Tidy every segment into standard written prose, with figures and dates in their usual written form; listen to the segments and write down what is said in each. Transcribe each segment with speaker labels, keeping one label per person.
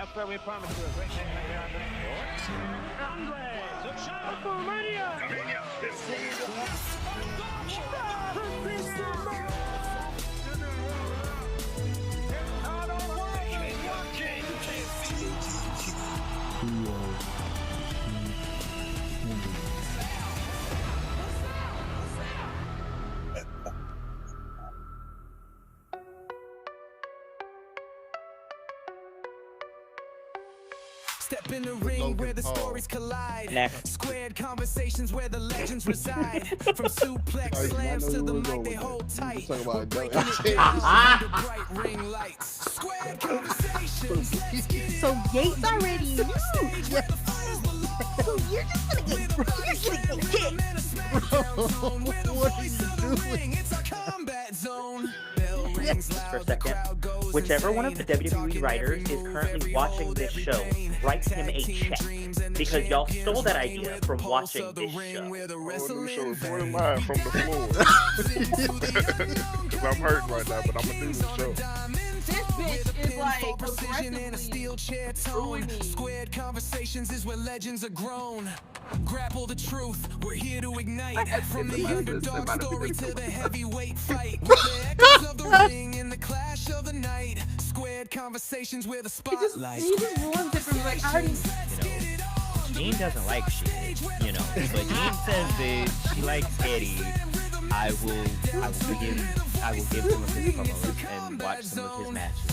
Speaker 1: That's where we promised you a great night right here on the Andre took shot for Mania.
Speaker 2: Step in the ring where the stories collide.
Speaker 3: Next.
Speaker 2: Squared conversations where the legends reside. From suplex slams to the mic they hold tight. We're breaking it down under bright ring lights. Squared conversations. Let's get it
Speaker 4: So Gates already knew.
Speaker 2: where the fighters belong.
Speaker 4: So you're just gonna get
Speaker 2: What are you doing? It's a combat zone. Bell rings
Speaker 3: For a
Speaker 2: loud, the
Speaker 3: second.
Speaker 2: crowd goes
Speaker 3: Whichever one of the
Speaker 2: insane.
Speaker 3: WWE writers is currently watching this show, write him a check. Because y'all stole that idea from watching this show.
Speaker 5: Let me show recording live from the floor. Because I'm hurting right now, but I'm going to do this show.
Speaker 4: This bitch is like aggressively me.
Speaker 2: Squared conversations is where legends are grown. Grapple the truth, we're here to ignite. From the underdog story to the heavyweight fight. With the echoes of the ring and the clash of the night. Squared conversations where the spotlight.
Speaker 4: He just ruins it for me. Like, I already.
Speaker 6: Jean doesn't like shit, but Jean says that she likes Eddie. I will give some of his promos and watch some of his matches.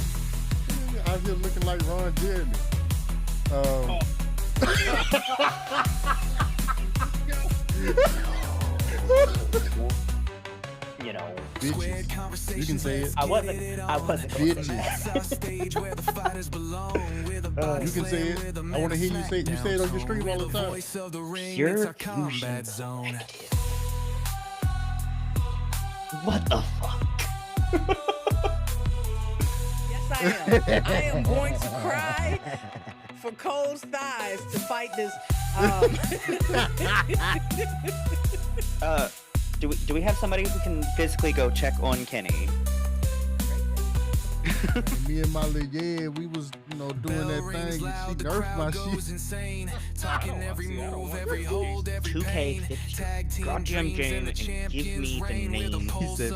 Speaker 7: Out here looking like Ron Jeremy. Bitches. You can say it.
Speaker 3: I wasn't
Speaker 7: Bitches. You can say it. I want to hear you say it. You say it on your stream all the time.
Speaker 3: Pure fusion.
Speaker 2: Zone.
Speaker 3: What the fuck?
Speaker 8: Yes, I am. I am going to cry for Cole's thighs to fight this.
Speaker 3: Do we have somebody who can physically go check on Kenny?
Speaker 7: Me and my little we was doing that thing. She nerfed my shit.
Speaker 2: Talking every move, every hold, every
Speaker 3: 2K50. Drop Jim and give me the name
Speaker 2: for
Speaker 3: the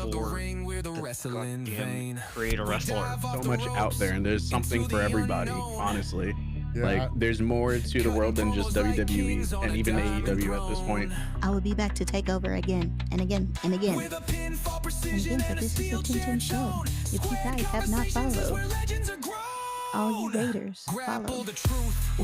Speaker 2: the wrestling vein.
Speaker 6: Creator wrestler.
Speaker 9: So much out there, and there's something for everybody, honestly.
Speaker 7: Yeah,
Speaker 9: Like, there's more to the world than just WWE and even AEW at this point.
Speaker 4: I will be back to take over again and again and again. And again, but this is a 10-10 show. If you guys have not followed, all you haters, follow. If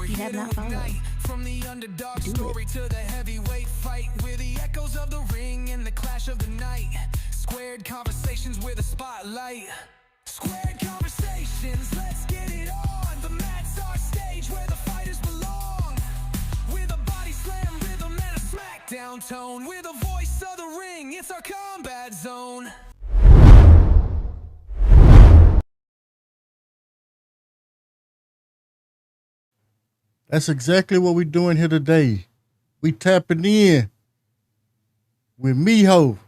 Speaker 4: you have not followed,
Speaker 2: From the underdog
Speaker 4: do
Speaker 2: story
Speaker 4: it.
Speaker 2: to the heavyweight fight, with the echoes of the ring and the clash of the night. Squared conversations with a spotlight. Squared conversations, let's get it on. The mat's our stage where the fighters belong. With a body slam rhythm and a smackdown tone. With the voice of the ring, it's our combat zone.
Speaker 7: That's exactly what we're doing here today. We tapping in with Miho.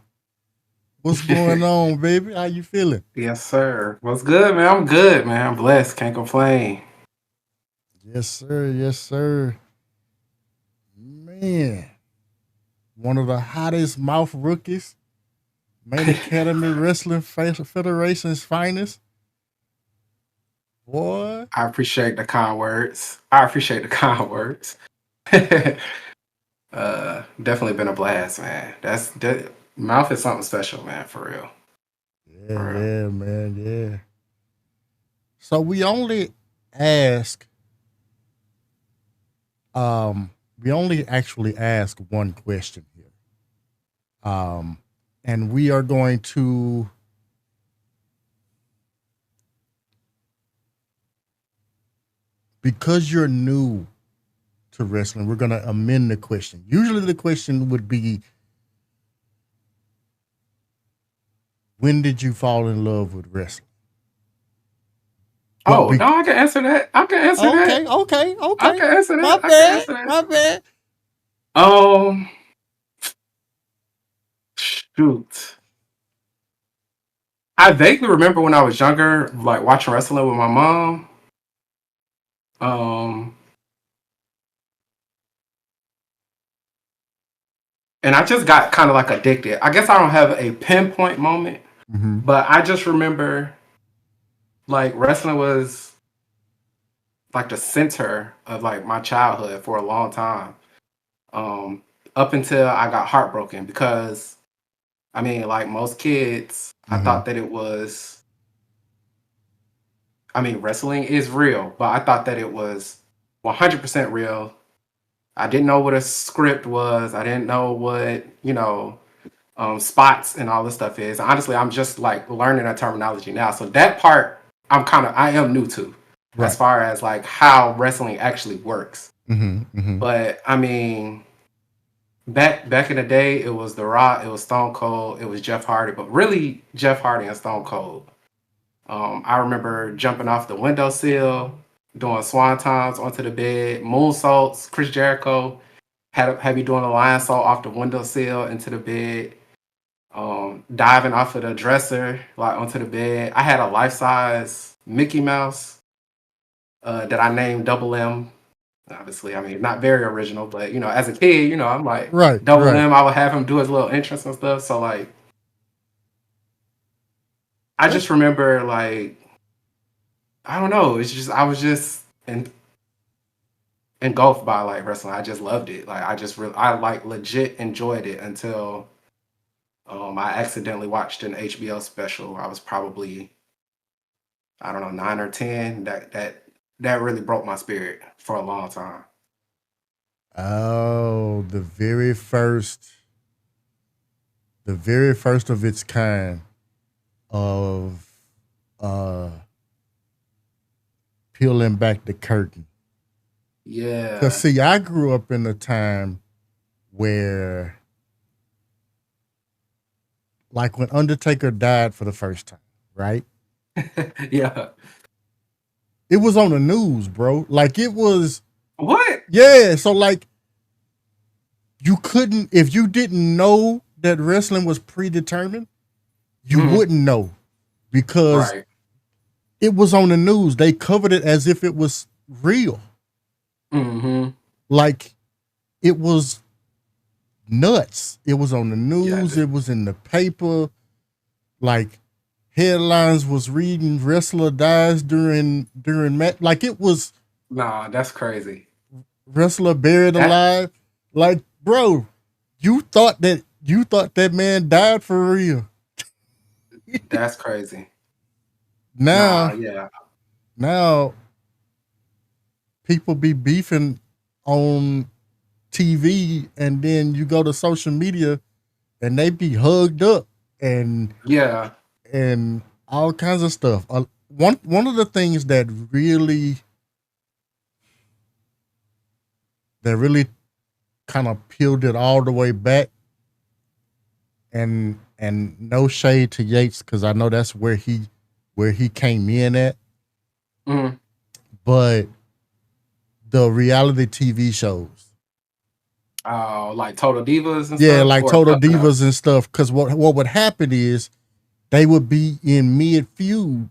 Speaker 7: What's going on, baby? How you feeling?
Speaker 10: Yes, sir. What's good, man? I'm good, man. I'm blessed. Can't complain.
Speaker 7: Yes, sir. Yes, sir. Man, one of the hottest mouth rookies, Main Academy Wrestling Federation's finest. Boy,
Speaker 10: I appreciate the kind words. Definitely been a blast, man. That mouth is something special, man, for real.
Speaker 7: yeah, man, yeah. So we only ask, we only actually ask one question here. And we are going to because you're new to wrestling, we're going to amend the question. Usually the question would be, when did you fall in love with wrestling?
Speaker 10: No, I can answer that. I can answer that.
Speaker 7: Okay.
Speaker 10: I can answer that.
Speaker 7: My bad.
Speaker 10: Shoot. I vaguely remember when I was younger, like watching wrestling with my mom. Um, and I just got kind of like addicted. I guess I don't have a pinpoint moment, but I just remember like wrestling was like the center of like my childhood for a long time. Up until I got heartbroken because I mean, like most kids, I thought that it was. I mean, wrestling is real, but I thought that it was 100% real. I didn't know what a script was. I didn't know what, spots and all this stuff is. Honestly, I'm just like learning that terminology now. So that part, I am new to, as far as like how wrestling actually works. But I mean, back in the day, it was The Rock, it was Stone Cold, it was Jeff Hardy, but really Jeff Hardy and Stone Cold. I remember jumping off the windowsill, doing swan times onto the bed, moonsaults. Chris Jericho had me doing a lion salt off the windowsill into the bed, diving off of the dresser like onto the bed. I had a life size Mickey Mouse that I named Double M. Obviously, I mean, not very original, but as a kid, I'm like Double M. I would have him do his little entrance and stuff. So like, I just remember like. I don't know. It's just I was just engulfed by like wrestling. I just loved it. Like I like legit enjoyed it until I accidentally watched an HBO special. I was probably I don't know 9 or 10. That really broke my spirit for a long time.
Speaker 7: Oh, the very first of its kind of peeling back the curtain.
Speaker 10: Yeah.
Speaker 7: Because, see, I grew up in a time where, like, when Undertaker died for the first time, right?
Speaker 10: Yeah.
Speaker 7: It was on the news, bro. Like, it was.
Speaker 10: What?
Speaker 7: Yeah. So, like, you couldn't, if you didn't know that wrestling was predetermined, you wouldn't know because it was on the news. They covered it as if it was real. Like, it was nuts. It was on the news. It was in the paper. Like, headlines was reading wrestler dies during match. Like, it was.
Speaker 10: Nah, that's crazy.
Speaker 7: Wrestler buried alive. Like, bro, you thought that man died for real.
Speaker 10: That's crazy.
Speaker 7: Now,
Speaker 10: yeah.
Speaker 7: Now, people be beefing on TV, and then you go to social media, and they be hugged up and and all kinds of stuff. One of the things that really kind of peeled it all the way back, and no shade to Yates because I know that's where he came in at. But the reality TV shows.
Speaker 10: Oh, like Total Divas and stuff?
Speaker 7: Yeah, like Total Divas and stuff. Because what would happen is they would be in mid-feud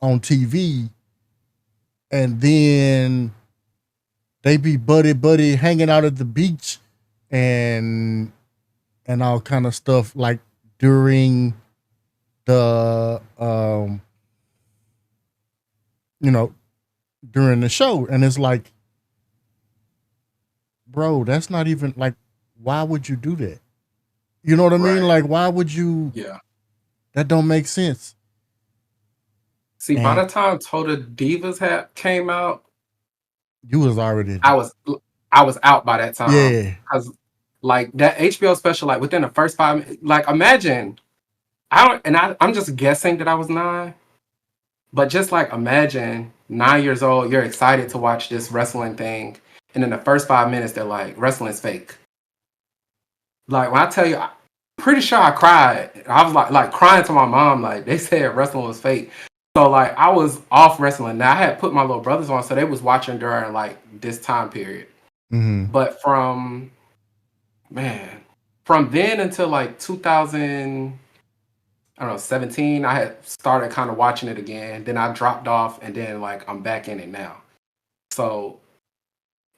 Speaker 7: on TV, and then they be buddy hanging out at the beach and all kind of stuff like during the during the show. And it's like, bro, that's not even like, why would you do that? You know what I mean? Like, why would you?
Speaker 10: Yeah.
Speaker 7: That don't make sense.
Speaker 10: See, by the time Total Divas came out,
Speaker 7: you was already.
Speaker 10: I was out by that time.
Speaker 7: Yeah.
Speaker 10: Because like that HBO special, like within the first 5 minutes, like imagine, I'm just guessing that I was 9, but just like imagine 9 years old, you're excited to watch this wrestling thing, and in the first 5 minutes, they're like, wrestling's fake. Like when I tell you, I'm pretty sure I cried. I was like crying to my mom, like they said wrestling was fake. So like I was off wrestling. Now I had put my little brothers on, so they was watching during like this time period. But from then until like 2017, I had started kind of watching it again. Then I dropped off, and then like I'm back in it now. So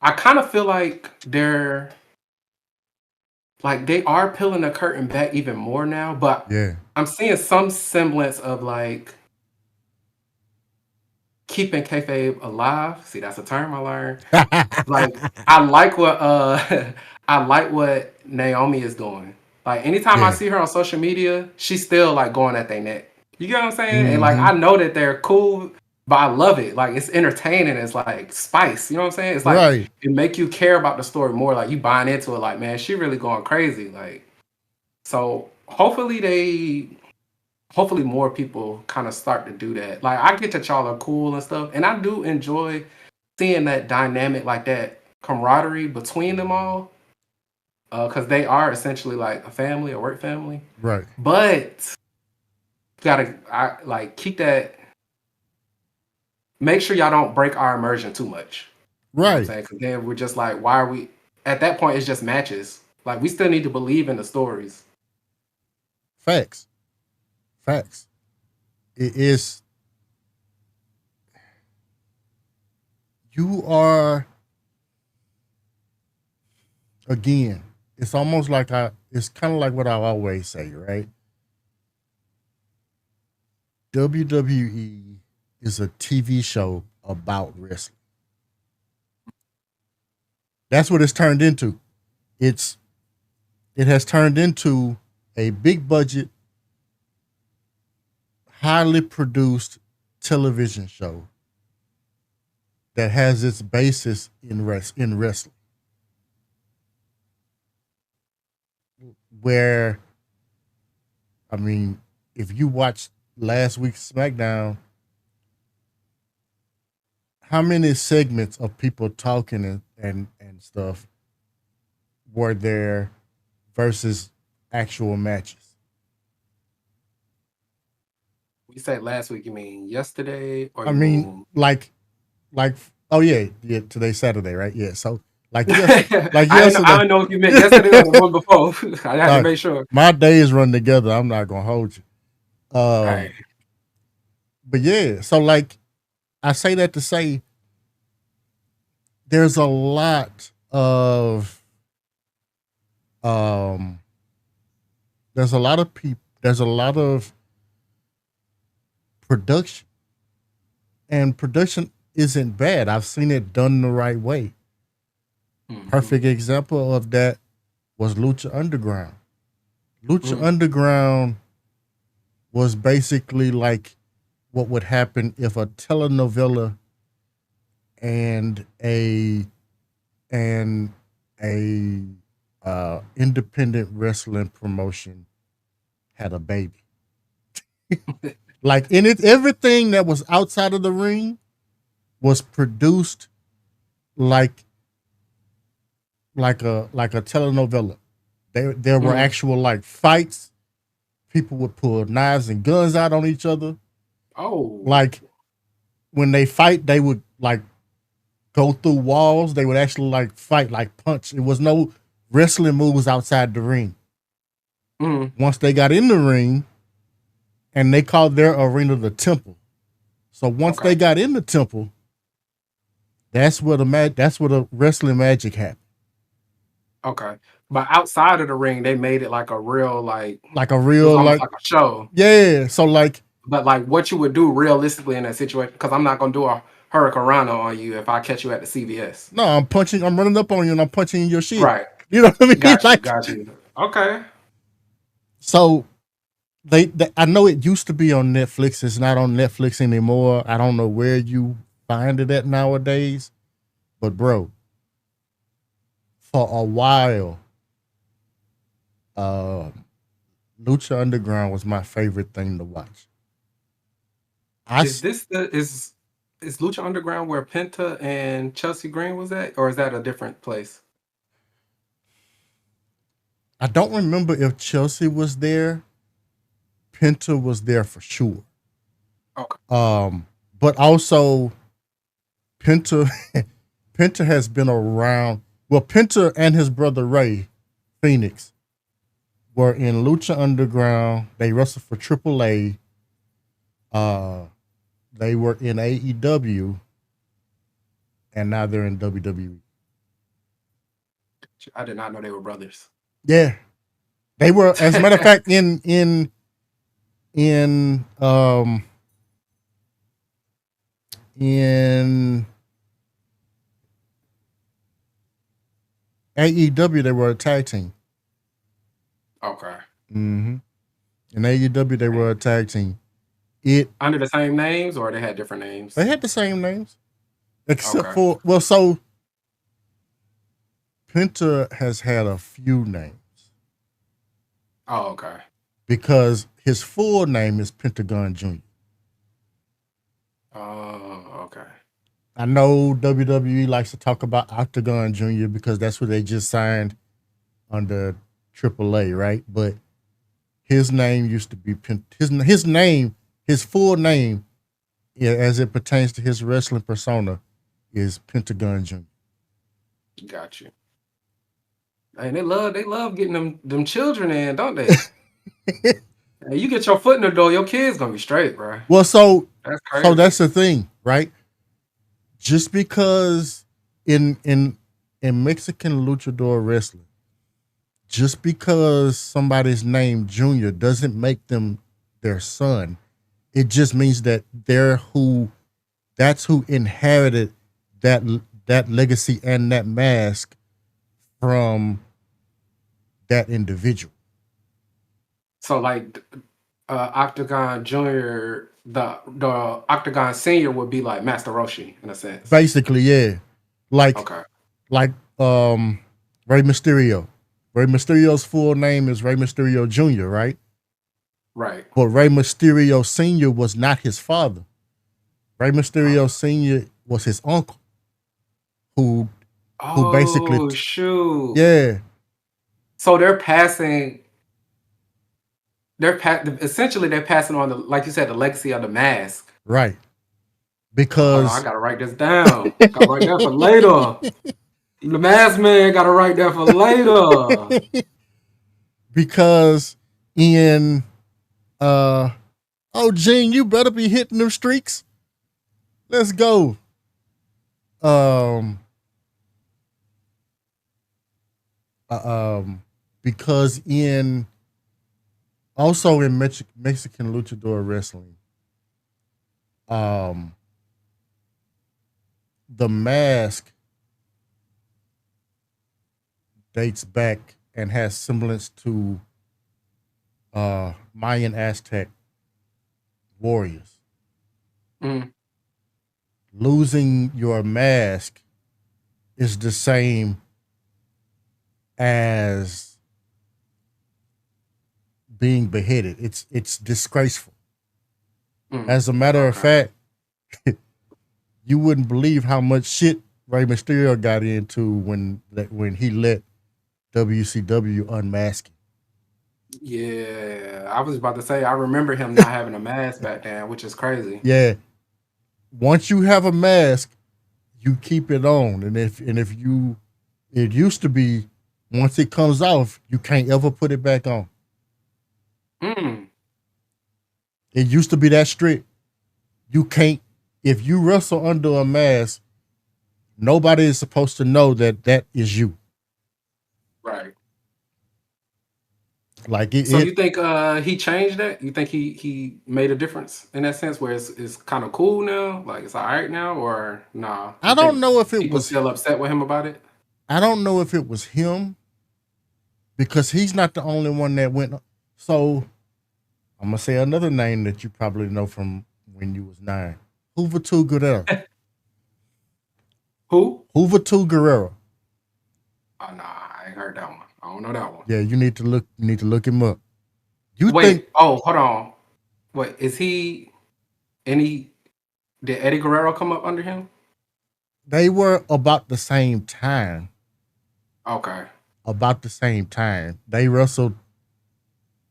Speaker 10: I kind of feel like they are peeling the curtain back even more now, but
Speaker 7: Yeah.
Speaker 10: I'm seeing some semblance of like keeping kayfabe alive. See, that's a term I learned. Like I like what I like what Naomi is doing. Like anytime I
Speaker 7: Yeah.
Speaker 10: see her on social media, she's still like going at their neck. You get what I'm saying? And like
Speaker 7: Mm-hmm.
Speaker 10: I know that they're cool, but I love it. Like it's entertaining. It's like spice. You know what I'm saying? It's like
Speaker 7: Right.
Speaker 10: it make you care about the story more. Like you buying into it. Like man, she really going crazy. Like so hopefully more people kind of start to do that. Like I get that y'all are cool and stuff, and I do enjoy seeing that dynamic, like that camaraderie between them all, because they are essentially like a family, a work family.
Speaker 7: Right.
Speaker 10: But keep that. Make sure y'all don't break our immersion too much. You know what I'm
Speaker 7: Right.
Speaker 10: saying? Because then we're just like, why are we? At that point, it's just matches. Like we still need to believe in the stories.
Speaker 7: Facts. Facts. It is. You are again. It's almost like It's kind of like what I always say, right? WWE is a TV show about wrestling. That's what it's turned into. It has turned into a big budget, highly produced television show that has its basis in wrestling. Where, I mean, if you watched last week's SmackDown, how many segments of people talking and stuff were there versus actual matches?
Speaker 10: You said last week, you mean yesterday, or
Speaker 7: I
Speaker 10: you
Speaker 7: mean,
Speaker 10: mean
Speaker 7: like, oh yeah, today's Saturday, right? Yeah, so like like
Speaker 10: I
Speaker 7: yesterday.
Speaker 10: don't know if you meant yesterday or the one before. I had to make sure.
Speaker 7: My days run together. I'm not gonna hold you.
Speaker 10: All right.
Speaker 7: But yeah, so like I say that to say there's a lot of there's a lot of people, there's a lot of production, and production isn't bad. I've seen it done the right way.
Speaker 10: Mm-hmm.
Speaker 7: Perfect example of that was Lucha Underground. Lucha Underground was basically like what would happen if a telenovela and a independent wrestling promotion had a baby. Like in it, everything that was outside of the ring was produced like a telenovela. There were actual like fights. People would pull knives and guns out on each other.
Speaker 10: Oh,
Speaker 7: like when they fight, they would like go through walls. They would actually like fight, like punch. It was no wrestling moves outside the ring. Once they got in the ring, and they called their arena the Temple. So once they got in the Temple, that's where the wrestling magic happened.
Speaker 10: Okay, but outside of the ring, they made it like a real
Speaker 7: like
Speaker 10: a show.
Speaker 7: Yeah, so like,
Speaker 10: but like what you would do realistically in that situation, because I'm not gonna do a Hurricane Rana on you if I catch you at the CVS.
Speaker 7: No, I'm running up on you and I'm punching in your shit.
Speaker 10: Right.
Speaker 7: You know what I mean?
Speaker 10: Got you. Okay.
Speaker 7: So they I know it used to be on Netflix. It's not on Netflix anymore. I don't know where you find it at nowadays. But bro, for a while, Lucha Underground was my favorite thing to watch.
Speaker 10: Is Lucha Underground where Penta and Chelsea Green was at, or is that a different place?
Speaker 7: I don't remember if Chelsea was there. Penta was there for sure.
Speaker 10: Okay.
Speaker 7: But also Penta has been around. Well, Penta and his brother Ray Phoenix were in Lucha Underground. They wrestled for AAA. They were in AEW. and now they're in WWE.
Speaker 10: I did not know they were brothers.
Speaker 7: Yeah, they were. As a matter of fact, in in AEW, they were a tag team.
Speaker 10: Okay.
Speaker 7: Mm-hmm. In AEW, they were a tag team. It
Speaker 10: under the same names, or they had different names?
Speaker 7: They had the same names, except
Speaker 10: Okay.
Speaker 7: for so Penta has had a few names.
Speaker 10: Oh, okay.
Speaker 7: Because his full name is Pentagon Jr.
Speaker 10: Oh, okay.
Speaker 7: I know WWE likes to talk about Octagon Jr. because that's what they just signed under AAA, right? But his name used to be his full name, as it pertains to his wrestling persona, is Pentagon Jr.
Speaker 10: Got you. And they love getting them children in, don't they? Hey, you get your foot in the door, your kid's gonna be straight, bro.
Speaker 7: Well,
Speaker 10: that's crazy.
Speaker 7: That's the thing, right? Just because in Mexican luchador wrestling, just because somebody's named Junior doesn't make them their son. It just means that that's who inherited that legacy and that mask from that individual.
Speaker 10: So like Octagon Junior, the Octagon Senior would be like Master Roshi in a sense.
Speaker 7: Basically, yeah. Like Rey Mysterio. Rey Mysterio's full name is Rey Mysterio Jr., right?
Speaker 10: Right.
Speaker 7: But Rey Mysterio Sr. was not his father. Rey Mysterio Sr. was his uncle. Who basically
Speaker 10: shoot.
Speaker 7: Yeah.
Speaker 10: So they're passing essentially they're passing on the, like you said, the legacy of the mask.
Speaker 7: Right. Because
Speaker 10: I gotta write this down. Gotta write that for later. The mask man gotta write that for later.
Speaker 7: Because in Gene, you better be hitting them streaks. Let's go. Because in Mexican luchador wrestling, the mask dates back and has semblance to Mayan Aztec warriors.
Speaker 10: Mm.
Speaker 7: Losing your mask is the same as being beheaded. It's disgraceful. As a matter of fact, you wouldn't believe how much shit Rey Mysterio got into when he let WCW unmask him.
Speaker 10: Yeah, I was about to say I remember him not having a mask back then, which is crazy.
Speaker 7: Yeah. Once you have a mask, you keep it on, and if it used to be once it comes off, you can't ever put it back on. It used to be that strict. You can't, if you wrestle under a mask, nobody is supposed to know that is you.
Speaker 10: Right.
Speaker 7: Like
Speaker 10: so you think he changed that? You think he made a difference in that sense, where it's kind of cool now, like it's all right now, or nah?
Speaker 7: I don't know if it was
Speaker 10: still upset with him about it.
Speaker 7: I don't know if it was him, because he's not the only one that went. So I'm gonna say another name that you probably know from when you was 9. Juventud Guerrero.
Speaker 10: Who?
Speaker 7: Juventud Guerrero.
Speaker 10: Oh no, I ain't heard that one. I don't know that one.
Speaker 7: Yeah, you need to look him up.
Speaker 10: Oh, hold on. What is he? Did Eddie Guerrero come up under him?
Speaker 7: They were about the same time.
Speaker 10: Okay.
Speaker 7: About the same time. They wrestled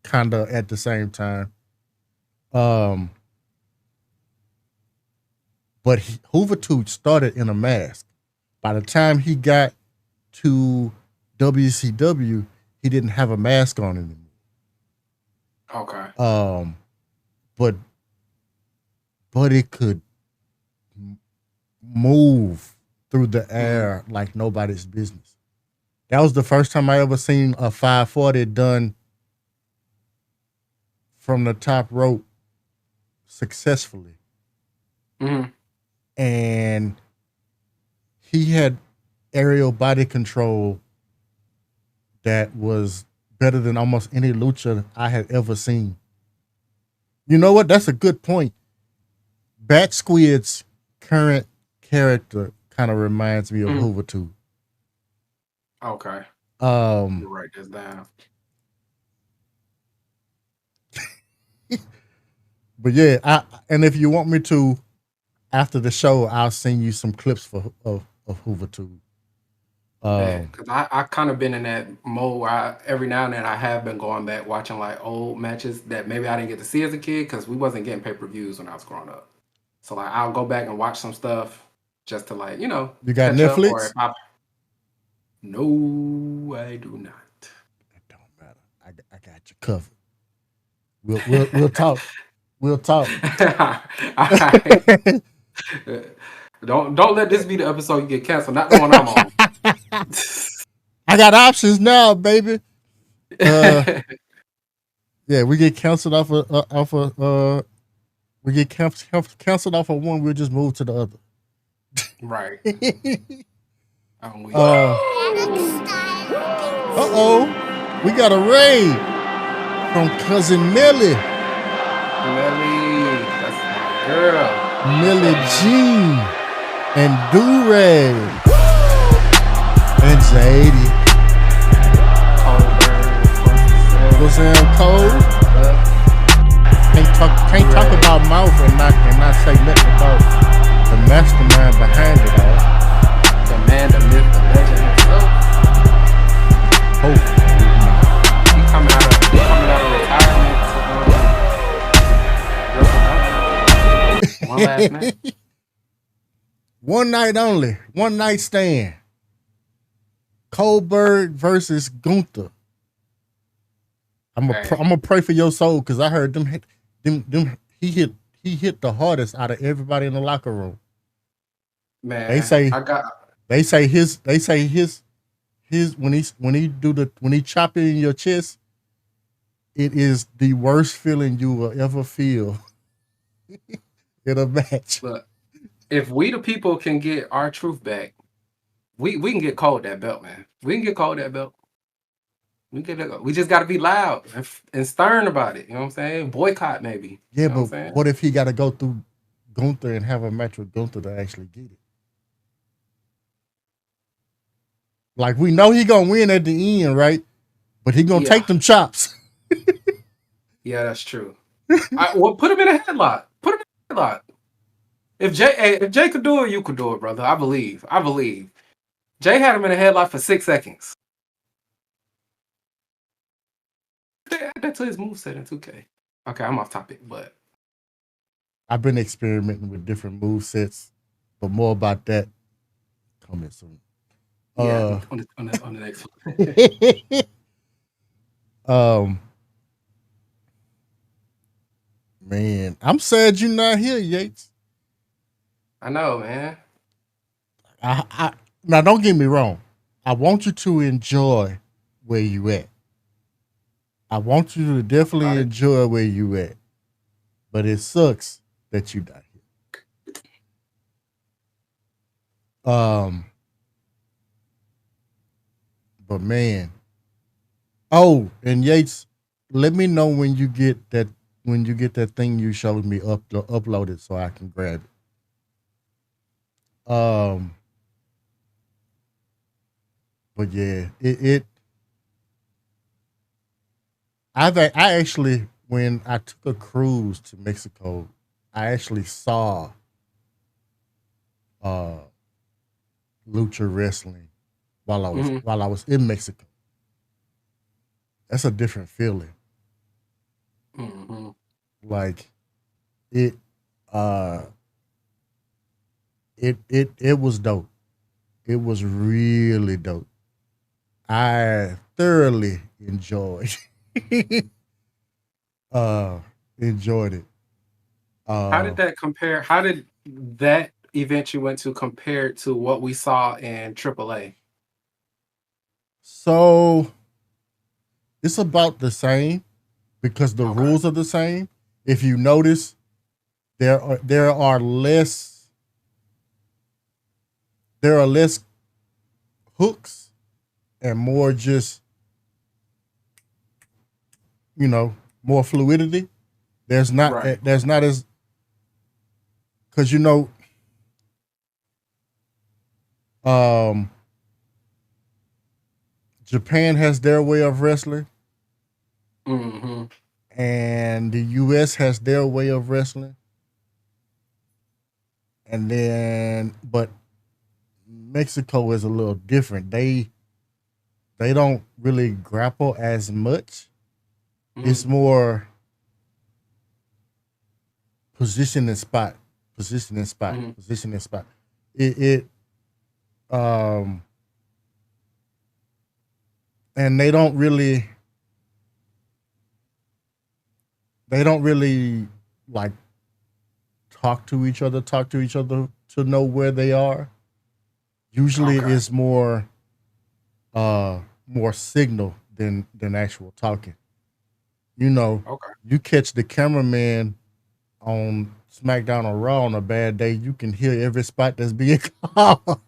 Speaker 7: kind of at the same time. But Juventud started in a mask. By the time he got to WCW, he didn't have a mask on anymore.
Speaker 10: Okay.
Speaker 7: But it could move through the air like nobody's business. That was the first time I ever seen a 540 done from the top rope successfully.
Speaker 10: Mm-hmm.
Speaker 7: And he had aerial body control that was better than almost any lucha I had ever seen. You know what? That's a good point. Bat Squid's current character kind of reminds me of Juventud.
Speaker 10: Okay. Write this down.
Speaker 7: But yeah, and if you want me to, after the show, I'll send you some clips of Juventud.
Speaker 10: Because I kind of been in that mode where every now and then I have been going back watching like old matches that maybe I didn't get to see as a kid because we wasn't getting pay-per-views when I was growing up. So like I'll go back and watch some stuff just to like,
Speaker 7: You got
Speaker 10: catch
Speaker 7: Netflix?
Speaker 10: up, or if no, I do not.
Speaker 7: It don't matter. I got you covered. We'll talk. We'll talk.
Speaker 10: All right. Don't let this be the episode you get canceled. Not the one I'm on.
Speaker 7: I got options now, baby. Yeah, we get canceled off of we get canceled off of one. We'll just move to the other.
Speaker 10: Right.
Speaker 7: We got a raid from cousin Millie.
Speaker 10: Millie, that's my girl.
Speaker 7: Millie Jean and Durag and Zadie. What's that cold? Can't talk about mouth and not say nothing about the mastermind behind it all.
Speaker 10: The man, the myth, the legend himself. He coming out of retirement. One last night.
Speaker 7: One night only. One night stand. Goldberg versus Gunther. I'm gonna pray for your soul because I heard them he hit the hardest out of everybody in the locker room.
Speaker 10: Man,
Speaker 7: they say his when he chop it in your chest, it is the worst feeling you will ever feel in a match.
Speaker 10: Look, if we the people can get our truth back, we can get Cole that belt, man. We can get Cole that belt. We just got to be loud and stern about it. You know what I'm saying? Boycott, maybe.
Speaker 7: Yeah, but what if he got to go through Gunther and have a match with Gunther to actually get it? Like, we know he going to win at the end, right? But he going to take them chops.
Speaker 10: Yeah, that's true. Well, put him in a headlock. Put him in a headlock. If Jay could do it, you could do it, brother. I believe. Jay had him in a headlock for 6 seconds. Add that to his moveset in 2K. Okay, I'm off topic, but
Speaker 7: I've been experimenting with different movesets, but more about that coming soon.
Speaker 10: Yeah, on the next one.
Speaker 7: Man, I'm sad you're not here, Yates.
Speaker 10: I know, man.
Speaker 7: Now, don't get me wrong. I want you to enjoy where you at. I want you to definitely enjoy where you at. But it sucks that you're not here. But man. Oh, and Yates, let me know when you get that thing you showed me uploaded so I can grab it. But yeah, I actually, when I took a cruise to Mexico, I actually saw lucha wrestling while I was in Mexico. That's a different feeling.
Speaker 10: Mm-hmm.
Speaker 7: Like it was dope. It was really dope. I thoroughly enjoyed it.
Speaker 10: How did that compare? How did that event you went to compared to what we saw in AAA?
Speaker 7: So it's about the same because the
Speaker 10: Okay.
Speaker 7: rules are the same. If you notice, there are less hooks and more just more fluidity. There's not
Speaker 10: Right.
Speaker 7: as because Japan has their way of wrestling
Speaker 10: Mm-hmm.
Speaker 7: and the US has their way of wrestling. And then but Mexico is a little different. They don't really grapple as much. It's more position and spot. It and they don't really like talk to each other to know where they are. Usually it's more signal than actual talking. You catch the cameraman on SmackDown or Raw on a bad day, you can hear every spot that's being called.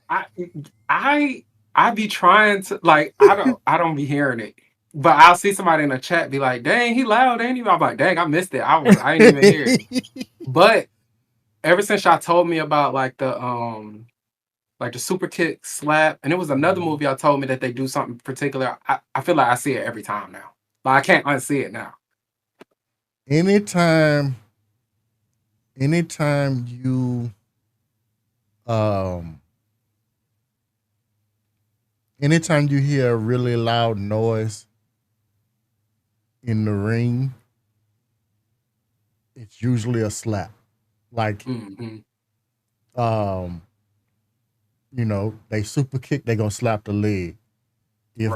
Speaker 10: I be trying to like I don't be hearing it. But I'll see somebody in the chat be like, dang, he loud, ain't he? I'm like, dang, I missed it. I didn't even hear it. But ever since y'all told me about like the super kick slap, and it was another movie y'all told me that they do something particular. I feel like I see it every time now. Like I can't unsee it now.
Speaker 7: Anytime you anytime you hear a really loud noise in the ring, it's usually a slap. Like they super kick, they gonna slap the leg. If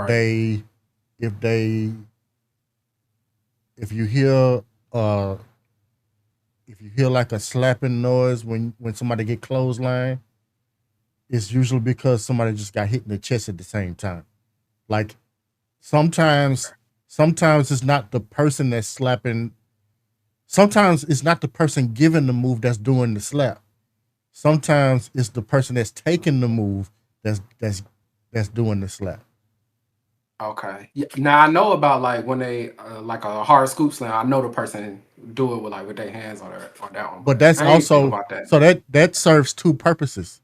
Speaker 7: you hear like a slapping noise when somebody get clothesline, it's usually because somebody just got hit in the chest at the same time. Like sometimes it's not the person that's slapping. Sometimes it's not the person giving the move that's doing the slap. Sometimes it's the person that's taking the move that's doing the slap.
Speaker 10: Okay. Yeah. Now I know about like when they like a hard scoop slam. I know the person do it with their hands on that one.
Speaker 7: But that's
Speaker 10: I ain't think
Speaker 7: also
Speaker 10: about that.
Speaker 7: so that serves two purposes.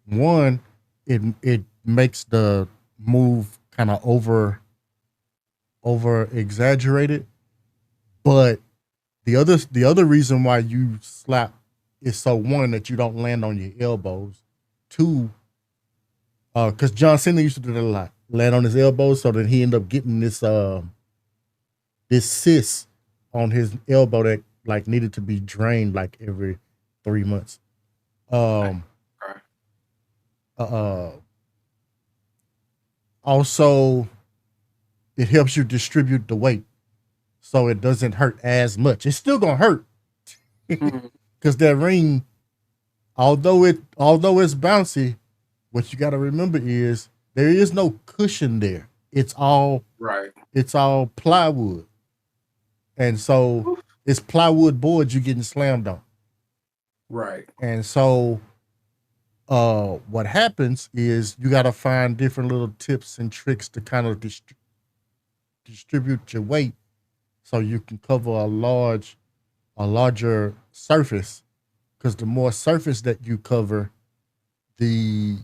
Speaker 7: One, it makes the move kind of over exaggerated, but the other reason why you slap is so one that you don't land on your elbows. Two, because John Cena used to do that a lot, land on his elbows, so that he ended up getting this cyst on his elbow that like needed to be drained like every 3 months. Also, it helps you distribute the weight so it doesn't hurt as much. It's still gonna hurt because that ring, although it's bouncy, what you got to remember is there is no cushion there. It's all plywood, and so it's plywood boards you're getting slammed on.
Speaker 10: Right.
Speaker 7: And so what happens is you got to find different little tips and tricks to kind of distribute your weight so you can cover a larger surface, because the more surface that you cover, the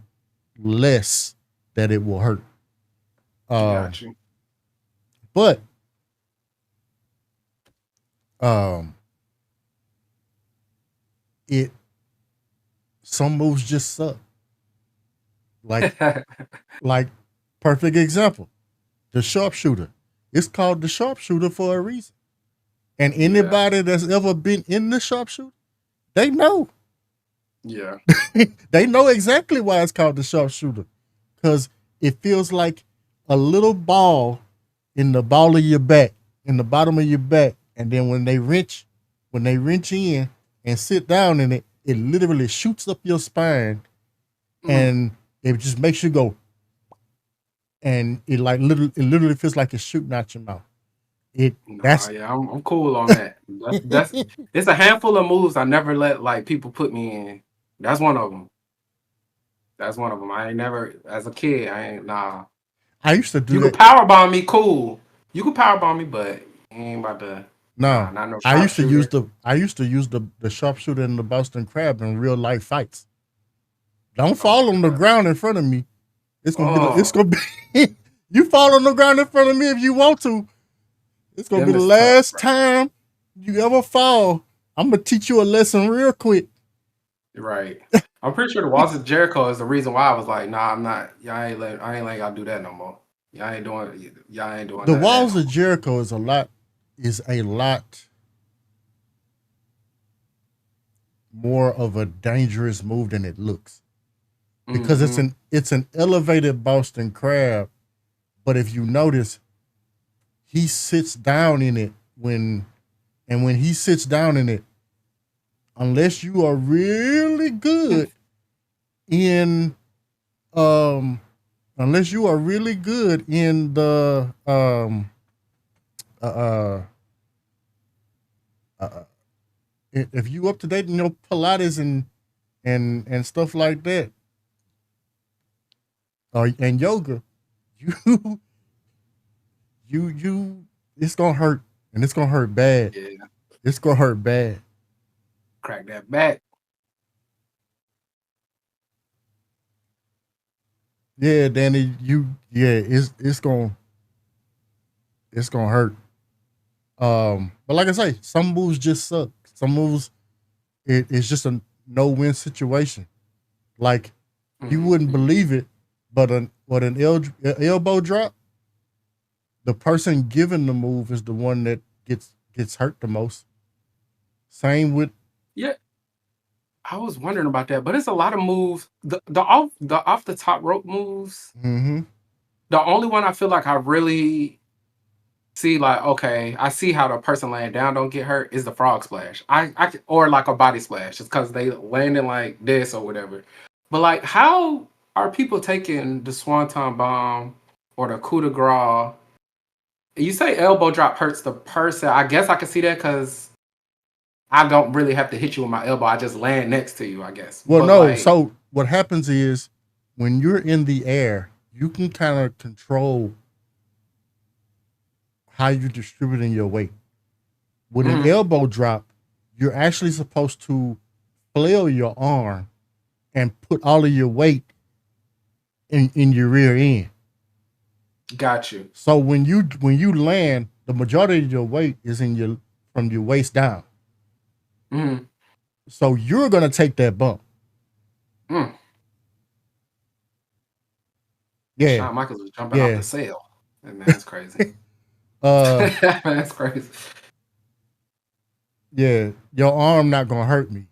Speaker 7: less that it will hurt.
Speaker 10: Got you.
Speaker 7: But some moves just suck. Like perfect example, the sharpshooter. It's called the sharpshooter for a reason. And anybody that's ever been in the sharpshooter, they know.
Speaker 10: Yeah.
Speaker 7: They know exactly why it's called the sharpshooter. Because it feels like a little ball in the ball of your back, in the bottom of your back. And then when they wrench in and sit down in it, it literally shoots up your spine, and it just makes you go, and it literally feels like it's shooting out your mouth.
Speaker 10: I'm cool on that. That's it's a handful of moves I never let like people put me in. That's one of them. I ain't never, as a kid, I ain't nah.
Speaker 7: I used to do
Speaker 10: You
Speaker 7: that.
Speaker 10: could power bomb me, cool. You could power bomb me, but you ain't about to.
Speaker 7: No,
Speaker 10: not no
Speaker 7: I used to use
Speaker 10: sharpshooter.
Speaker 7: the sharpshooter and the Boston Crab in real life fights. Don't fall on the ground in front of me. It's gonna be you fall on the ground in front of me if you want to. It's gonna be the last time you ever fall. I'm gonna teach you a lesson real quick.
Speaker 10: Right. I'm pretty sure the Walls of Jericho is the reason why I was like, nah, I'm not. I ain't letting y'all do that no more. Y'all ain't doing
Speaker 7: The
Speaker 10: that.
Speaker 7: Walls of Jericho is a lot more of a dangerous move than it looks. Because it's an elevated Boston Crab, but if you notice, he sits down in it when he sits down in it, unless you are really good in unless you are really good in the if you up to date in your Pilates and stuff like that, and yoga, you it's gonna hurt, and it's gonna hurt bad.
Speaker 10: Yeah.
Speaker 7: It's gonna hurt bad.
Speaker 10: Crack that back.
Speaker 7: Yeah, Danny, it's gonna hurt. But like I say, some moves just suck. Some moves, it's just a no-win situation. Like you wouldn't believe it, but an elbow drop, the person giving the move is the one that gets hurt the most. Same with
Speaker 10: I was wondering about that, but it's a lot of moves. The off the top rope moves.
Speaker 7: Mm-hmm.
Speaker 10: The only one I feel like I really see, like, okay, I see how the person laying down don't get hurt is the frog splash. Or like a body splash, just because they landing like this or whatever. But like, how are people taking the swanton bomb or the coup de grace? You say elbow drop hurts the person. I guess I can see that because I don't really have to hit you with my elbow. I just land next to you, I guess.
Speaker 7: Well,
Speaker 10: But
Speaker 7: no.
Speaker 10: like,
Speaker 7: So what happens is when you're in the air, you can kind of control how you're distributing your weight. With an elbow drop, you're actually supposed to flail your arm and put all of your weight in your rear end.
Speaker 10: got you.
Speaker 7: So when you land, the majority of your weight is from your waist down. So you're gonna take that bump. Yeah.
Speaker 10: Shawn Michaels was jumping off the sail. Man, that's crazy. That's crazy.
Speaker 7: Yeah, your arm not gonna hurt me.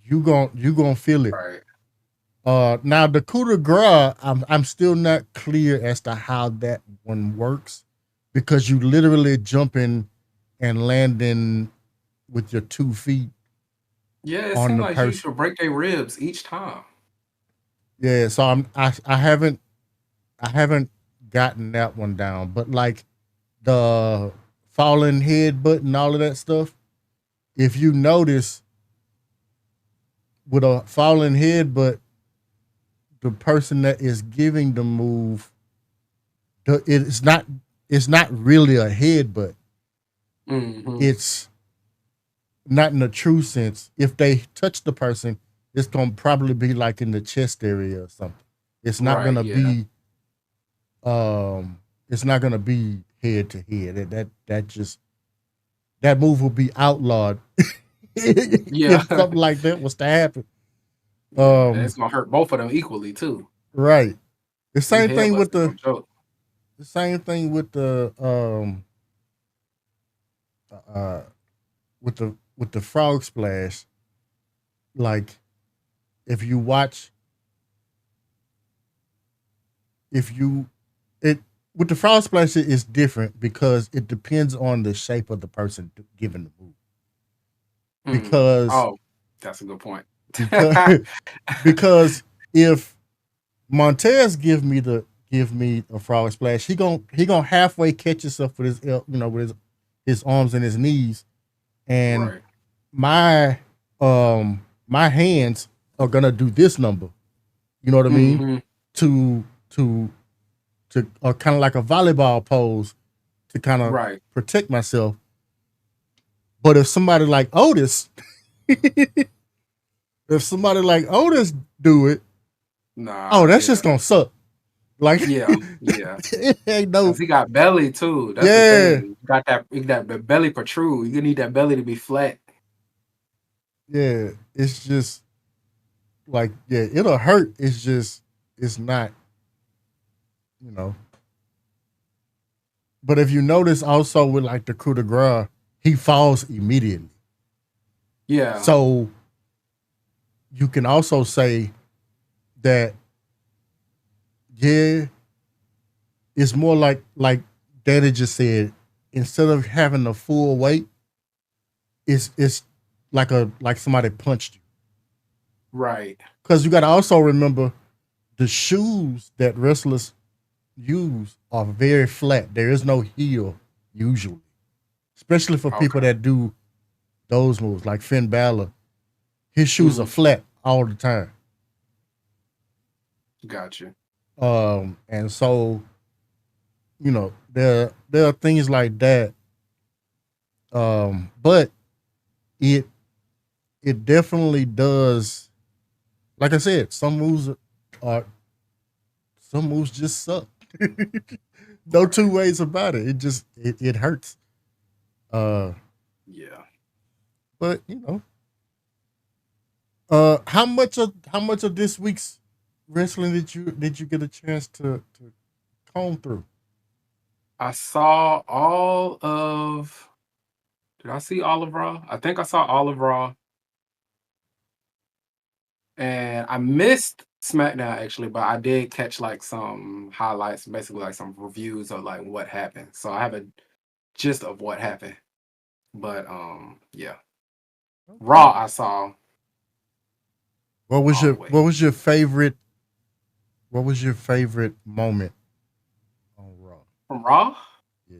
Speaker 7: You gonna feel it.
Speaker 10: Right.
Speaker 7: Now the coup de grace, I'm still not clear as to how that one works, because you literally jumping and landing with your 2 feet.
Speaker 10: Yeah, it
Speaker 7: on
Speaker 10: seems
Speaker 7: the
Speaker 10: like you
Speaker 7: person.
Speaker 10: should break their ribs each time.
Speaker 7: Yeah, so I haven't gotten that one down, but like the falling headbutt and all of that stuff, if you notice with a falling headbutt, the person that is giving the move, it's not really a headbutt. It's not in the true sense. If they touch the person, it's gonna probably be like in the chest area or something. It's not gonna be it's not gonna be head to head. That move will be outlawed if something like that was to happen.
Speaker 10: And it's gonna hurt both of them equally too.
Speaker 7: Right. The same thing with the with the frog splash. Like if you watch with the frog splash, it is different because it depends on the shape of the person giving the move. Because
Speaker 10: That's a good point.
Speaker 7: Because if Montez give me a frog splash, he gonna halfway catch himself with his with his arms and his knees, and
Speaker 10: Right.
Speaker 7: my hands are gonna do this number. You know what I mean?
Speaker 10: Mm-hmm.
Speaker 7: To kind of like a volleyball pose to kind of
Speaker 10: Right.
Speaker 7: protect myself. But if somebody like Otis, do it,
Speaker 10: Nah.
Speaker 7: that's just gonna suck. Like
Speaker 10: Yeah.
Speaker 7: it ain't no.
Speaker 10: 'Cause he got belly too. That's the thing. You got that belly protrude. You need that belly to be flat.
Speaker 7: Yeah, it's just like it'll hurt. It's not, you know. But if you notice also with like the coup de grace, he falls immediately.
Speaker 10: Yeah.
Speaker 7: So you can also say that it's more like Daddy just said, instead of having the full weight, it's like somebody punched you.
Speaker 10: Right.
Speaker 7: Because you got to also remember the shoes that wrestlers use are very flat. There is no heel usually, especially for people that do those moves like Finn Balor. His shoes are flat all the time.
Speaker 10: Gotcha.
Speaker 7: And so, there are things like that. But it definitely does. Like I said, some moves just suck. No two ways about it. It just it hurts.
Speaker 10: Yeah.
Speaker 7: But how much of this week's wrestling did you get a chance to comb through?
Speaker 10: I saw all of. Did I see all of Raw? I think I saw all of Raw. And I missed SmackDown actually, but I did catch like some highlights, basically like some reviews of like what happened. So I have a gist of what happened. But yeah. Raw I saw.
Speaker 7: What was your favorite moment on Raw?
Speaker 10: From Raw?
Speaker 7: Yeah.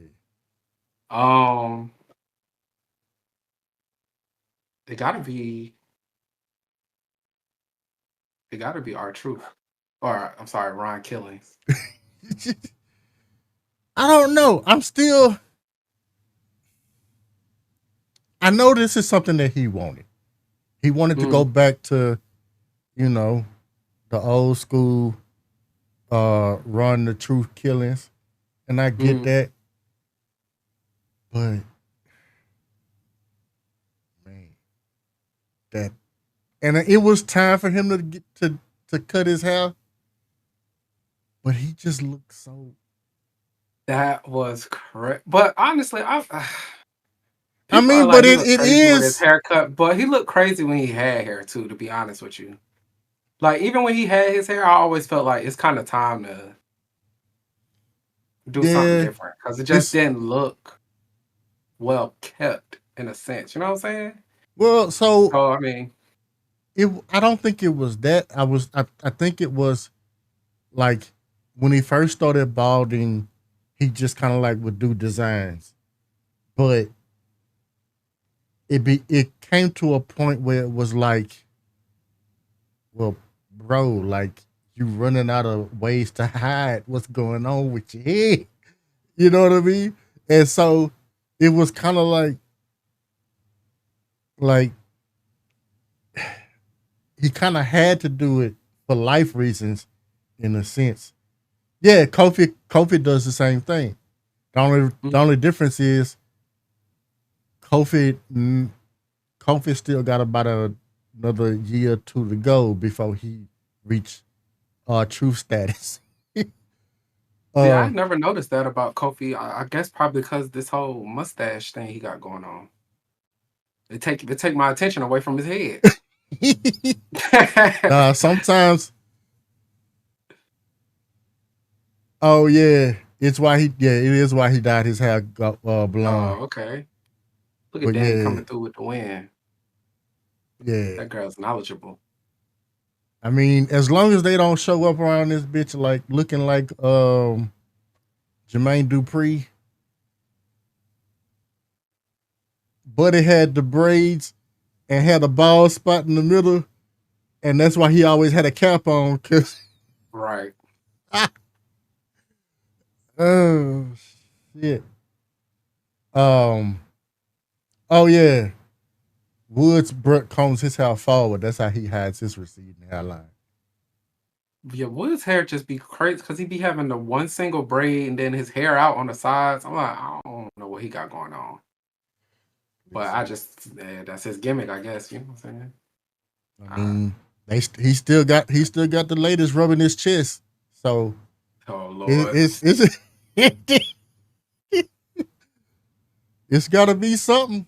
Speaker 10: It gotta be R-Truth. Or I'm sorry, Ron Killings.
Speaker 7: I don't know. I know this is something that he wanted. He wanted to go back to, the old school Run the Truth Killings. And I get that. But man, and it was time for him to get to cut his hair. But he just looked so.
Speaker 10: That was correct. But honestly, but
Speaker 7: it is
Speaker 10: with his haircut. But he looked crazy when he had hair too. To be honest with you, like even when he had his hair, I always felt like it's kind of time to do something different because it just didn't look well kept in a sense. You know what I'm saying?
Speaker 7: Well,
Speaker 10: I mean,
Speaker 7: I don't think it was that. I think it was like when he first started balding, he just kind of like would do designs, but it came to a point where it was like, well, bro, like you running out of ways to hide what's going on with your head. You know what I mean? And so it was kind of like he kind of had to do it for life reasons, in a sense. Yeah, Kofi does the same thing. The only difference is Kofi still got about another year or two to go before he reached truth status.
Speaker 10: I never noticed that about Kofi. I guess probably because this whole mustache thing he got going on. It take my attention away from his head.
Speaker 7: Sometimes. Oh yeah, it is why he dyed his hair blonde.
Speaker 10: Oh, okay. Look at Danny coming through with the win.
Speaker 7: Yeah.
Speaker 10: That girl's knowledgeable.
Speaker 7: I mean, as long as they don't show up around this bitch like looking like Jermaine Dupri. Buddy had the braids and had a bald spot in the middle, and that's why he always had a cap on. Cause
Speaker 10: Right.
Speaker 7: oh shit. Oh yeah. Woods combs his hair forward. That's how he hides his receding hairline.
Speaker 10: Yeah, Wood's hair just be crazy because he be having the one single braid and then his hair out on the sides. I'm like, I don't know what he got going on. But that's his gimmick, I guess. You know what I'm saying?
Speaker 7: I mean, he still got the latest rubbing his chest. So,
Speaker 10: oh Lord,
Speaker 7: it's got to be something,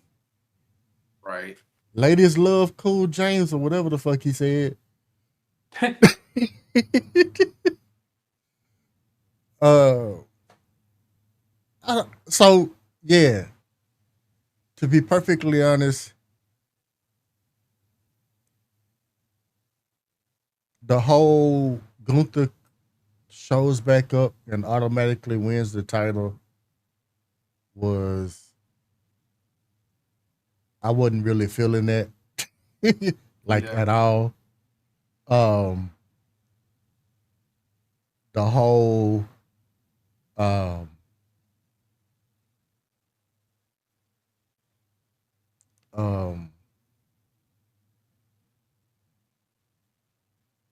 Speaker 10: right?
Speaker 7: Ladies love Cool James or whatever the fuck he said. So yeah. To be perfectly honest, the whole Gunther shows back up and automatically wins the title I wasn't really feeling that at all. The whole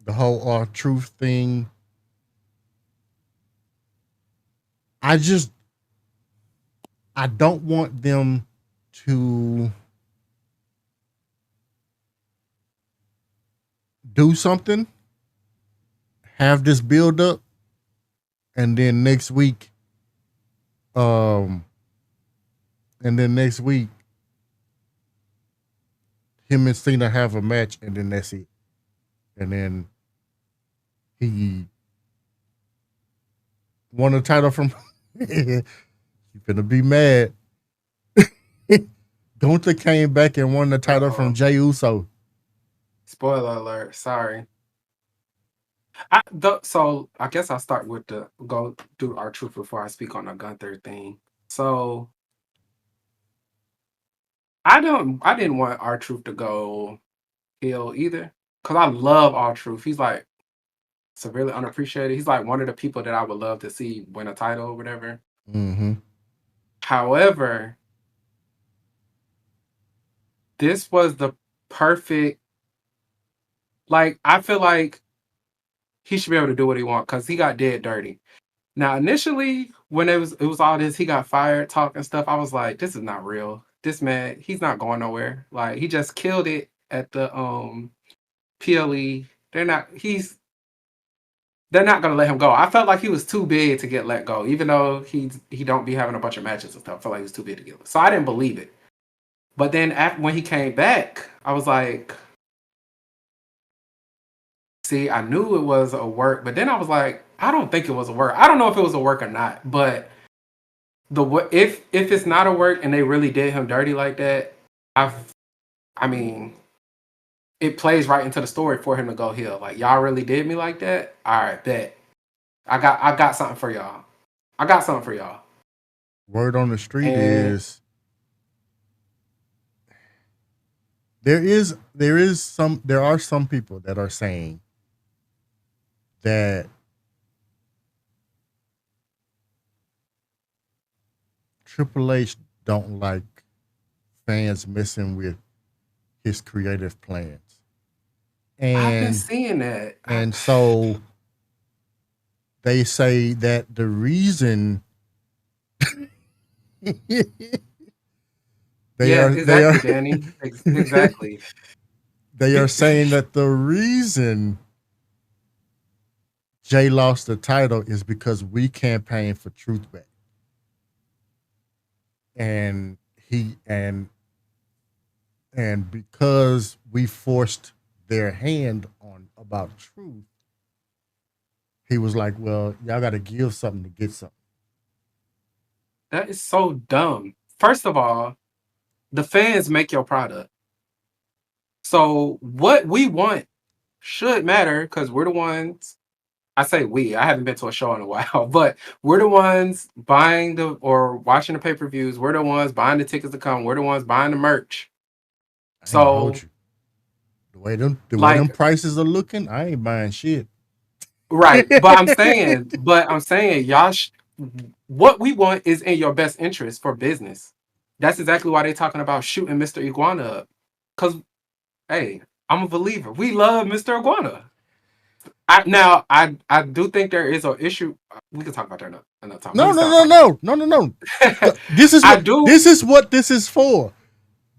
Speaker 7: the whole R-Truth thing. I don't want them to do something, have this build up, and then next week, him and Cena have a match, and then that's it. And then he won the title from. You're gonna be mad. Gunther came back and won the title from Jey Uso.
Speaker 10: Spoiler alert. Sorry. So I guess I'll start with go do R-Truth before I speak on the Gunther thing. So I didn't want R-Truth to go heel either, because I love R-Truth. He's like severely unappreciated. He's like one of the people that I would love to see win a title or whatever.
Speaker 7: Mm-hmm.
Speaker 10: However, this was the perfect. Like, I feel like he should be able to do what he wants because he got dead dirty. Now, initially, when it was all this, he got fired, talk and stuff. I was like, this is not real. This man, he's not going nowhere. Like, he just killed it at the PLE. They're not gonna let him go. I felt like he was too big to get let go, even though he don't be having a bunch of matches and stuff. I felt like he was too big to get. So I didn't believe it. But then when he came back, I was like, see, I knew it was a work, but then I was like, I don't think it was a work. I don't know if it was a work or not, but if it's not a work and they really did him dirty like that, I mean, it plays right into the story for him to go heel. Like, y'all really did me like that? All right, bet. I got something for y'all.
Speaker 7: Word on the street is there are some people that are saying that Triple H don't like fans messing with his creative plans. And
Speaker 10: I've been seeing that.
Speaker 7: And so they say that the reason
Speaker 10: Danny. Exactly.
Speaker 7: They are saying that the reason Jay lost the title is because we campaigned for truth back. And because we forced their hand on about truth, he was like, well, y'all got to give something to get something.
Speaker 10: That is so dumb. First of all, the fans make your product. So what we want should matter because we're the ones. I say we. I haven't been to a show in a while, but we're the ones buying the or watching the pay-per-views. We're the ones buying the tickets to come. We're the ones buying the merch.
Speaker 7: I ain't gonna hold
Speaker 10: So
Speaker 7: you. The way them
Speaker 10: like
Speaker 7: prices are looking, I ain't buying shit.
Speaker 10: right, but I'm saying y'all what we want is in your best interest for business. That's exactly why they're talking about shooting Mr. Iguana up. Cause hey, I'm a believer. We love Mr. Iguana. I do think there is an issue. We can talk about that another time. Let
Speaker 7: No,
Speaker 10: me
Speaker 7: no,
Speaker 10: stop
Speaker 7: no,
Speaker 10: talking about
Speaker 7: no, no, no, no. This is
Speaker 10: I
Speaker 7: what
Speaker 10: do.
Speaker 7: this is for.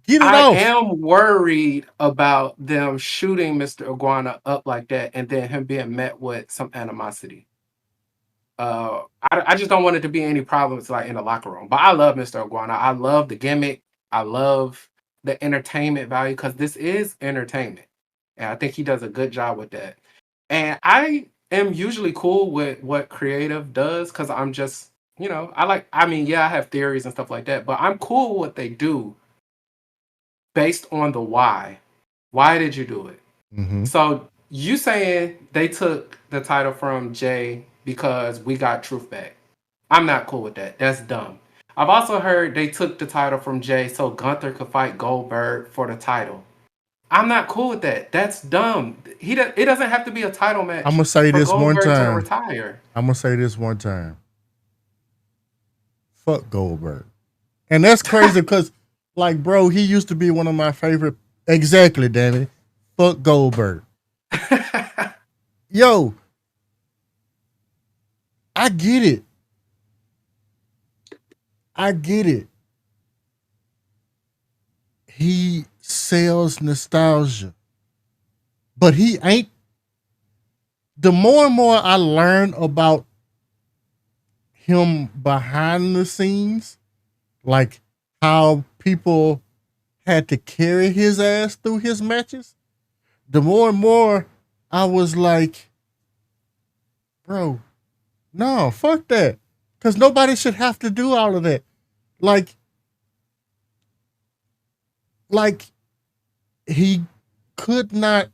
Speaker 7: Get it
Speaker 10: I
Speaker 7: off.
Speaker 10: am worried about them shooting Mr. Iguana up like that and then him being met with some animosity. I just don't want it to be any problems like in the locker room. But I love Mr. Iguana. I love the gimmick. I love the entertainment value because this is entertainment. And I think he does a good job with that. And I am usually cool with what creative does because I'm just, I mean, yeah, I have theories and stuff like that, but I'm cool with what they do based on the why. Why did you do it?
Speaker 7: Mm-hmm.
Speaker 10: So you saying they took the title from Jay because we got truth back. I'm not cool with that. That's dumb. I've also heard they took the title from Jay so Gunther could fight Goldberg for the title. I'm not cool with that. That's dumb. It doesn't have to be a title
Speaker 7: I'm
Speaker 10: match
Speaker 7: gonna say
Speaker 10: for
Speaker 7: this one
Speaker 10: Goldberg to
Speaker 7: time.
Speaker 10: retire.
Speaker 7: I'm gonna say this one time. Fuck Goldberg. And that's crazy because, like, bro, he used to be one of my favorite. Exactly, damn it. Fuck Goldberg. Yo, I get it. I get it. He sells nostalgia. But he ain't. The more and more I learn about him behind the scenes, like how people had to carry his ass through his matches, the more and more I was like, bro, no, fuck that. Because nobody should have to do all of that. Like he could not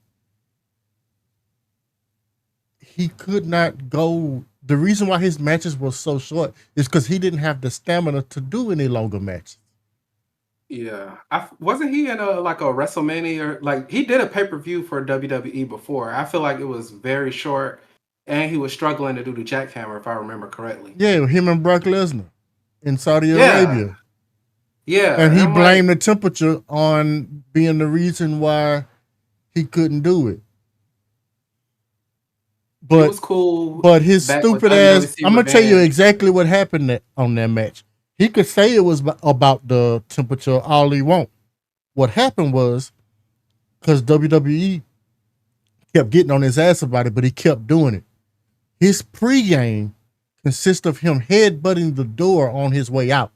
Speaker 7: go. The reason why his matches were so short is because he didn't have the stamina to do any longer matches.
Speaker 10: Yeah, wasn't he in a WrestleMania or like he did a pay-per-view for WWE before. I feel like it was very short, and he was struggling to do the jackhammer if I remember correctly.
Speaker 7: Yeah, him and Brock Lesnar in Saudi
Speaker 10: Yeah,
Speaker 7: Arabia.
Speaker 10: yeah,
Speaker 7: And
Speaker 10: and
Speaker 7: he
Speaker 10: I'm like,
Speaker 7: blamed the temperature on being the reason why he couldn't do it.
Speaker 10: it
Speaker 7: But
Speaker 10: was cool
Speaker 7: but his
Speaker 10: back with
Speaker 7: stupid ass,
Speaker 10: WWC
Speaker 7: I'm gonna tell you
Speaker 10: Revenge.
Speaker 7: exactly what happened on that match. He could say it was about the temperature all he want. What happened was because WWE kept getting on his ass about it, but he kept doing it. His pregame consists of him headbutting the door on his way out.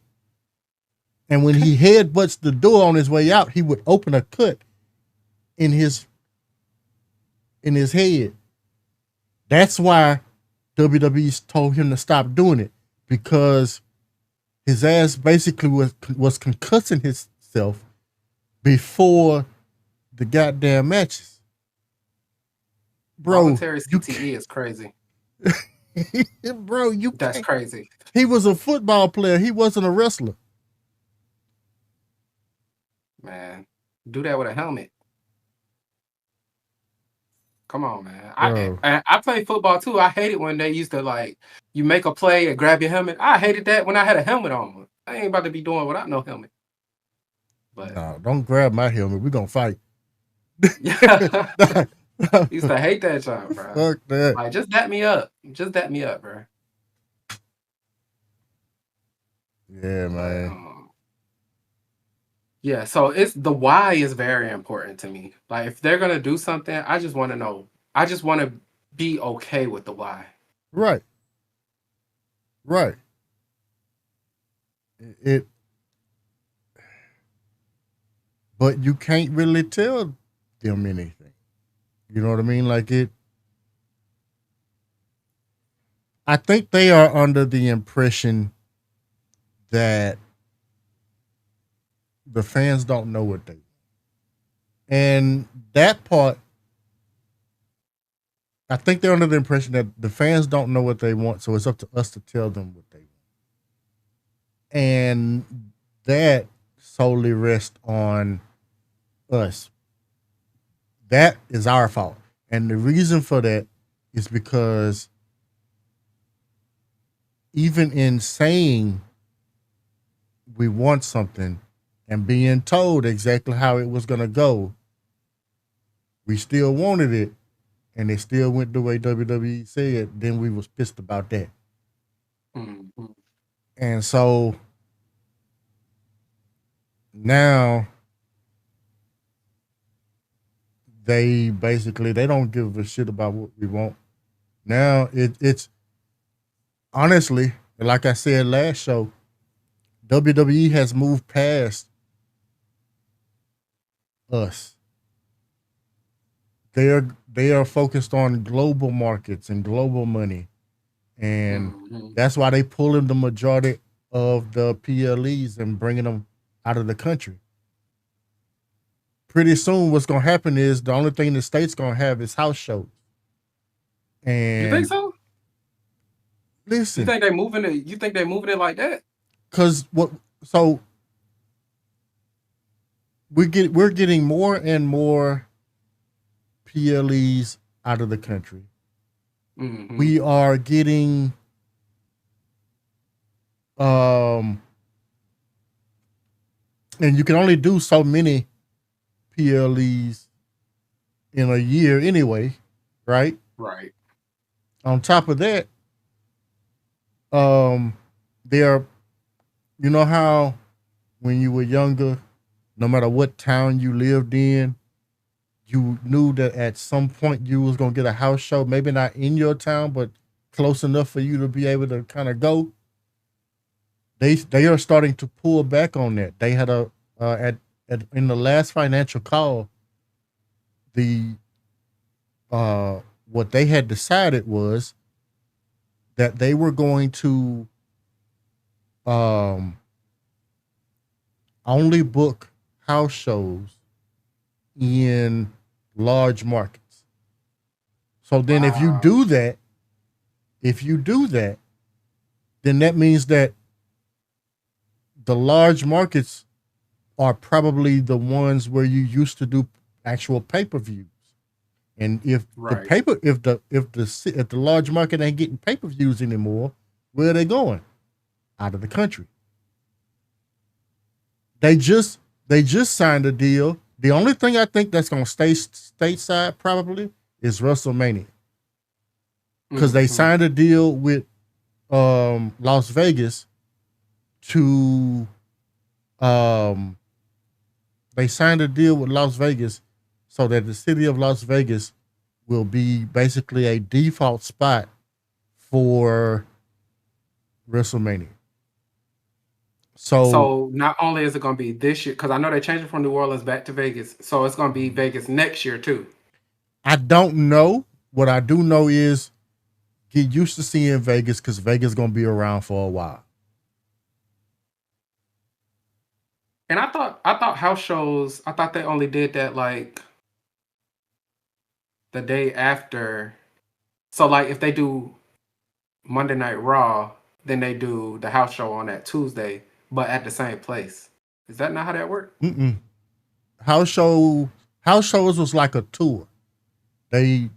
Speaker 7: And when he headbutts the door on his way out, he would open a cut in his head. That's why WWE told him to stop doing it because his ass basically was concussing himself before the goddamn matches. Bro,
Speaker 10: Voluntary CTE is crazy.
Speaker 7: bro,
Speaker 10: That's crazy.
Speaker 7: He was a football player. He wasn't a wrestler.
Speaker 10: Man, do that with a helmet. Come on, man.
Speaker 7: Bro.
Speaker 10: I play football too. I hate it when they used to you make a play and grab your helmet. I hated that when I had a helmet on. I ain't about to be doing without no helmet. But
Speaker 7: no, don't grab my helmet. We're gonna fight.
Speaker 10: used to hate that job, bro.
Speaker 7: Fuck that.
Speaker 10: Like, just dap me up. Just dap me up, bro.
Speaker 7: Yeah, man.
Speaker 10: Yeah, so it's the why is very important to me. Like, if they're gonna do something, I just want to know. I just want to be okay with the why.
Speaker 7: Right. But you can't really tell them anything. You know what I mean? I think they are under the impression that the fans don't know what they want. And that part, I think they're under the impression that the fans don't know what they want, so it's up to us to tell them what they want. And that solely rests on us. That is our fault. And the reason for that is because even in saying we want something and being told exactly how it was going to go, we still wanted it, and it still went the way WWE said. Then we was pissed about that.
Speaker 10: Mm-hmm.
Speaker 7: And so now they don't give a shit about what we want. Now it's honestly, like I said last show, WWE has moved past us. They are focused on global markets and global money, and that's why they pulling the majority of the PLEs and bringing them out of the country. Pretty soon, what's gonna happen is the only thing the state's gonna have is house shows. And
Speaker 10: you think so?
Speaker 7: Listen,
Speaker 10: you think they're moving it? You think they're moving it like that?
Speaker 7: Because what? So we're getting more and more PLEs out of the country.
Speaker 10: Mm-hmm.
Speaker 7: We are getting and you can only do so many PLEs in a year anyway, right?
Speaker 10: Right.
Speaker 7: On top of that, there, you know how when you were younger, no matter what town you lived in, you knew that at some point you was gonna get a house show, maybe not in your town, but close enough for you to be able to kind of go. They are starting to pull back on that. They had in the last financial call, the what they had decided was that they were going to only book house shows in large markets. So then if you do that, then that means that the large markets are probably the ones where you used to do actual pay-per-views. And if the large market ain't getting pay-per-views anymore, where are they going? Out of the country. They just signed a deal. The only thing I think that's going to stay stateside probably is WrestleMania, because they signed a deal with Las Vegas to they signed a deal with Las Vegas so that the city of Las Vegas will be basically a default spot for WrestleMania.
Speaker 10: So not only is it going to be this year, because I know they changed it from New Orleans back to Vegas, so it's going to be Vegas next year too.
Speaker 7: I don't know. What I do know is get used to seeing Vegas, because Vegas is going to be around for a while.
Speaker 10: And I thought house shows, I thought they only did that like the day after. So like if they do Monday Night Raw, then they do the house show on that Tuesday, but at the same place. Is that not how that worked?
Speaker 7: House shows was like a tour. They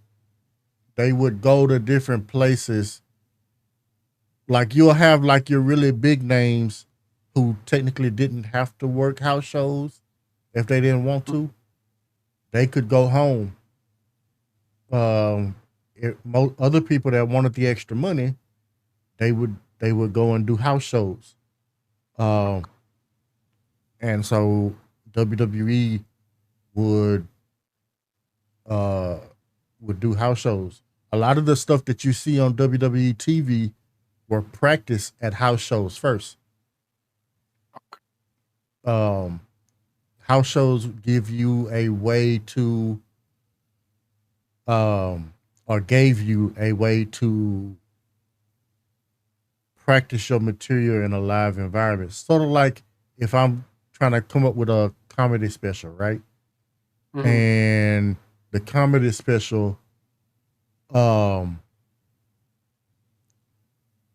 Speaker 7: would go to different places. Like you'll have like your really big names who technically didn't have to work house shows if they didn't want to. They could go home. Other people that wanted the extra money, they would go and do house shows. And so WWE would do house shows. A lot of the stuff that you see on WWE TV were practiced at house shows first. House shows give you a way to or gave you a way to practice your material in a live environment. Sort of like if I'm trying to come up with a comedy special, right? and the comedy special.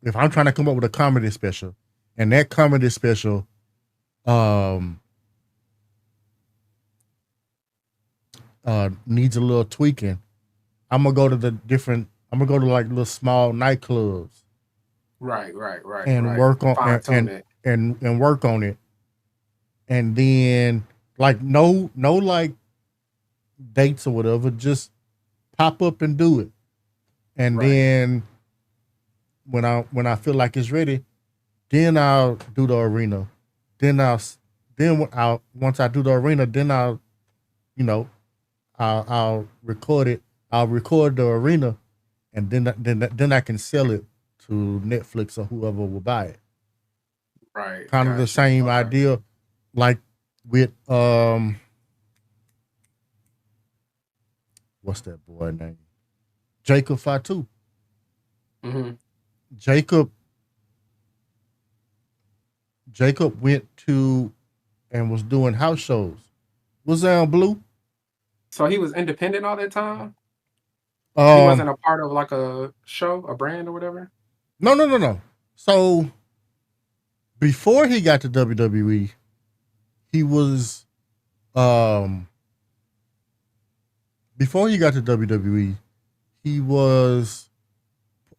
Speaker 7: If I'm trying to come up with a comedy special, and that comedy special, needs a little tweaking, I'm gonna go to like little small nightclubs.
Speaker 10: Right.
Speaker 7: And work on and work on it. And then like no like dates or whatever, just pop up and do it. And then when I feel like it's ready, then I'll do the arena. Once I do the arena, then I'll record it. I'll record the arena, and then I can sell it to Netflix or whoever will buy it.
Speaker 10: Right.
Speaker 7: Kind of the same idea, like with what's that boy name? Jacob Fatu. Jacob went to and was doing house shows. Was that on Blue?
Speaker 10: So he was independent all that time? He wasn't a part of like a show, a brand or whatever?
Speaker 7: No. So before he got to WWE, he was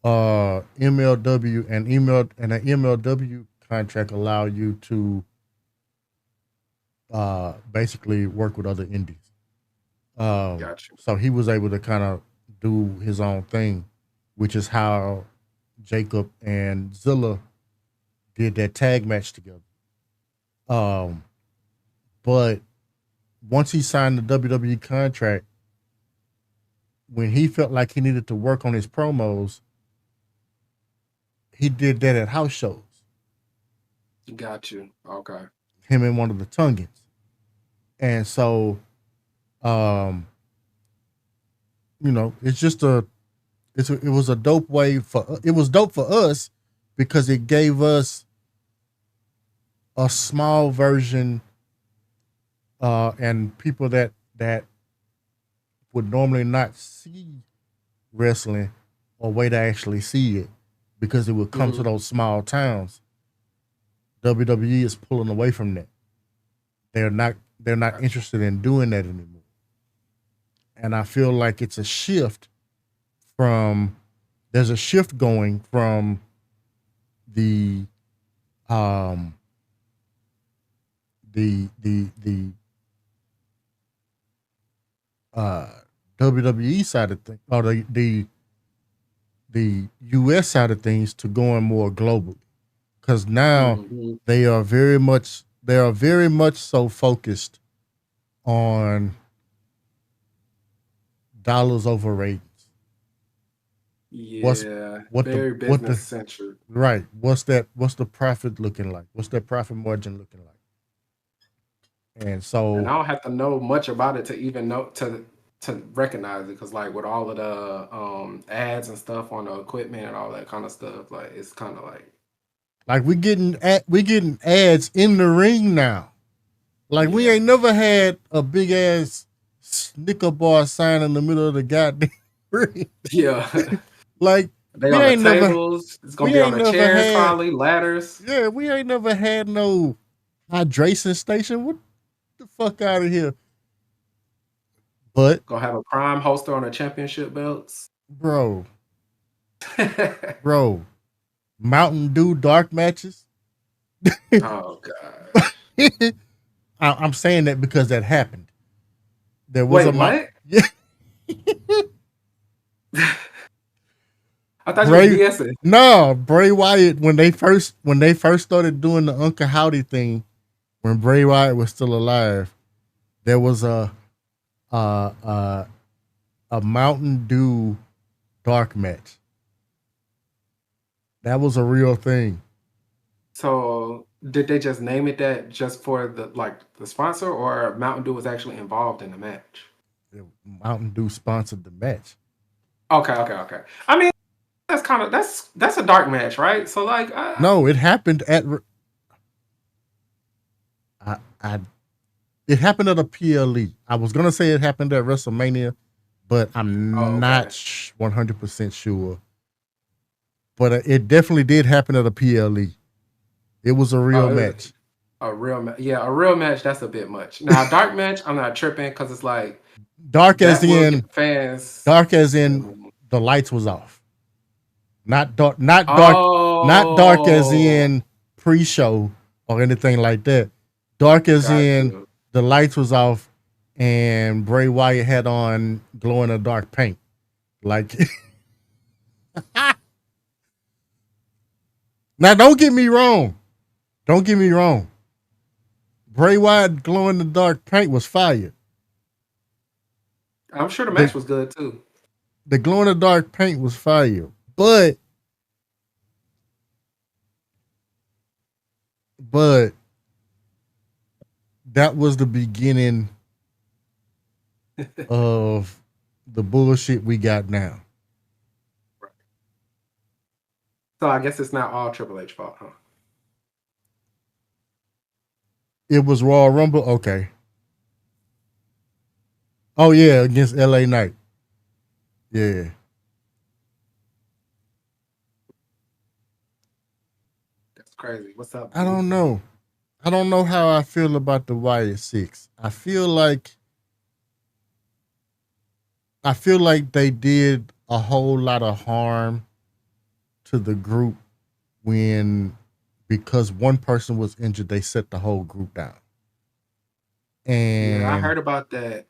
Speaker 7: MLW, and an MLW contract allow you to basically work with other indies.
Speaker 10: Gotcha.
Speaker 7: So he was able to kind of do his own thing, which is how Jacob and Zilla did that tag match together. But once he signed the WWE contract, when he felt like he needed to work on his promos, he did that at house shows.
Speaker 10: Got you. Okay.
Speaker 7: Him and one of the Tungans. And so, it's just it was a dope way it was dope for us because it gave us a small version, and people that would normally not see wrestling a way to actually see it, because it would come to those small towns. WWE is pulling away from that. They're not interested in doing that anymore. And I feel like it's a shift there's a shift going from the WWE side of things, or the US side of things, to going more globally. Because now they are very much so focused on dollars over ratings.
Speaker 10: Yeah, very business centric.
Speaker 7: Right. What's the profit looking like? What's that profit margin looking like? And so,
Speaker 10: and I don't have to know much about it to even know to recognize it, because like with all of the ads and stuff on the equipment and all that kind of stuff, like it's kind of like
Speaker 7: we getting ads in the ring now. Like we ain't never had a big ass Snicker bar sign in the middle of the goddamn ring.
Speaker 10: Yeah.
Speaker 7: Like
Speaker 10: they on the tables. It's gonna be on the chairs, probably ladders.
Speaker 7: Yeah, we ain't never had no hydration station. What the fuck out of here? But
Speaker 10: gonna have a prime holster on the championship belts,
Speaker 7: bro. Mountain Dew dark matches.
Speaker 10: Oh god.
Speaker 7: I'm saying that because that happened. There was
Speaker 10: what?
Speaker 7: Yeah.
Speaker 10: I thought you were BSing.
Speaker 7: No, Bray Wyatt, when they first started doing the Uncle Howdy thing, when Bray Wyatt was still alive, there was a Mountain Dew dark match. That was a real thing.
Speaker 10: So did they just name it that just for the sponsor, or Mountain Dew was actually involved in the match?
Speaker 7: Mountain Dew sponsored the match.
Speaker 10: Okay. I mean, that's a dark match, right? So
Speaker 7: no, it happened at It happened at a PLE. I was gonna say it happened at WrestleMania, but I'm not 100% sure. But it definitely did happen at a PLE. It was a real match.
Speaker 10: A real match. Yeah, a real match, that's a bit much. Now, a dark match, I'm not tripping because it's like
Speaker 7: dark as in
Speaker 10: fans.
Speaker 7: Dark as in the lights was off. Not dark, not dark as in pre-show or anything like that. Dark as in the lights was off and Bray Wyatt had on glow in the dark paint. Like now don't get me wrong. Don't get me wrong. Bray Wyatt glow in the dark paint was fire.
Speaker 10: I'm sure the match was good too.
Speaker 7: The glow in the dark paint was fire. But that was the beginning of the bullshit we got now.
Speaker 10: Right. So I guess it's not all Triple H fault, huh?
Speaker 7: It was Royal Rumble? Okay. Oh, yeah, against LA Knight. Yeah.
Speaker 10: That's crazy. What's up?
Speaker 7: I don't know. I don't know how I feel about the Wyatt Six. I feel like they did a whole lot of harm to the group because one person was injured, they set the whole group down. And
Speaker 10: yeah, I heard about that.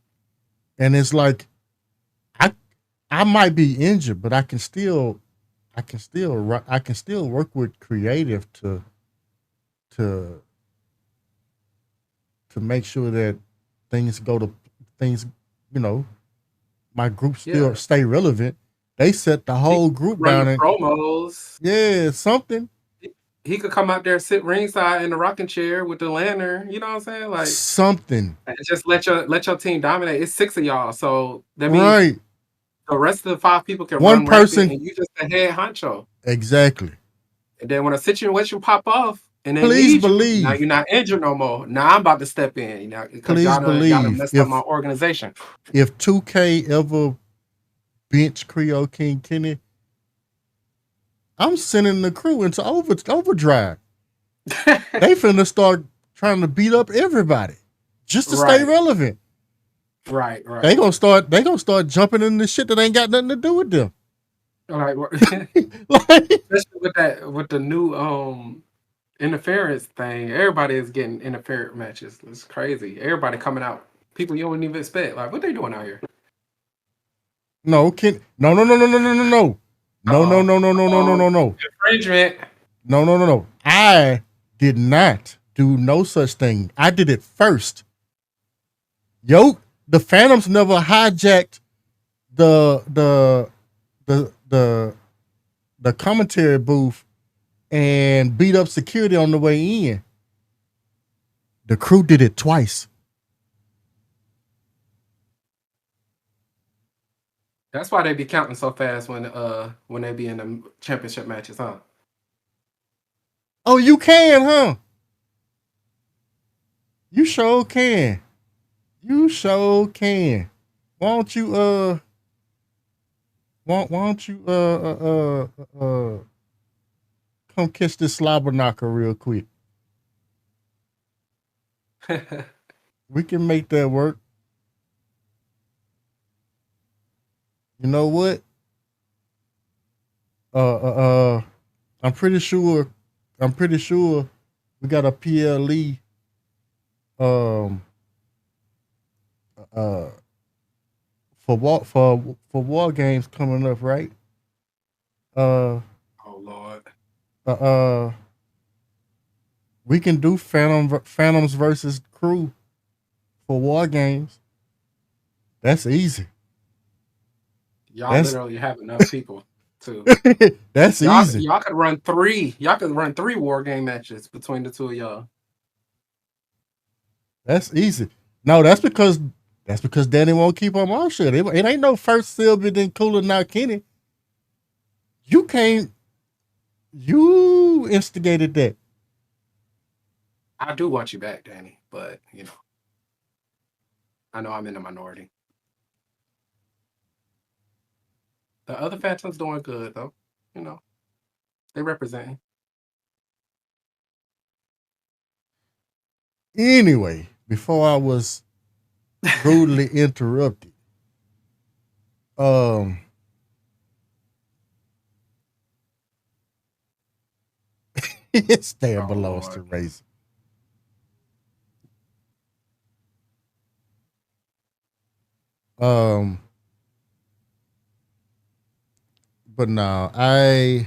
Speaker 7: And it's like I might be injured, but I can still work with creative to make sure that things, my group still stay relevant. They set the whole group down and
Speaker 10: promos.
Speaker 7: Yeah, something.
Speaker 10: He could come out there, sit ringside in the rocking chair with the lantern. You know what I'm saying? Like
Speaker 7: something.
Speaker 10: And just let your team dominate. It's 6 of y'all, so that means the rest of the 5 people can
Speaker 7: one
Speaker 10: run
Speaker 7: person,
Speaker 10: and you just the head honcho.
Speaker 7: Exactly.
Speaker 10: And then when a situation pop off, and then
Speaker 7: please believe
Speaker 10: now you're not injured no more. Now I'm about to step in, because y'all done messed up my organization.
Speaker 7: If 2K ever bench Creole King Kenny, I'm sending the crew into overdrive. They finna start trying to beat up everybody just to stay relevant.
Speaker 10: Right.
Speaker 7: They gonna start jumping in the shit that ain't got nothing to do with them.
Speaker 10: All right. Especially with the new interference thing, everybody is getting interference matches. It's crazy. Everybody coming out. People you don't even expect. Like, what they doing out here?
Speaker 7: No.
Speaker 10: Infringement.
Speaker 7: No. I did not do no such thing. I did it first. The Phantoms never hijacked the commentary booth and beat up security on the way in. The crew did it twice.
Speaker 10: That's why they be counting so fast when they be in the championship matches, huh?
Speaker 7: Oh, you can, huh? You sure can. Why don't you come catch this slobber knocker real quick? We can make that work. You know what? I'm pretty sure we got a PLE for war games coming up, right?
Speaker 10: Oh Lord.
Speaker 7: We can do Phantoms versus Crew for war games. That's easy.
Speaker 10: Y'all literally have enough people too.
Speaker 7: That's easy.
Speaker 10: Y'all could run 3. Y'all could run 3 war game matches between the 2 of y'all.
Speaker 7: That's easy. No, that's because Danny won't keep on our shit. It ain't no first Sylvia then Cooler now Kenny. You instigated that.
Speaker 10: I do want you back, Danny, but I know I'm in the minority. The other Phantoms doing good though. You know, they representing.
Speaker 7: Anyway, before I was rudely interrupted, it still belongs to Razor. But now I'm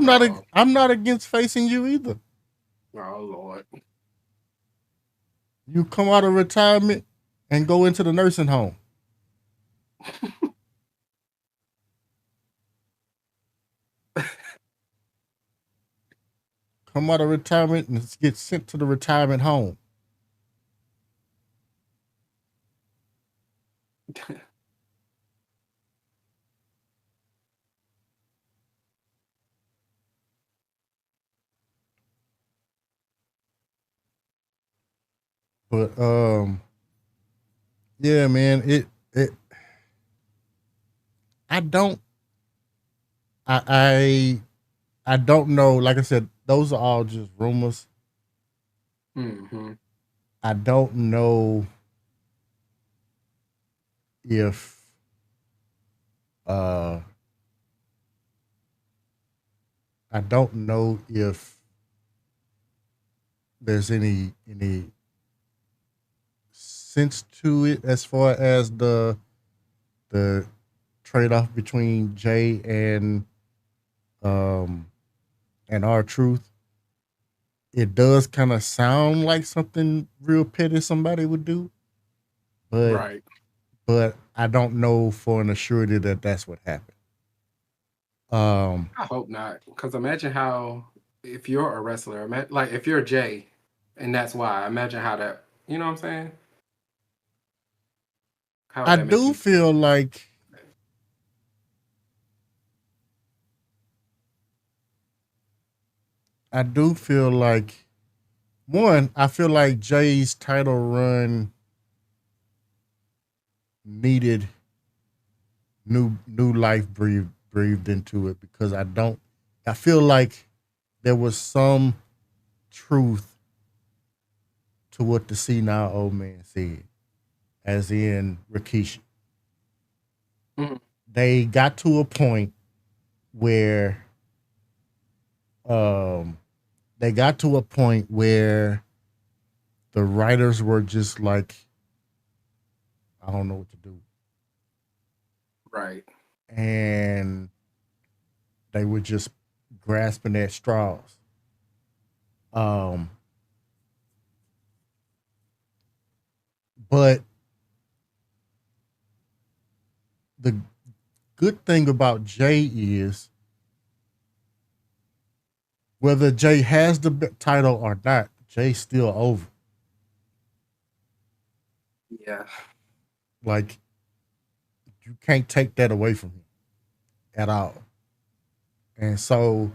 Speaker 7: not against facing you either.
Speaker 10: Oh Lord.
Speaker 7: You come out of retirement and go into the nursing home. Come out of retirement and get sent to the retirement home. But yeah, man, it I don't I don't know. Like I said, those are all just rumors.
Speaker 10: Mm-hmm.
Speaker 7: I don't know if I don't know if there's any sense to it as far as the trade off between Jay and R-Truth. It does kind of sound like something real petty somebody would do, but I don't know for an assurity that that's what happened.
Speaker 10: I hope not, because imagine how if you're a wrestler, like if you're Jay, and that's why. Imagine how that. You know what I'm saying? How
Speaker 7: I
Speaker 10: that make
Speaker 7: do
Speaker 10: you
Speaker 7: feel like one, I feel like Jay's title run needed new life breathed into it, because I feel like there was some truth to what the senile old man said, as in Rikishi.
Speaker 10: Mhm.
Speaker 7: They got to a point where the writers were just like, I don't know what to do.
Speaker 10: Right.
Speaker 7: And they were just grasping at straws. But the good thing about Jay is, whether Jay has the title or not, Jay's still over.
Speaker 10: Yeah.
Speaker 7: Like, you can't take that away from him at all. And so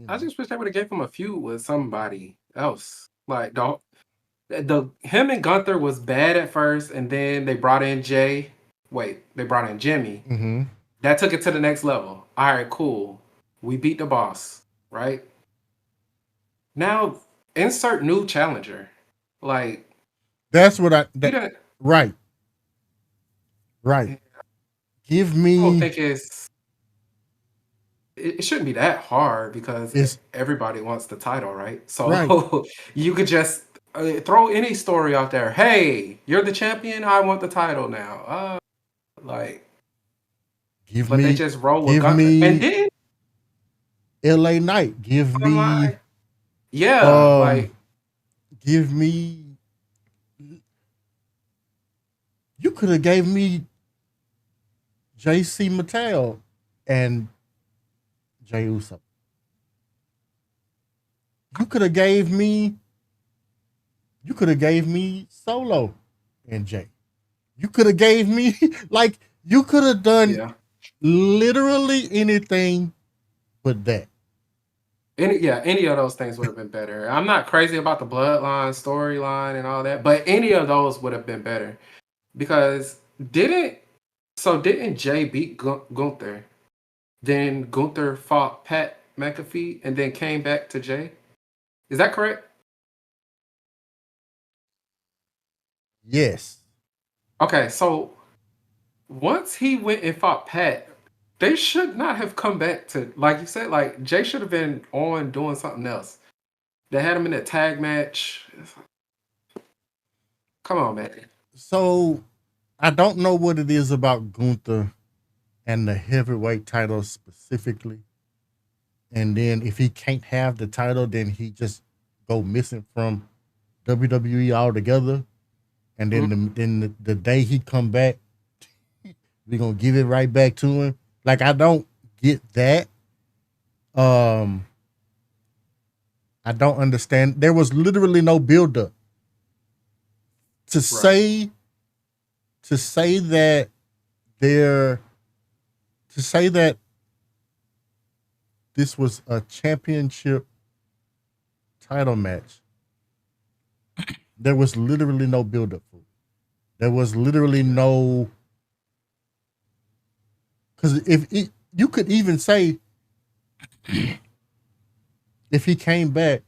Speaker 10: I just wish they would have gave him a feud with somebody else. Like the him and Gunther was bad at first, and then they brought in Jay. Wait, they brought in Jimmy.
Speaker 7: Mm-hmm.
Speaker 10: That took it to the next level. All right, cool. We beat the boss, right? Now insert new challenger. Like
Speaker 7: that's what right.
Speaker 10: Yeah.
Speaker 7: Give
Speaker 10: I don't
Speaker 7: me
Speaker 10: think it shouldn't be that hard because everybody wants the title, right? So
Speaker 7: Right.
Speaker 10: you could just throw any story out there. Hey, you're the champion. I want the title now. But they just roll with Gunther, and then
Speaker 7: LA Knight. Give me
Speaker 10: like
Speaker 7: give me. You could have gave me JC Mattel and Jey Uso. You could have gave me Solo and Jay. You could have gave me you could have done literally anything but that.
Speaker 10: Any of those things would have been better. I'm not crazy about the bloodline storyline and all that, but any of those would have been better because didn't Jay beat Gunther? Then Gunther fought Pat McAfee and then came back to Jay. Is that correct?
Speaker 7: Yes.
Speaker 10: Okay, so once he went and fought Pat, they should not have come back to, like you said, like Jay should have been on doing something else. They had him in a tag match. Come on, man.
Speaker 7: So I don't know what it is about Gunther and the heavyweight title specifically. And then if he can't have the title, then he just go missing from WWE altogether. And then the day he come back, we're gonna give it right back to him. Like I don't get that. I don't understand. There was literally no build up to say that this was a championship title match. There was literally no build up for it. There was literally no, because you could even say if he came back,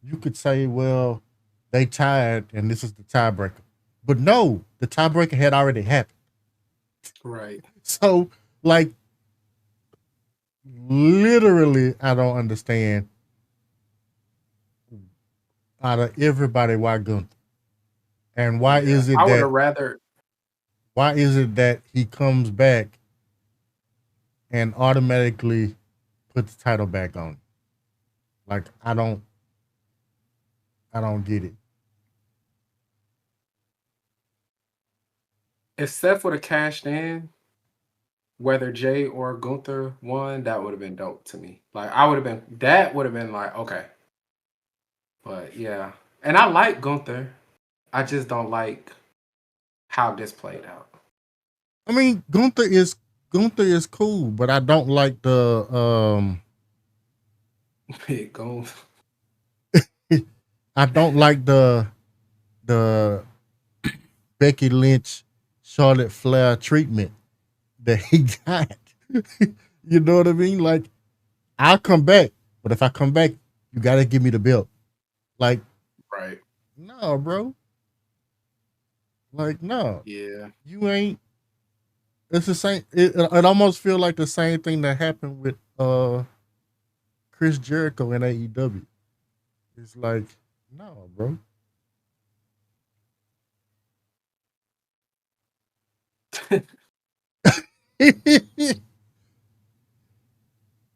Speaker 7: you could say, well, they tied and this is the tiebreaker. But no, the tiebreaker had already happened.
Speaker 10: Right.
Speaker 7: So, like, literally, I don't understand out of everybody why Gunther. And why is it
Speaker 10: I would
Speaker 7: that
Speaker 10: have rather
Speaker 7: why is it that he comes back and automatically put the title back on? Like I don't get it.
Speaker 10: if Seth would have cashed in, whether Jay or Gunther won, that would have been dope to me. Like that would have been like, okay. But yeah. And I like Gunther. I just don't like how this played out.
Speaker 7: I mean, Gunther is cool, but I don't like the
Speaker 10: Big goals.
Speaker 7: I don't like the Becky Lynch, Charlotte Flair treatment that he got. You know what I mean? Like, I'll come back, but if I come back, you gotta give me the belt. Like,
Speaker 10: Right.
Speaker 7: no, bro. Like, no.
Speaker 10: Yeah.
Speaker 7: You ain't. It's the same. It almost feel like the same thing that happened with Chris Jericho in AEW. It's like, no, bro.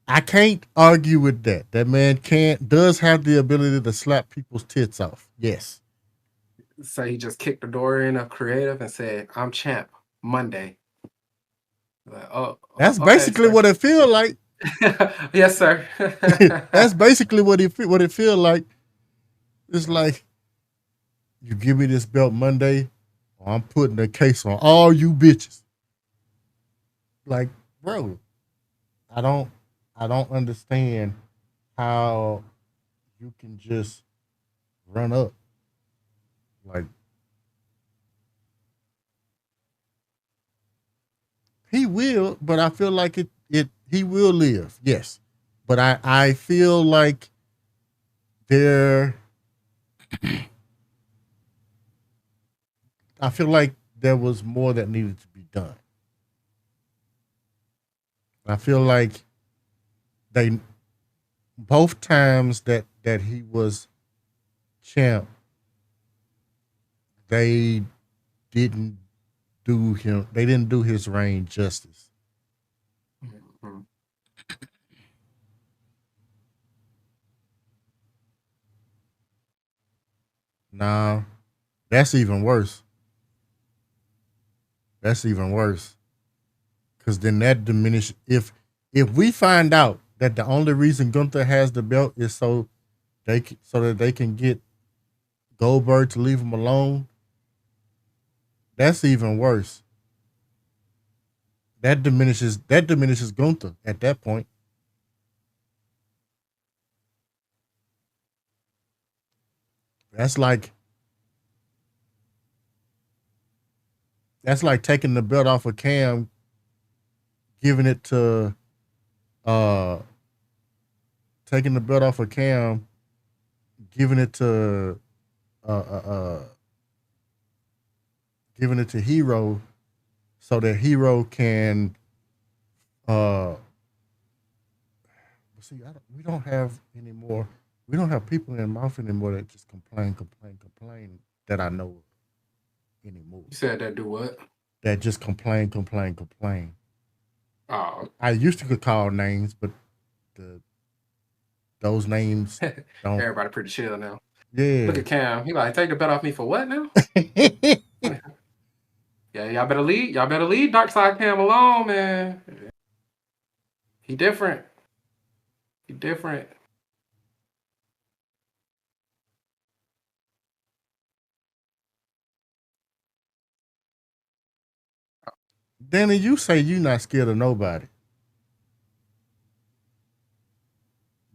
Speaker 7: I can't argue with that. That man does have the ability to slap people's tits off. Yes.
Speaker 10: So he just kicked the door in of creative and said, I'm champ Monday. Like,
Speaker 7: That's
Speaker 10: okay,
Speaker 7: basically
Speaker 10: sir.
Speaker 7: what it feel like.
Speaker 10: Yes, sir.
Speaker 7: That's basically what it feel like. It's like, you give me this belt Monday, or I'm putting a case on all you bitches. Like, bro, I don't understand how you can just run up. Like, he will, but I feel like he will live, yes. But I feel like I feel like there was more that needed to be done. I feel like they both times that he was champ, they didn't do his reign justice.
Speaker 10: Mm-hmm.
Speaker 7: Nah, that's even worse. That's even worse. Cause then that diminishes if we find out that the only reason Gunther has the belt is so that they can get Goldberg to leave him alone. That's even worse. that diminishes Gunther at that point. That's like taking the belt off of Cam, giving it to uh taking the belt off of Cam, giving it to uh uh, uh giving it to Hero so that Hero can see we don't have anymore. We don't have people in the mouth anymore that just complain that I know of anymore.
Speaker 10: You said that do what?
Speaker 7: That just complain.
Speaker 10: Oh,
Speaker 7: I used to could call names, but those names don't.
Speaker 10: everybody pretty chill now.
Speaker 7: Yeah.
Speaker 10: Look at Cam. He like, take the bet off me for what now? Yeah, y'all better leave. Y'all better leave Dark Side Cam alone, man. He different. He different.
Speaker 7: Danny, you say you not scared of nobody.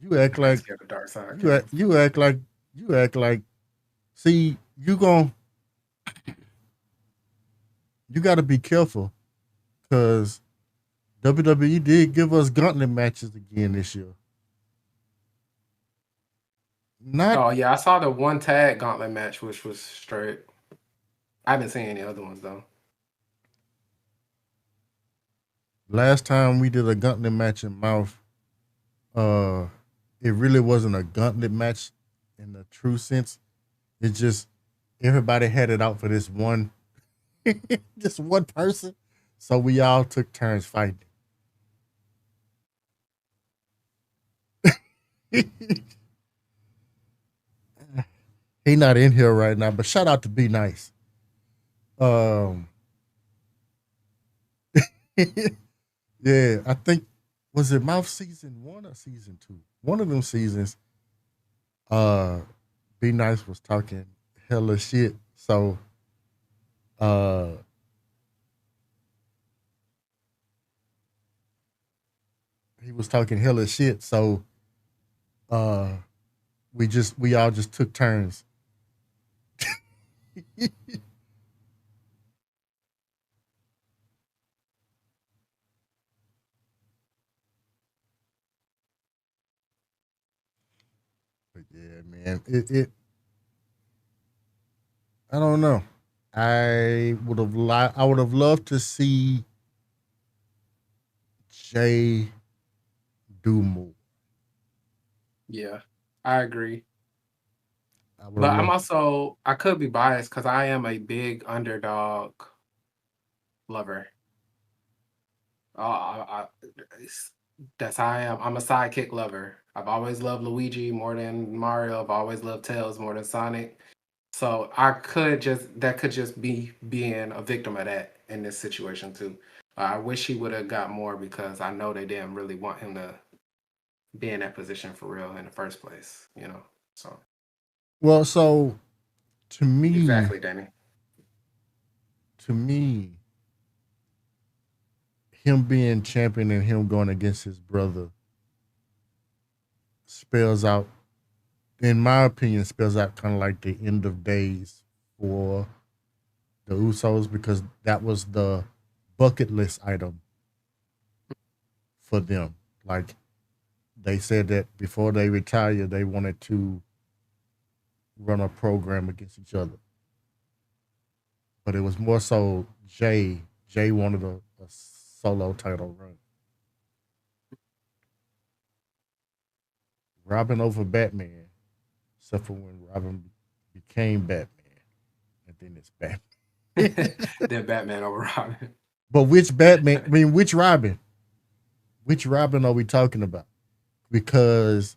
Speaker 7: You act like
Speaker 10: Scared of Dark Side.
Speaker 7: you act like. See, you got to be careful because WWE did give us gauntlet matches again this year.
Speaker 10: Oh yeah, I saw the one tag gauntlet match, which was straight. I haven't seen any other ones though.
Speaker 7: Last time we did a gauntlet match in Mouth, it really wasn't a gauntlet match in the true sense. It just everybody had it out for this one, just one person. So we all took turns fighting. He not in here right now, but shout out to Be Nice. Yeah, I think was it Mouth season 1 or season 2? One of them seasons. Be Nice was talking hella shit. So he was talking hella shit. So we all just took turns. But yeah, man, it I don't know. I would have loved to see Jay do more.
Speaker 10: Yeah, I agree. But I could be biased because I am a big underdog lover. That's how I am. I'm a sidekick lover. I've always loved Luigi more than Mario. I've always loved Tails more than Sonic. So that could just be being a victim of that in this situation too. I wish he would have got more because I know they didn't really want him to be in that position for real in the first place. So.
Speaker 7: Well, so to me,
Speaker 10: exactly, Danny.
Speaker 7: To me, him being champion and him going against his brother spells out, in my opinion, spells out kind of like the end of days for the Usos because that was the bucket list item for them. Like they said that before they retire, they wanted to run a program against each other. But it was more so Jay. Jay wanted a solo title run. Robin over Batman, except for when Robin became Batman, and then it's Batman.
Speaker 10: Then Batman over Robin.
Speaker 7: But which Batman? I mean, which Robin? Which Robin are we talking about? Because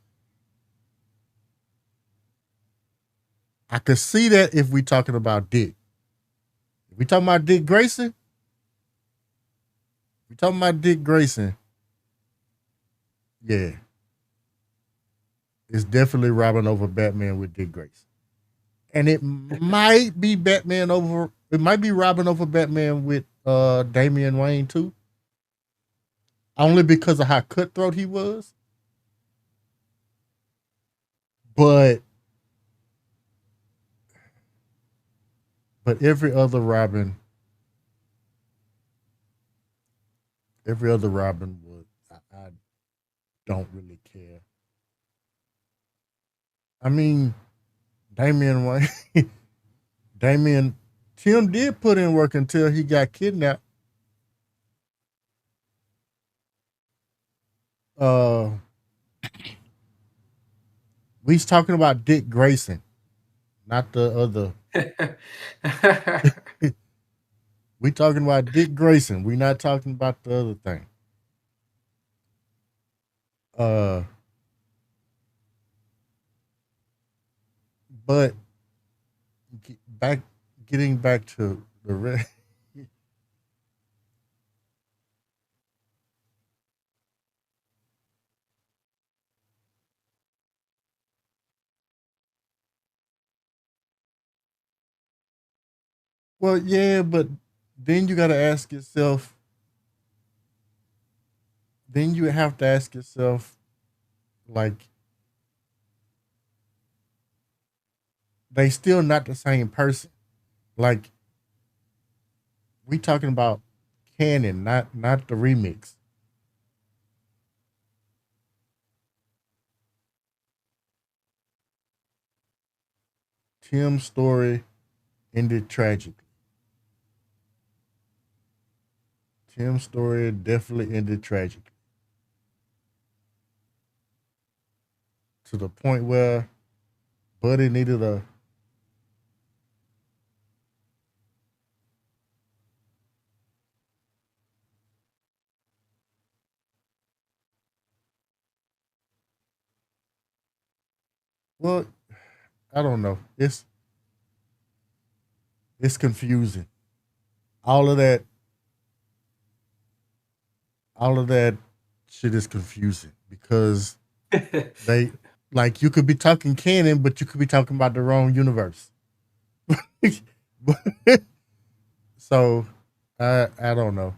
Speaker 7: I could see that if we talking about Dick. If we talking about Dick Grayson, yeah. It's definitely Robin over Batman with Dick Grayson. And it might be Robin over Batman with Damian Wayne too. only because of how cutthroat he was. But every other Robin would I don't really care. I mean, Damian Wayne, Damian Tim did put in work until he got kidnapped. We's talking about Dick Grayson, not the other. We talking about Dick Grayson. We not talking about the other thing. But getting back to the red. Well, yeah, but then you got to ask yourself. Then you have to ask yourself, like, they still not the same person. Like, we talking about canon, not the remix. Tim's story ended tragically. Tim's story definitely ended tragically. To the point where Buddy needed a. Well, I don't know. It's confusing. All of that, all of that shit is confusing because they like you could be talking canon, but you could be talking about the wrong universe. So I don't know.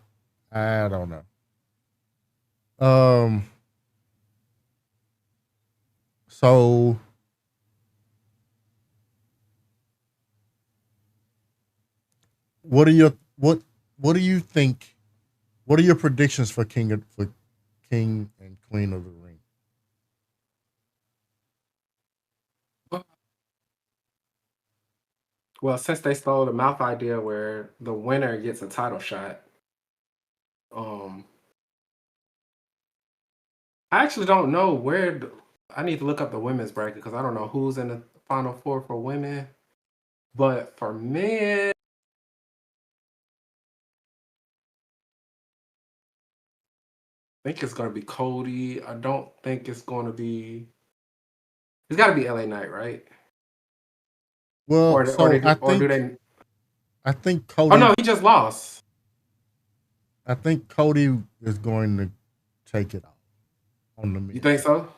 Speaker 7: I don't know. Um. So what are your what do you think? What are your predictions for King and Queen of the Ring?
Speaker 10: Well, since they stole the mouth idea where the winner gets a title shot, um, I actually don't know I need to look up the women's bracket because I don't know who's in the final four for women. But for men, I think it's going to be Cody. I don't think it's going to be. It's got to be LA Knight, right?
Speaker 7: Well, so
Speaker 10: Or do they?
Speaker 7: I think
Speaker 10: Oh
Speaker 7: Cody
Speaker 10: no, he just lost.
Speaker 7: I think Cody is going to take it off on the
Speaker 10: You
Speaker 7: men's
Speaker 10: think
Speaker 7: side.
Speaker 10: so?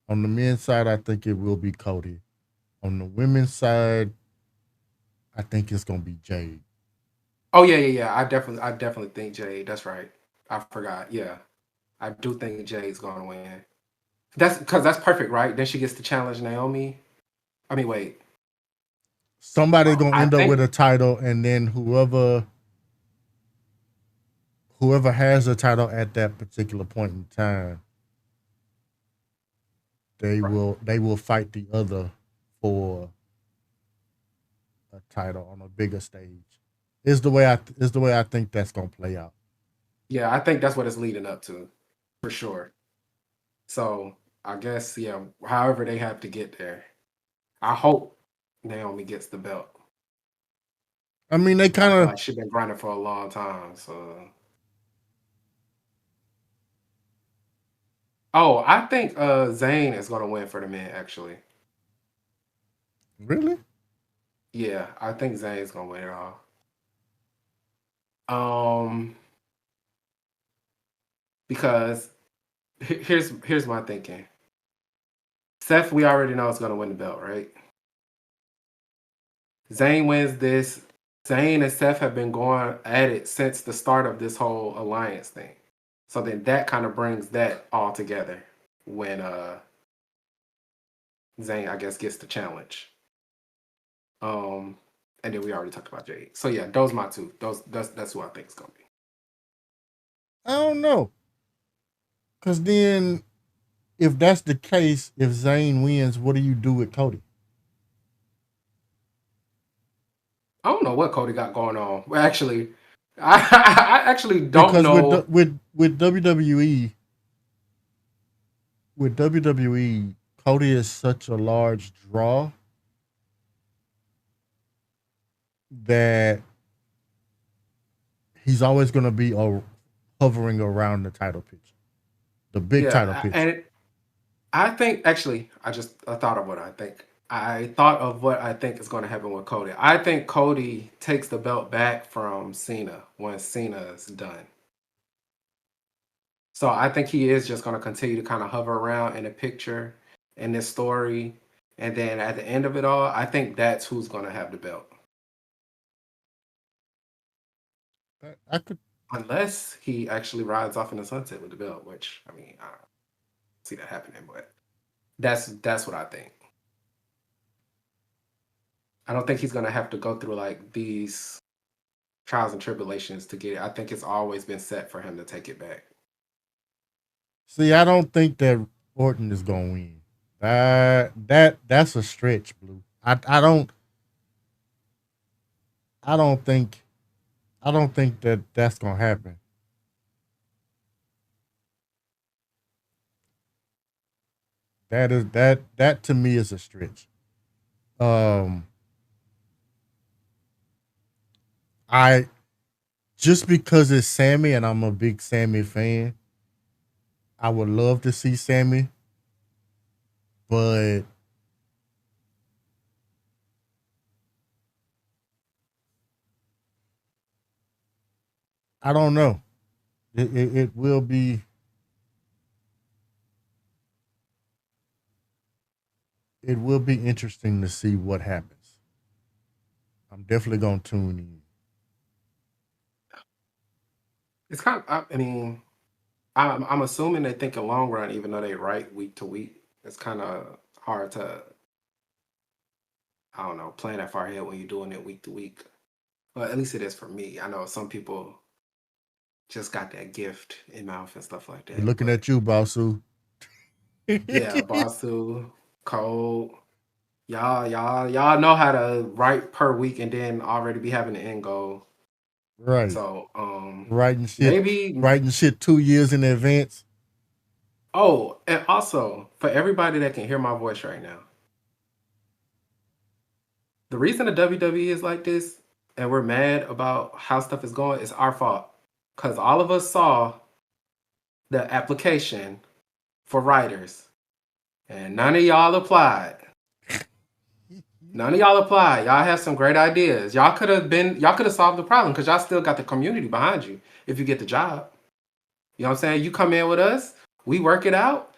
Speaker 7: On the men's side, I think it will be Cody. On the women's side, I think it's gonna be Jade.
Speaker 10: Oh yeah. I definitely think Jade. That's right. I forgot. Yeah, I do think Jade's going to win. That's because that's perfect, right? Then she gets to challenge Naomi. I mean, wait.
Speaker 7: Somebody's gonna
Speaker 10: I
Speaker 7: end up with
Speaker 10: think
Speaker 7: a title, and then whoever has the title at that particular point in time, they will fight the other for a title on a bigger stage. Is the way I think that's gonna play out.
Speaker 10: yeah, I think that's what it's leading up to, for sure. So I guess yeah, however they have to get there. I hope Naomi gets the belt.
Speaker 7: I mean, they
Speaker 10: I
Speaker 7: kind
Speaker 10: feel
Speaker 7: of
Speaker 10: like she's been grinding for a long time. So I think Zayn is gonna win for the men actually.
Speaker 7: really.
Speaker 10: Yeah, I think Zayn's gonna win it all. Um because here's my thinking. Seth, we already know is gonna win the belt, right? Zayn wins this. Zayn and Seth have been going at it since the start of this whole alliance thing. So then that kind of brings that all together when Zayn, I guess, gets the challenge. And then we already talked about Jade. So yeah, those my two. That's who I think is gonna be.
Speaker 7: I don't know. Cause then if that's the case, if Zayn wins, what do you do with Cody?
Speaker 10: I don't know what Cody got going on. Well, actually, I actually don't know.
Speaker 7: With WWE, Cody is such a large draw that he's always going to be hovering around the title picture, the big title picture.
Speaker 10: And I think actually, I thought of what I think. I thought of what I think is going to happen with Cody. I think Cody takes the belt back from Cena when Cena's done. So I think he is just going to continue to kind of hover around in the picture in this story. And then at the end of it all, I think that's who's going to have the belt.
Speaker 7: I could,
Speaker 10: unless he actually rides off in the sunset with the belt, which I mean, I don't see that happening, but that's what I think. I don't think he's gonna have to go through like these trials and tribulations to get it. I think it's always been set for him to take it back.
Speaker 7: See, I don't think that Orton is gonna win. That's a stretch, Blue. I don't think that that's gonna happen. That to me is a stretch. I just because it's Sammy and I'm a big Sammy fan, I would love to see Sammy, but I don't know. It will be. It will be interesting to see what happens. I'm definitely gonna tune in.
Speaker 10: It's kind of, I mean, I'm assuming they think a long run, even though they write week to week. It's kind of hard to, I don't know, plan that far ahead when you're doing it week to week. Well, at least it is for me. I know some people just got that gift in mouth and stuff like that.
Speaker 7: We're looking at you, Basu.
Speaker 10: Yeah, Basu, Cole. Y'all know how to write per week and then already be having the end goal.
Speaker 7: Right.
Speaker 10: So
Speaker 7: writing shit 2 years in advance.
Speaker 10: Oh, and also for everybody that can hear my voice right now, the reason the WWE is like this and we're mad about how stuff is going is our fault. Because all of us saw the application for writers and none of y'all applied. None of y'all applied. Y'all have some great ideas. Y'all could have solved the problem because y'all still got the community behind you if you get the job. You know what I'm saying? You come in with us, we work it out,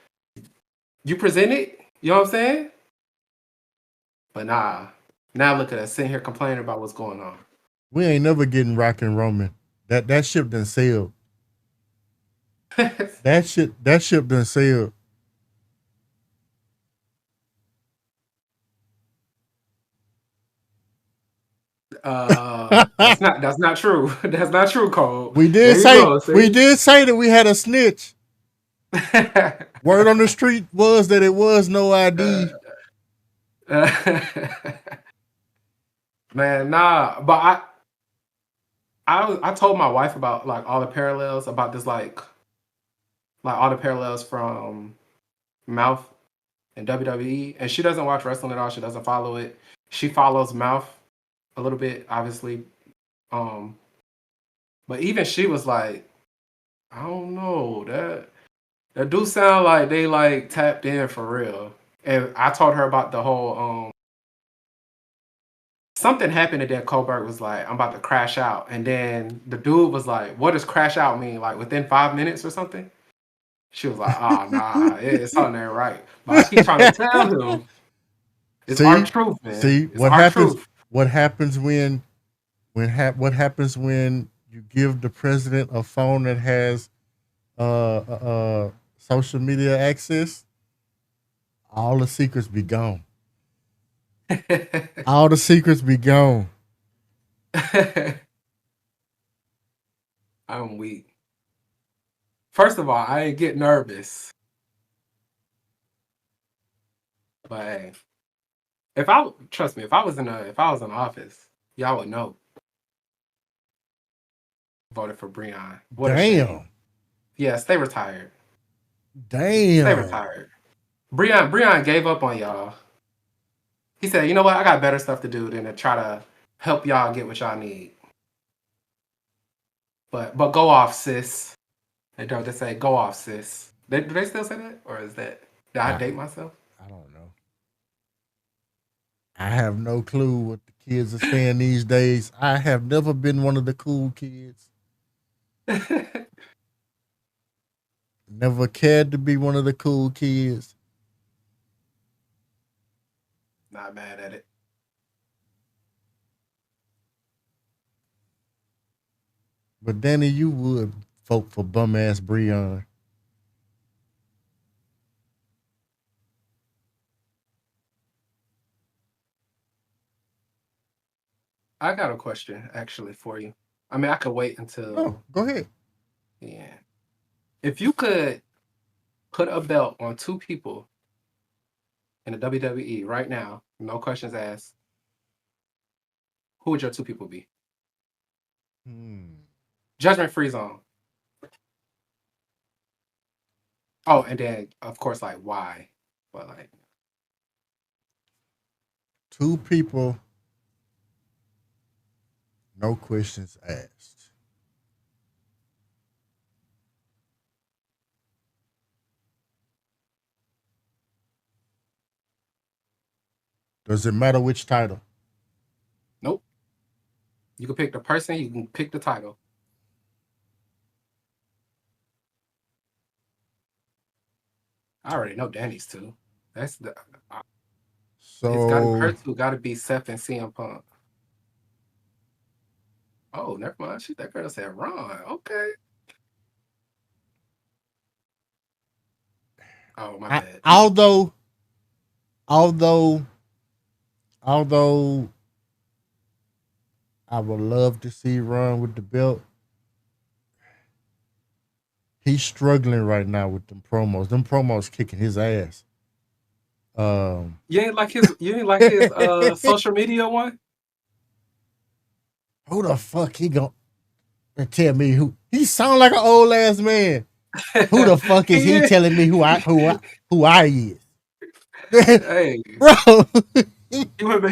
Speaker 10: you present it, you know what I'm saying? But nah, now look at us sitting here complaining about what's going on.
Speaker 7: We ain't never getting Rock and Roman. That ship done sailed. that ship done sailed.
Speaker 10: That's not true. That's not true, Cole.
Speaker 7: We did say that we had a snitch. Word on the street was that it was NoID.
Speaker 10: Man, nah. But I told my wife about like all the parallels about this like all the parallels from Mouth and WWE, and she doesn't watch wrestling at all. She doesn't follow it. She follows Mouth a little bit, obviously. But even she was like, I don't know, that do sound like they like tapped in for real. And I told her about the whole something happened and then Colbert was like, I'm about to crash out. And then the dude was like, what does crash out mean? Like within 5 minutes or something? She was like, oh nah, it's on there right. But I keep trying to tell him it's our truth, man.
Speaker 7: See
Speaker 10: it's
Speaker 7: what
Speaker 10: our
Speaker 7: happens
Speaker 10: truth.
Speaker 7: what happens when what happens when you give the president a phone that has social media access, all the secrets be gone. All the secrets be gone.
Speaker 10: I'm weak. First of all, I ain't get nervous. But hey, trust me, if I was in office, y'all would know. Voted for Breon. What a shame.
Speaker 7: Damn.
Speaker 10: Yes, they retired.
Speaker 7: Damn.
Speaker 10: They retired. Breon gave up on y'all. He said, "You know what? I got better stuff to do than to try to help y'all get what y'all need." But go off, sis. They don't just say go off, sis. Do they still say that, or is that did I date myself?
Speaker 7: I don't know. I have no clue what the kids are saying these days. I have never been one of the cool kids. Never cared to be one of the cool kids.
Speaker 10: Not mad at it.
Speaker 7: But Danny, you would vote for bum ass Breon.
Speaker 10: I got a question actually for you. I mean, I could wait until.
Speaker 7: Oh, go ahead.
Speaker 10: Yeah. If you could put a belt on two people in the WWE right now, no questions asked, who would your two people be? Judgment free zone. Oh, and then of course, like why? But like
Speaker 7: two people, no questions asked. Does it matter which title?
Speaker 10: Nope. You can pick the person, you can pick the title. I already know Danny's too. That's the it's got her two got to be Seth and CM Punk. Oh, never mind. That girl said Ron. Okay. Oh, my bad.
Speaker 7: Although I would love to see Ron with the belt, he's struggling right now with them promos. Them promos kicking his ass.
Speaker 10: You ain't like his social media one?
Speaker 7: Who the fuck he gonna tell me who he sound like an old ass man? Who the fuck is he telling me who I is?
Speaker 10: Hey,
Speaker 7: bro.
Speaker 10: he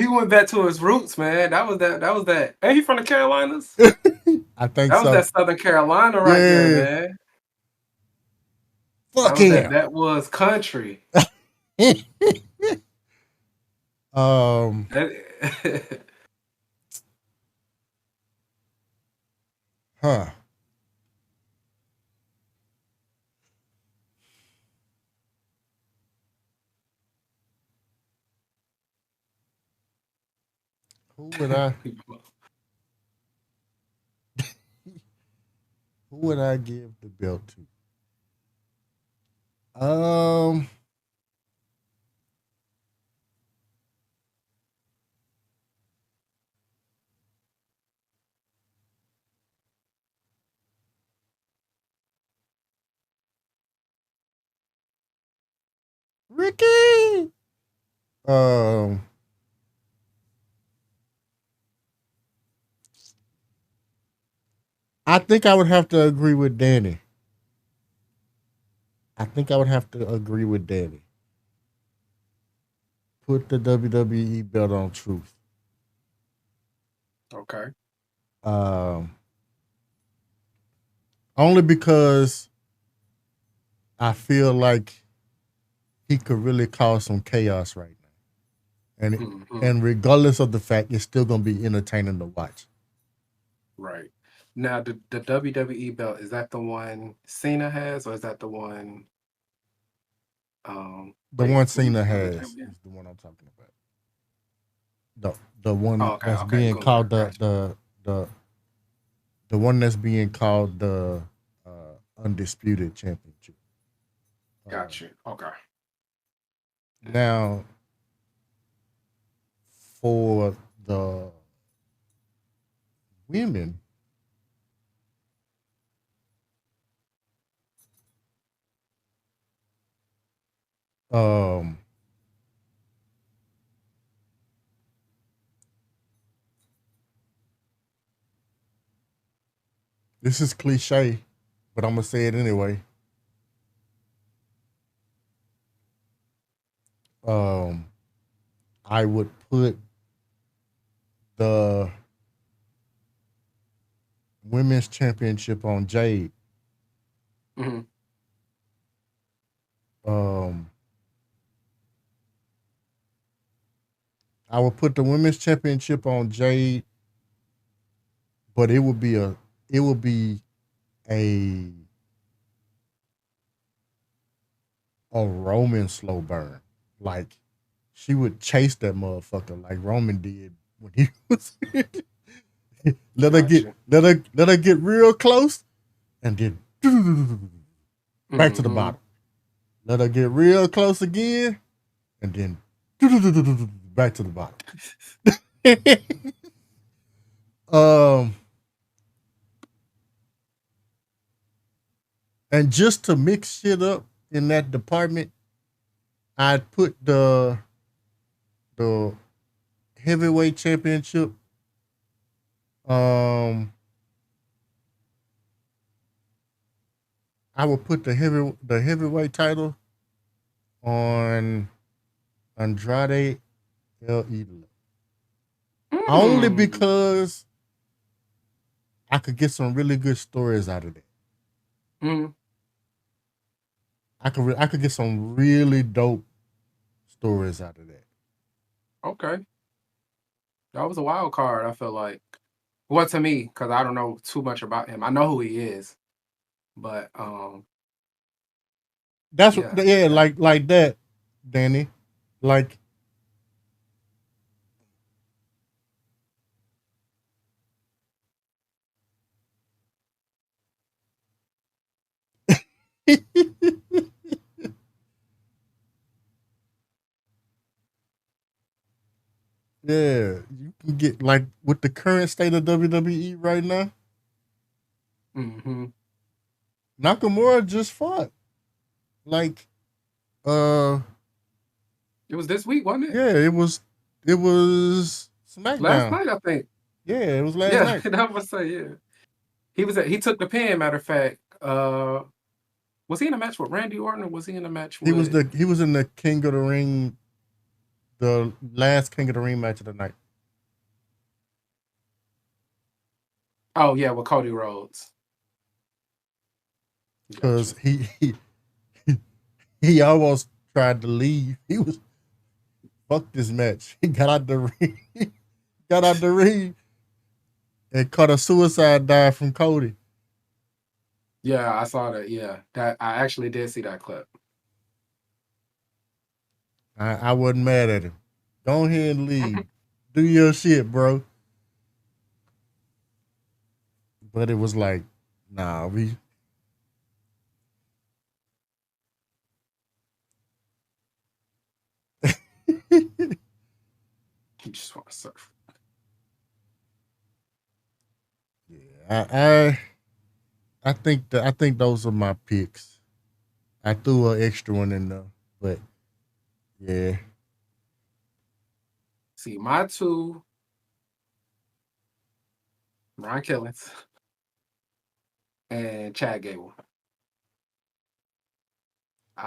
Speaker 10: went back to his roots, man. That was that. Ain't he from the Carolinas?
Speaker 7: I think
Speaker 10: that
Speaker 7: so.
Speaker 10: was that Southern Carolina right there, man.
Speaker 7: Fuck him.
Speaker 10: That was country.
Speaker 7: Huh. Who would I give the belt to? Ricky. I think I would have to agree with Danny. Put the WWE belt on Truth.
Speaker 10: Okay.
Speaker 7: Only because I feel like he could really cause some chaos right now. And regardless of the fact, it's still gonna be entertaining to watch.
Speaker 10: Right. Now the WWE belt, is that the one Cena has, or is that the one
Speaker 7: the one Cena has is the one I'm talking about. The one that's being called the one that's being called the undisputed championship.
Speaker 10: Got you. Okay.
Speaker 7: Now, for the women, this is cliche, but I'm gonna say it anyway. I would put the women's championship on Jade.
Speaker 10: Mm-hmm.
Speaker 7: I would put the women's championship on Jade, but it would be a Roman slow burn. Like she would chase that motherfucker like Roman did when he was let her get real close and then back to the bottom. Let her get real close again and then back to the bottom. And just to mix shit up in that department, I'd put the heavyweight championship. I would put the heavyweight title on Andrade El Idolo. Only because I could get some really good stories out of that. I could get some really dope stories out of that.
Speaker 10: Okay. That was a wild card, I feel like. Well, to me, because I don't know too much about him. I know who he is, but
Speaker 7: that's like that, Danny. Like yeah, you can get like with the current state of WWE right now. Nakamura just fought. Like
Speaker 10: it was this week, wasn't it?
Speaker 7: Yeah, it was SmackDown.
Speaker 10: Last night, I think.
Speaker 7: Yeah, it was last night.
Speaker 10: Yeah, I was say, yeah. He took the pin, matter of fact. Was he in a match with Randy Orton or was he in a match with
Speaker 7: He was in the King of the Ring, the last King of the Ring match of the night.
Speaker 10: Oh yeah, with Cody Rhodes.
Speaker 7: Because he almost tried to leave. He was fuck this match. He got out the ring, and caught a suicide dive from Cody.
Speaker 10: Yeah, I saw that. Yeah, that I actually did see that clip.
Speaker 7: I wasn't mad at him. Go ahead and leave. Do your shit, bro. But it was like, nah, we.
Speaker 10: You just want to surf.
Speaker 7: Yeah, I think those are my picks. I threw an extra one in there, but yeah.
Speaker 10: See, my two, Ron Killings and Chad Gable.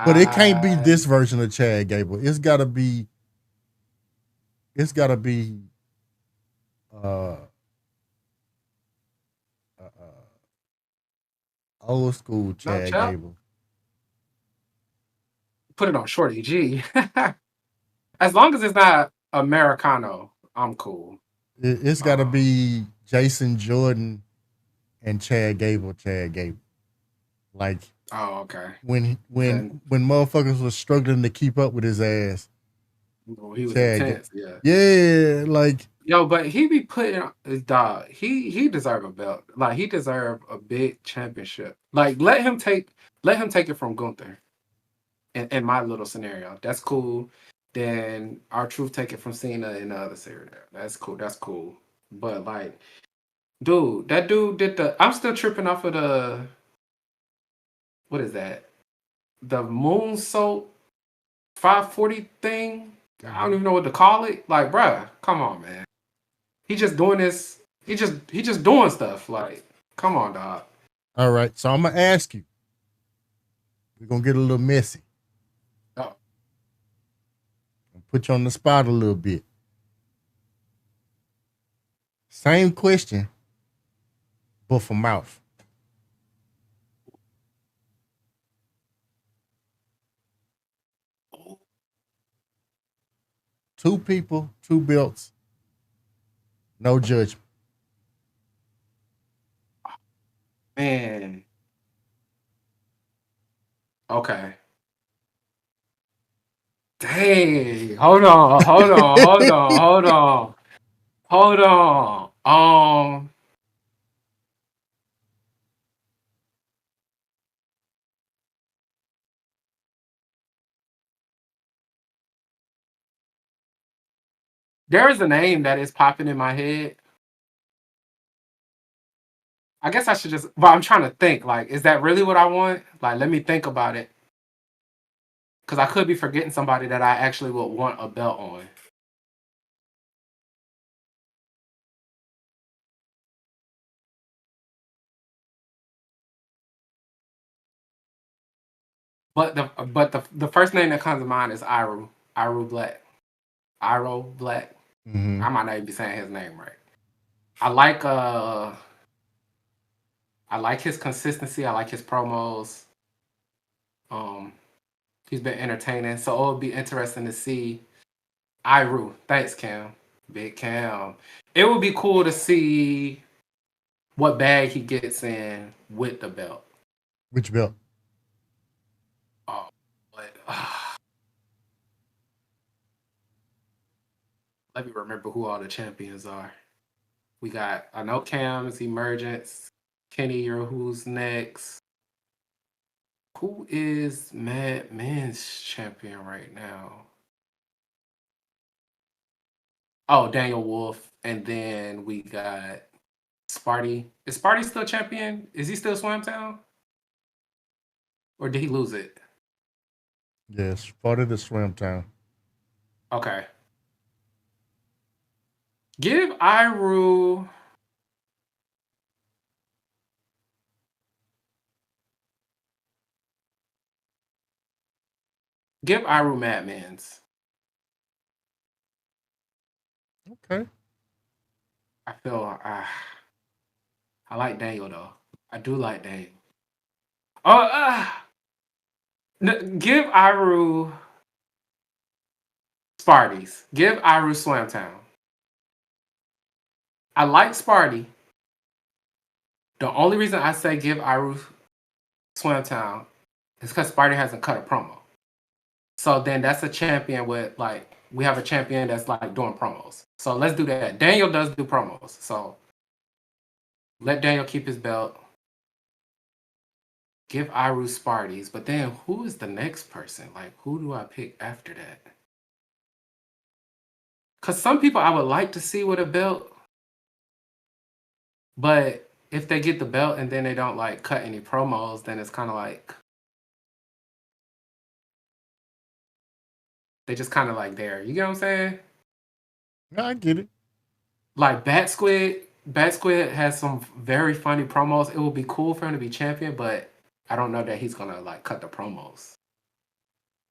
Speaker 7: But it can't be this version of Chad Gable. It's gotta be old school Chad Gable.
Speaker 10: Put it on Shorty G. As long as it's not Americano, I'm cool.
Speaker 7: It's got to be Jason Jordan and Chad Gable. Like,
Speaker 10: oh, okay.
Speaker 7: When motherfuckers was struggling to keep up with his ass.
Speaker 10: Well, he was intense, yeah.
Speaker 7: Yeah, like
Speaker 10: Yo, but he be putting his dog. He deserve a belt. Like he deserve a big championship. Like let him take it from Gunther. In my little scenario, that's cool. Then our truth take it from Cena in the other scenario. That's cool. That's cool. But like, dude, that dude did the. I'm still tripping off of the. What is that? The moonsault 540 thing. I don't even know what to call it. Like, bruh, come on, man. He just doing this. He just doing stuff. Like, come on, dog.
Speaker 7: All right, so I'm gonna ask you. We're gonna get a little messy.
Speaker 10: Oh.
Speaker 7: Put you on the spot a little bit. Same question, but for mouth. Two people, two belts, no judgment.
Speaker 10: Man. Okay. Dang. Hold on. Hold on. Hold on. Hold on. Hold on. There is a name that is popping in my head. I guess I should just. But I'm trying to think. Like, is that really what I want? Like, let me think about it. Because I could be forgetting somebody that I actually would want a belt on. But the first name that comes to mind is Iru. Iru Black. Iroh Black. I might not even be saying his name right. I like his consistency. I like his promos. He's been entertaining. So it would be interesting to see Iru. Thanks, Cam. Big Cam. It would be cool to see what bag he gets in with the belt.
Speaker 7: Which belt?
Speaker 10: Oh, but let me remember who all the champions are. We got, I know Cam's Emergence, Kenny, you're who's next. Who is Mad Men's champion right now? Oh, Daniel Wolf. And then we got Sparty. Is Sparty still champion? Is he still Swamtown? Or did he lose it?
Speaker 7: Yes, part of the Swim Town.
Speaker 10: Okay. Give Iru. Give Iru Mad Men's.
Speaker 7: Okay.
Speaker 10: I feel I like Daniel though. I do like Daniel. Oh, give Iru Sparties. Give Iru Swamtown. I like Sparty. The only reason I say give Iru Swamtown is because Sparty hasn't cut a promo. So then that's a champion with like we have a champion that's like doing promos. So let's do that. Daniel does do promos. So let Daniel keep his belt. Give Iru Sparties. But then who is the next person? Like who do I pick after that? Because some people I would like to see with a belt. But if they get the belt and then they don't like cut any promos, then it's kind of like they just kind of like there. You get what I'm saying?
Speaker 7: Yeah, I get it.
Speaker 10: Like Bat Squid has some very funny promos. It would be cool for him to be champion, but I don't know that he's gonna like cut the promos.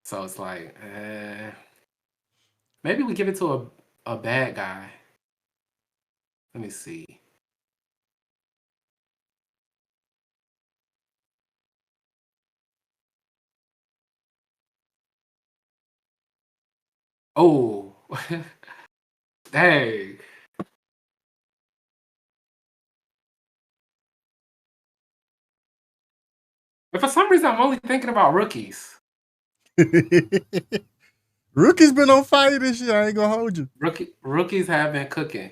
Speaker 10: So it's like, maybe we give it to a bad guy. Let me see. Oh, dang. But for some reason, I'm only thinking about rookies.
Speaker 7: Rookie's been on fire this year. I ain't gonna hold you.
Speaker 10: Rookies have been cooking.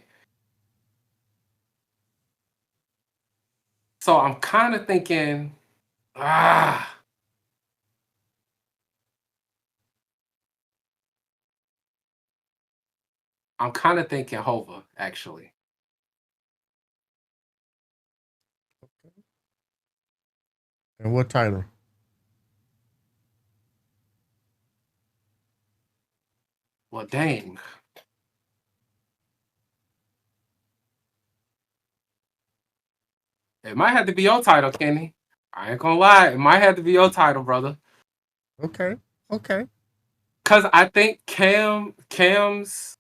Speaker 10: So I'm kind of thinking, I'm kind of thinking Hova, actually.
Speaker 7: And what title?
Speaker 10: Well, dang. It might have to be your title, Kenny. I ain't gonna lie. It might have to be your title, brother.
Speaker 7: Okay.
Speaker 10: Because I think Cam's,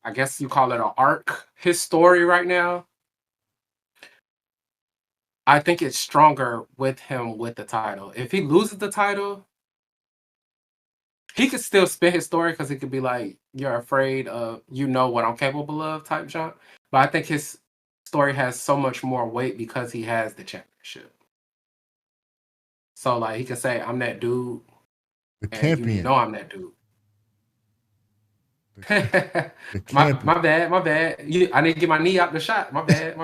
Speaker 10: I guess you call it an arc, his story right now, I think it's stronger with him with the title. If he loses the title, he could still spin his story because it could be like, you're afraid of, what I'm capable of type jump. But I think his story has so much more weight because he has the championship. So like he can say, I'm that dude.
Speaker 7: The
Speaker 10: and
Speaker 7: champion.
Speaker 10: I'm that dude.
Speaker 7: The
Speaker 10: my
Speaker 7: champion.
Speaker 10: bad. I didn't get my knee out the shot. My bad.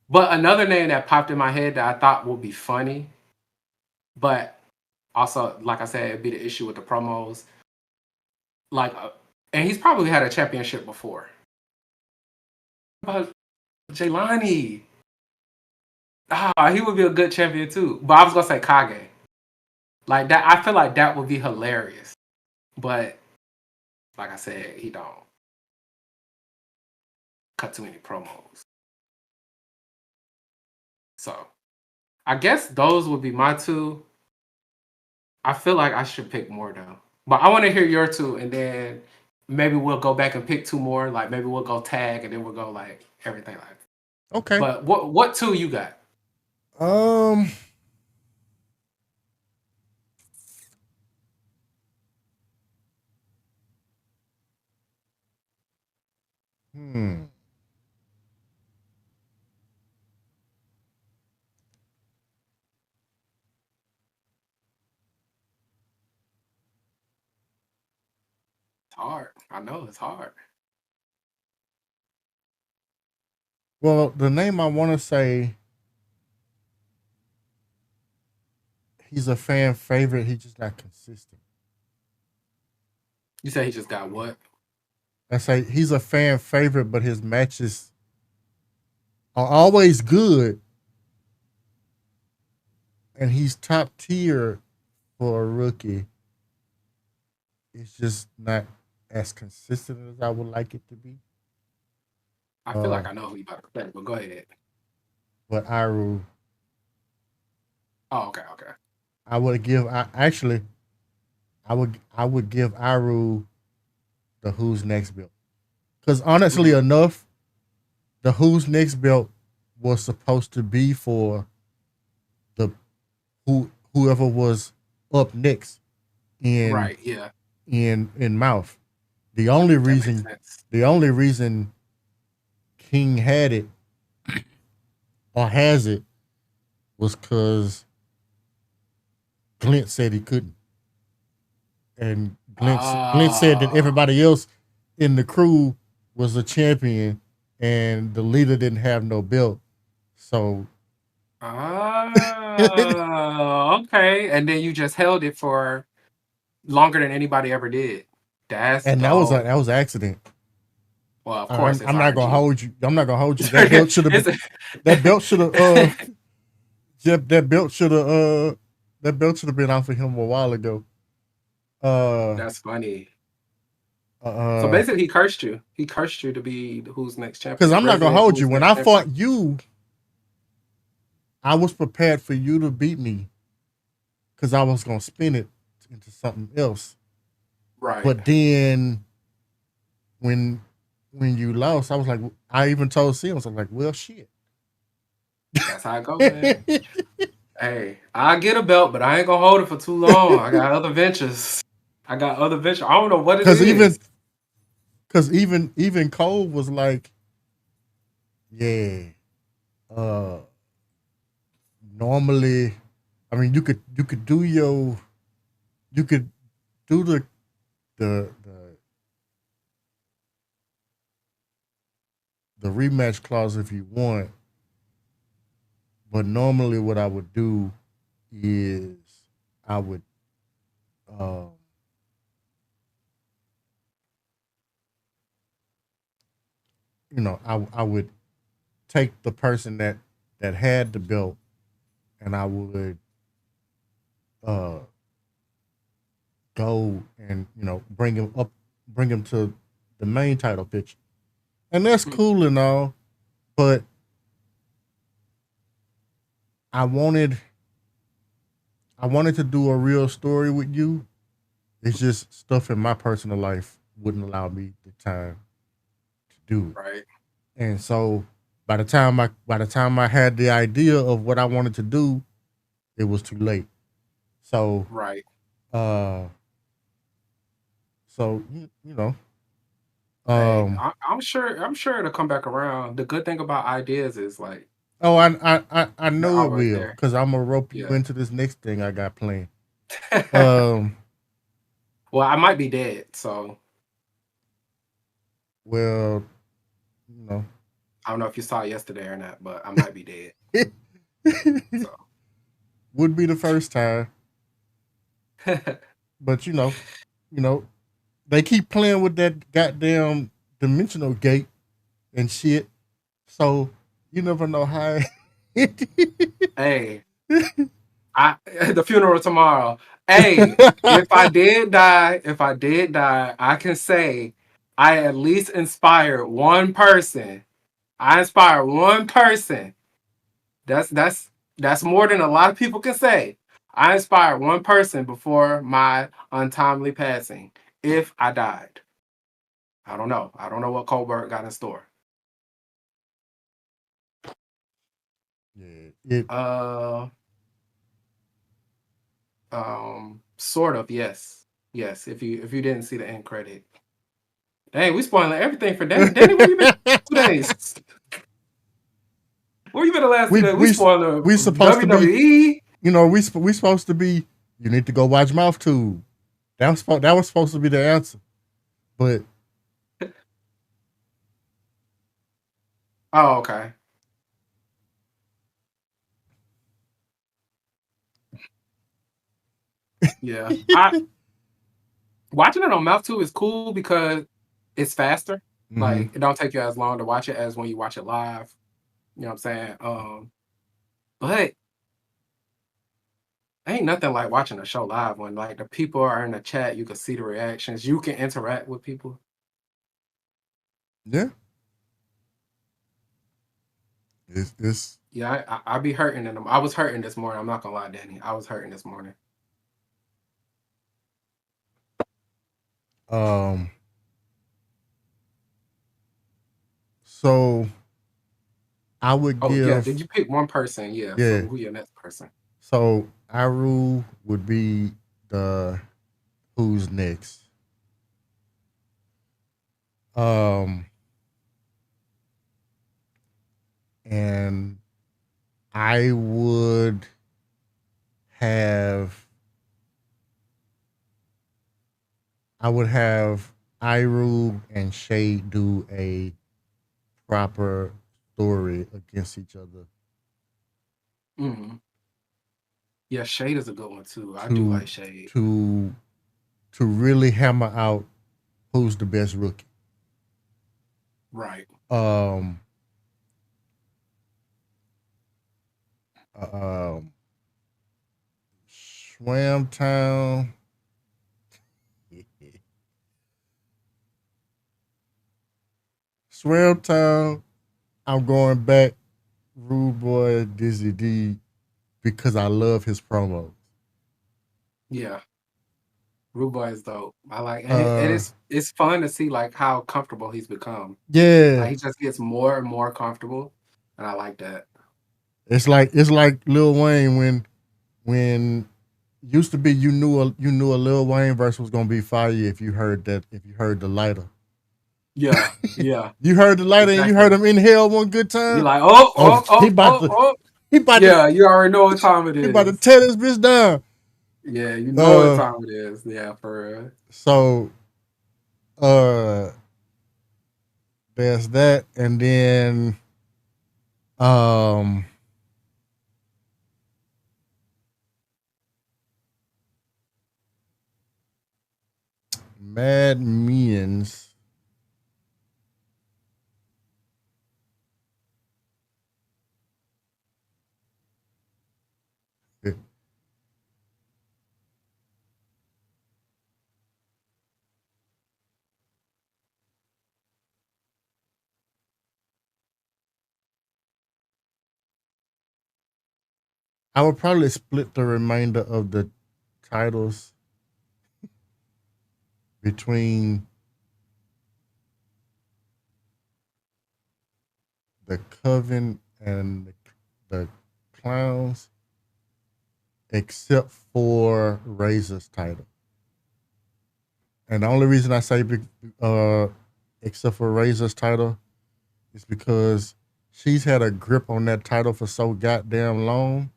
Speaker 10: But another name that popped in my head that I thought would be funny, but also, like I said, it'd be the issue with the promos. Like, and he's probably had a championship before. But Jaylani, he would be a good champion too. But I was gonna say Kage. Like that, I feel like that would be hilarious. But like I said, he don't cut too many promos. So I guess those would be my two. I feel like I should pick more though. But I want to hear your two, and then maybe we'll go back and pick two more. Like maybe we'll go tag, and then we'll go like everything like.
Speaker 7: Okay.
Speaker 10: But what two you got? It's hard. I know it's hard.
Speaker 7: Well, the name I want to say, he's a fan favorite. He's just not consistent.
Speaker 10: You say he just got what?
Speaker 7: I say he's a fan favorite, but his matches are always good, and he's top tier for a rookie. It's just not as consistent as I would like it to be.
Speaker 10: I feel like I know who you about to say, but go ahead.
Speaker 7: But Iru.
Speaker 10: Oh, okay.
Speaker 7: I would give I would give Iru the Who's Next belt. Because honestly enough, the Who's Next belt was supposed to be for the whoever was up next in in Mouth. The only reason King had it or has it was because Glint said he couldn't. And Glint said that everybody else in the crew was a champion and the leader didn't have no belt. So
Speaker 10: okay. And then you just held it for longer than anybody ever did. That
Speaker 7: was an accident.
Speaker 10: Well, of course,
Speaker 7: I'm not gonna hold you. I'm not gonna hold you. That belt should have. That belt should have. That belt should have been out for him a while ago.
Speaker 10: That's funny. So basically, he cursed you. He cursed you to be Who's Next champion.
Speaker 7: Because I'm not gonna hold you. When I fought you, I was prepared for you to beat me. Because I was gonna spin it into something else.
Speaker 10: Right.
Speaker 7: But then, when you lost, I was like, I even told Sims, I'm like, well, shit.
Speaker 10: That's how it goes, man. Hey, I get a belt, but I ain't gonna hold it for too long. I got other ventures. I don't know what it is.
Speaker 7: Because even Cole was like, yeah, normally, I mean, you could do you could do the the rematch clause if you want, but normally what I would do is I would um, I would take the person that had the belt, and I would uh go and bring him to the main title picture, and that's cool and all, but I wanted to do a real story with you. It's just stuff in my personal life wouldn't allow me the time to do it.
Speaker 10: Right.
Speaker 7: And so by the time I had the idea of what I wanted to do, it was too late. So
Speaker 10: Right.
Speaker 7: uh so you know
Speaker 10: Hey,
Speaker 7: um
Speaker 10: I'm sure. I'm sure it'll come back around. The good thing about ideas is like
Speaker 7: oh I
Speaker 10: they're
Speaker 7: know it
Speaker 10: always
Speaker 7: will,
Speaker 10: there.
Speaker 7: because I'm gonna rope you
Speaker 10: Yeah.
Speaker 7: into this next thing I got planned. Um
Speaker 10: Well, I might be dead, so
Speaker 7: well, you know.
Speaker 10: I don't know if you saw it yesterday or not, but I might be dead. So
Speaker 7: Would be the first time. But you know, they keep playing with that goddamn dimensional gate and shit. So you never know how.
Speaker 10: hey, I the funeral tomorrow. Hey, if I did die, I can say I at least inspired one person. I inspired one person. That's more than a lot of people can say. I inspired one person before my untimely passing. If I died, I don't know. I don't know what Colbert got in store.
Speaker 7: Yeah, it.
Speaker 10: Uh, sort of. Yes, yes. If you didn't see the end credit, dang, we spoiling everything for Danny. Danny, where you been 2 days? Where you been the last 2 days? We spoiling
Speaker 7: we supposed to be.
Speaker 10: WWE.
Speaker 7: We supposed to be. You need to go watch Mouth Tube. That was supposed to be the answer, but
Speaker 10: Oh, okay. Yeah, I watching it on MouthTube is cool because it's faster.
Speaker 7: mhm.
Speaker 10: Like it don't take you as long to watch it as when you watch it live. You know what I'm saying? But ain't nothing like watching a show live when like the people are in the chat, you can see the reactions, you can interact with people.
Speaker 7: Yeah, it's
Speaker 10: Yeah, I be hurting in them. I was hurting this morning. I'm not gonna lie, Danny. I was hurting this morning.
Speaker 7: um. So I would
Speaker 10: Oh yeah, did
Speaker 7: give.
Speaker 10: you pick one person? Yeah. So
Speaker 7: Yeah.
Speaker 10: who your next person?
Speaker 7: So Iru would be the who's next. Um, and I would have Iru and Shay do a proper story against each other
Speaker 10: Hmm. Yeah, Shade is a good one too. I do
Speaker 7: to
Speaker 10: like Shade.
Speaker 7: to to really hammer out who's the best rookie.
Speaker 10: Right.
Speaker 7: Um, um, Swam Town. Swam Town. I'm going back. Rude Boy Dizzy D, because I love his promos.
Speaker 10: Yeah. Ruba is dope. I like, and
Speaker 7: Uh,
Speaker 10: it's fun to see like how comfortable he's become. Like
Speaker 7: yeah,
Speaker 10: he just gets more and more comfortable, and I like that.
Speaker 7: it's like Lil Wayne when used to be you knew a Lil Wayne verse was gonna be fire if you heard the lighter.
Speaker 10: Yeah, yeah,
Speaker 7: You heard the lighter and you heard
Speaker 10: exactly.
Speaker 7: him inhale one good
Speaker 10: You
Speaker 7: time.
Speaker 10: like, oh,
Speaker 7: Oh,
Speaker 10: oh,
Speaker 7: he
Speaker 10: oh,
Speaker 7: about
Speaker 10: oh,
Speaker 7: to
Speaker 10: oh.
Speaker 7: he about to
Speaker 10: Yeah, you already know what time it
Speaker 7: he about to
Speaker 10: is.
Speaker 7: tear this bitch down.
Speaker 10: Yeah, you know what
Speaker 7: Uh,
Speaker 10: time it is. Yeah, for real.
Speaker 7: so uh, there's that, and then um, Mad Minions. I would probably split the remainder of the titles between the Coven and the Clowns, except for Razor's title. And the only reason I say except for Razor's title is because she's had a grip on that title for so goddamn long.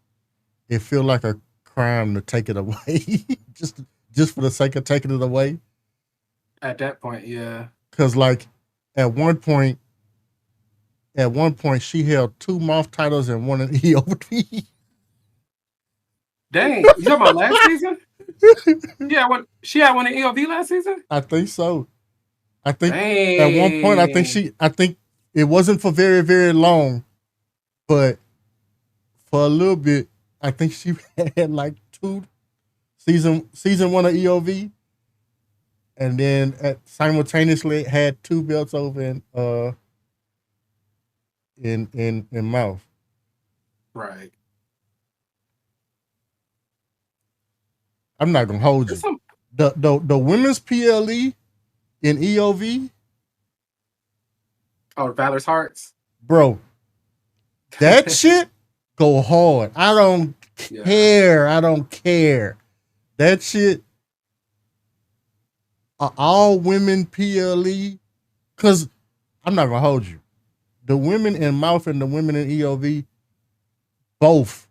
Speaker 7: It feels like a crime to take it away, just for the sake of taking it away.
Speaker 10: At that point, yeah.
Speaker 7: Because like at one point she held 2 Moth titles and 1 in EOT.
Speaker 10: Dang, you talking about last season? Yeah, she had one in EOV last season?
Speaker 7: I think so. I think
Speaker 10: Dang.
Speaker 7: at one point I think it wasn't for very, very long, but for a little bit, I think she had like 2 season 1 of EOV, and then simultaneously had 2 belts over in Mouth.
Speaker 10: Right.
Speaker 7: I'm not gonna hold you. The women's PLE in EOV.
Speaker 10: Oh, Valor's Hearts?
Speaker 7: Bro, that shit go hard. I don't care. I don't care. That shit, all women PLE, because I'm not gonna hold you. The women in Mouth and the women in EOV, both.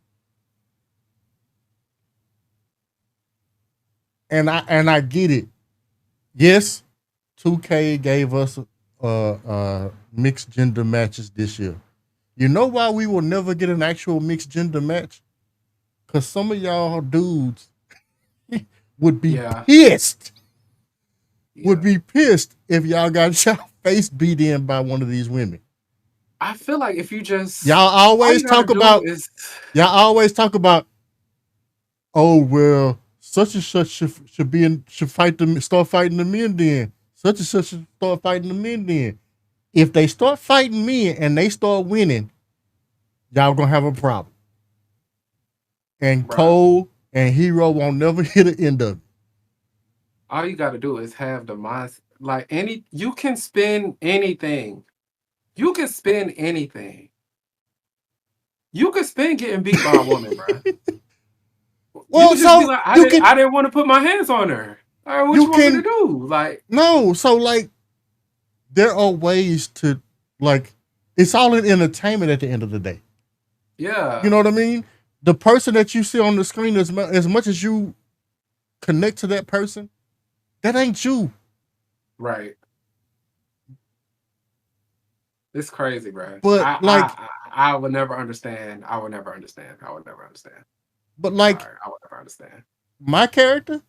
Speaker 7: And I get it. Yes, 2K gave us mixed gender matches this year. You know why we will never get an actual mixed gender match? Because some of y'all dudes would be pissed. Would be pissed if y'all got your face beat in by one of these women.
Speaker 10: I feel like if you just
Speaker 7: y'all always talk about oh well, such and such should start fighting the men then. Such and such should start fighting the men then. If they start fighting men and they start winning, y'all gonna have a problem. And Cole and Hero won't never hit the end of it.
Speaker 10: All you gotta do is have the mindset. Like you can spin anything. You can spin anything. You can spin getting beat by a woman, bro.
Speaker 7: Well,
Speaker 10: you just be like, I didn't want to put my hands on her. All right, what you want me to do? Like,
Speaker 7: no, so like there are ways to like it's all in entertainment at the end of the day.
Speaker 10: Yeah.
Speaker 7: You know what I mean? The person that you see on the screen, as much as you connect to that person, that ain't you.
Speaker 10: Right. It's crazy, bro.
Speaker 7: But
Speaker 10: I would never understand. I would never understand.
Speaker 7: But like,
Speaker 10: sorry, I would never understand.
Speaker 7: My character,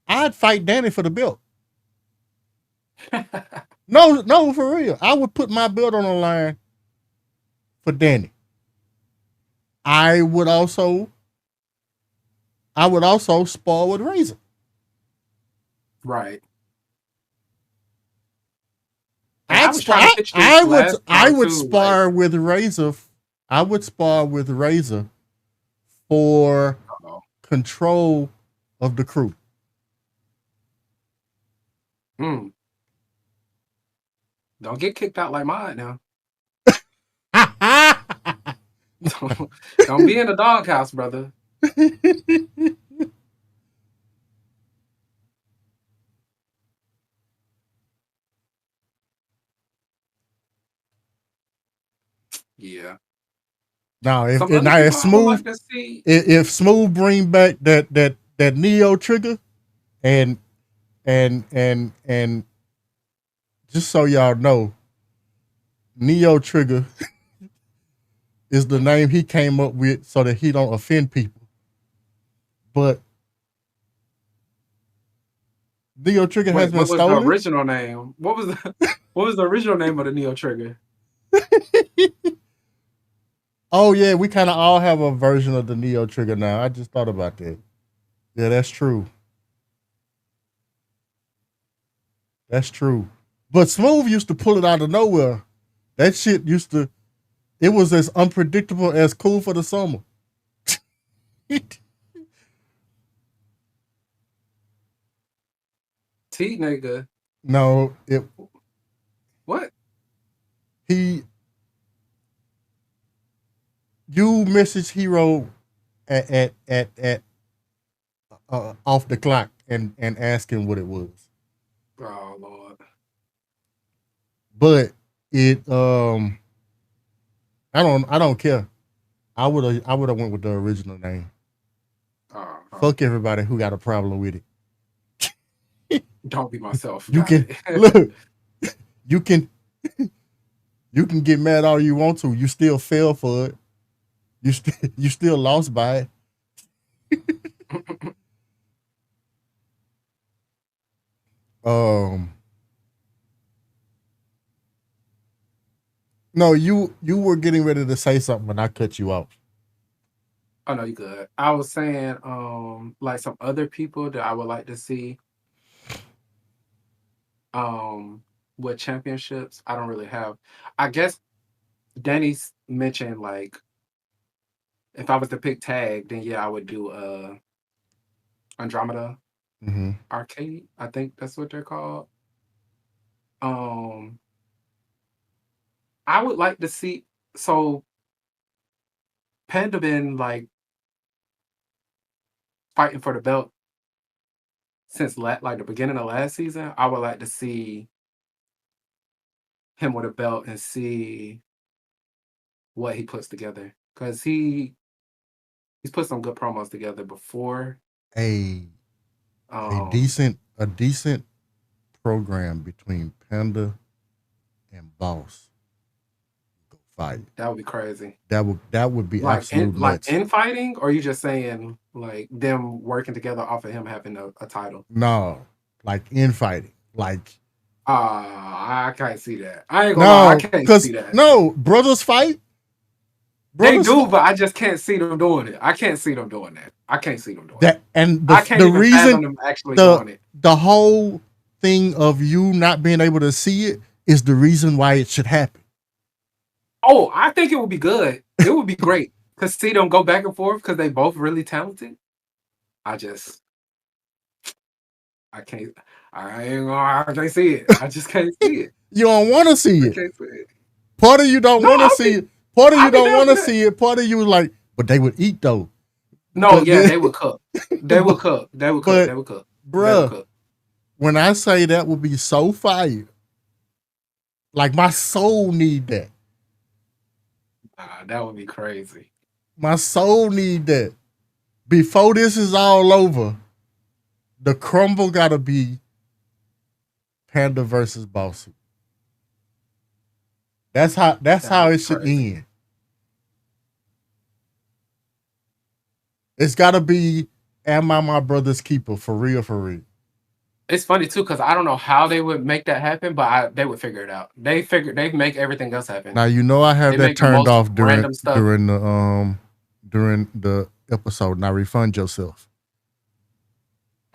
Speaker 7: I'd fight Danny for the belt. No, for real. I would put my belt on the line for Danny. I would also spar with Razor.
Speaker 10: Right.
Speaker 7: I would spar with Razor. I would spar with Razor for control of the crew.
Speaker 10: Don't get kicked out like mine now. Don't be in the doghouse, brother. Yeah.
Speaker 7: Now, if
Speaker 10: Some other
Speaker 7: now if
Speaker 10: people I would like
Speaker 7: Smooth,
Speaker 10: to see.
Speaker 7: if Smooth bring back that Neo trigger, and just so y'all know, Neo trigger is the name he came up with so that he don't offend people. But Neo trigger has
Speaker 10: Wait,
Speaker 7: been
Speaker 10: what was the
Speaker 7: stolen.
Speaker 10: original name? What was the original name of the Neo Trigger?
Speaker 7: Oh yeah, we kind of all have a version of the Neo trigger now. I just thought about that. Yeah, that's true. That's true. But Smooth used to pull it out of nowhere. That shit used to. It was as unpredictable as Cool for the Summer.
Speaker 10: T nigga.
Speaker 7: No, it.
Speaker 10: What?
Speaker 7: You message Hero at off the clock and ask him what it was.
Speaker 10: Oh Lord.
Speaker 7: But it I don't care. I would have went with the original name. Fuck everybody who got a problem with it.
Speaker 10: Don't be myself.
Speaker 7: You can look. You can get mad all you want to. You still fell for it. You still lost by it. No, you were getting ready to say something and I cut you off.
Speaker 10: Oh no, you good. I was saying, like some other people that I would like to see, with championships. I don't really have. I guess Danny's mentioned like if I was to pick tag, then yeah, I would do Andromeda Arcade. I think that's what they're called. I would like to see. So Panda been like fighting for the belt since like the beginning of last season. I would like to see him with a belt and see what he puts together, because he's put some good promos together before.
Speaker 7: A decent program between Panda and Boss. Go fight.
Speaker 10: That would be crazy.
Speaker 7: That would be
Speaker 10: Like
Speaker 7: absolute nuts.
Speaker 10: in fighting, or are you just saying like them working together off of him having a title?
Speaker 7: No, like in fighting, like.
Speaker 10: I can't see that. I ain't gonna lie, I can't see that.
Speaker 7: No, brothers fight.
Speaker 10: They do, but I just can't see them doing it. I can't see them doing that. I can't see them doing
Speaker 7: that. And
Speaker 10: I can't
Speaker 7: the
Speaker 10: even
Speaker 7: reason
Speaker 10: fathom them actually doing it.
Speaker 7: The whole thing of you not being able to see it is the reason why it should happen.
Speaker 10: Oh, I think it would be good. It would be great to see them go back and forth because they both really talented. I can't see it. I just can't see it.
Speaker 7: You don't want to see it.
Speaker 10: I can't see it.
Speaker 7: Part of you don't want to see it. Part of you don't want to see it. Part of you like, but they would eat though.
Speaker 10: No, yeah, they would cook. They would cook. They would cook. They would cook.
Speaker 7: Bruh, when I say that would be so fire, like my soul need that.
Speaker 10: That would be crazy.
Speaker 7: My soul need that. Before this is all over, the crumble gotta be Panda versus Boss. That's how it should end. It's gotta be, am I my brother's keeper for real, for real.
Speaker 10: It's funny too because I don't know how they would make that happen, but they would figure it out. They make everything else happen.
Speaker 7: Now you know I have that turned off during the episode. Now refund yourself.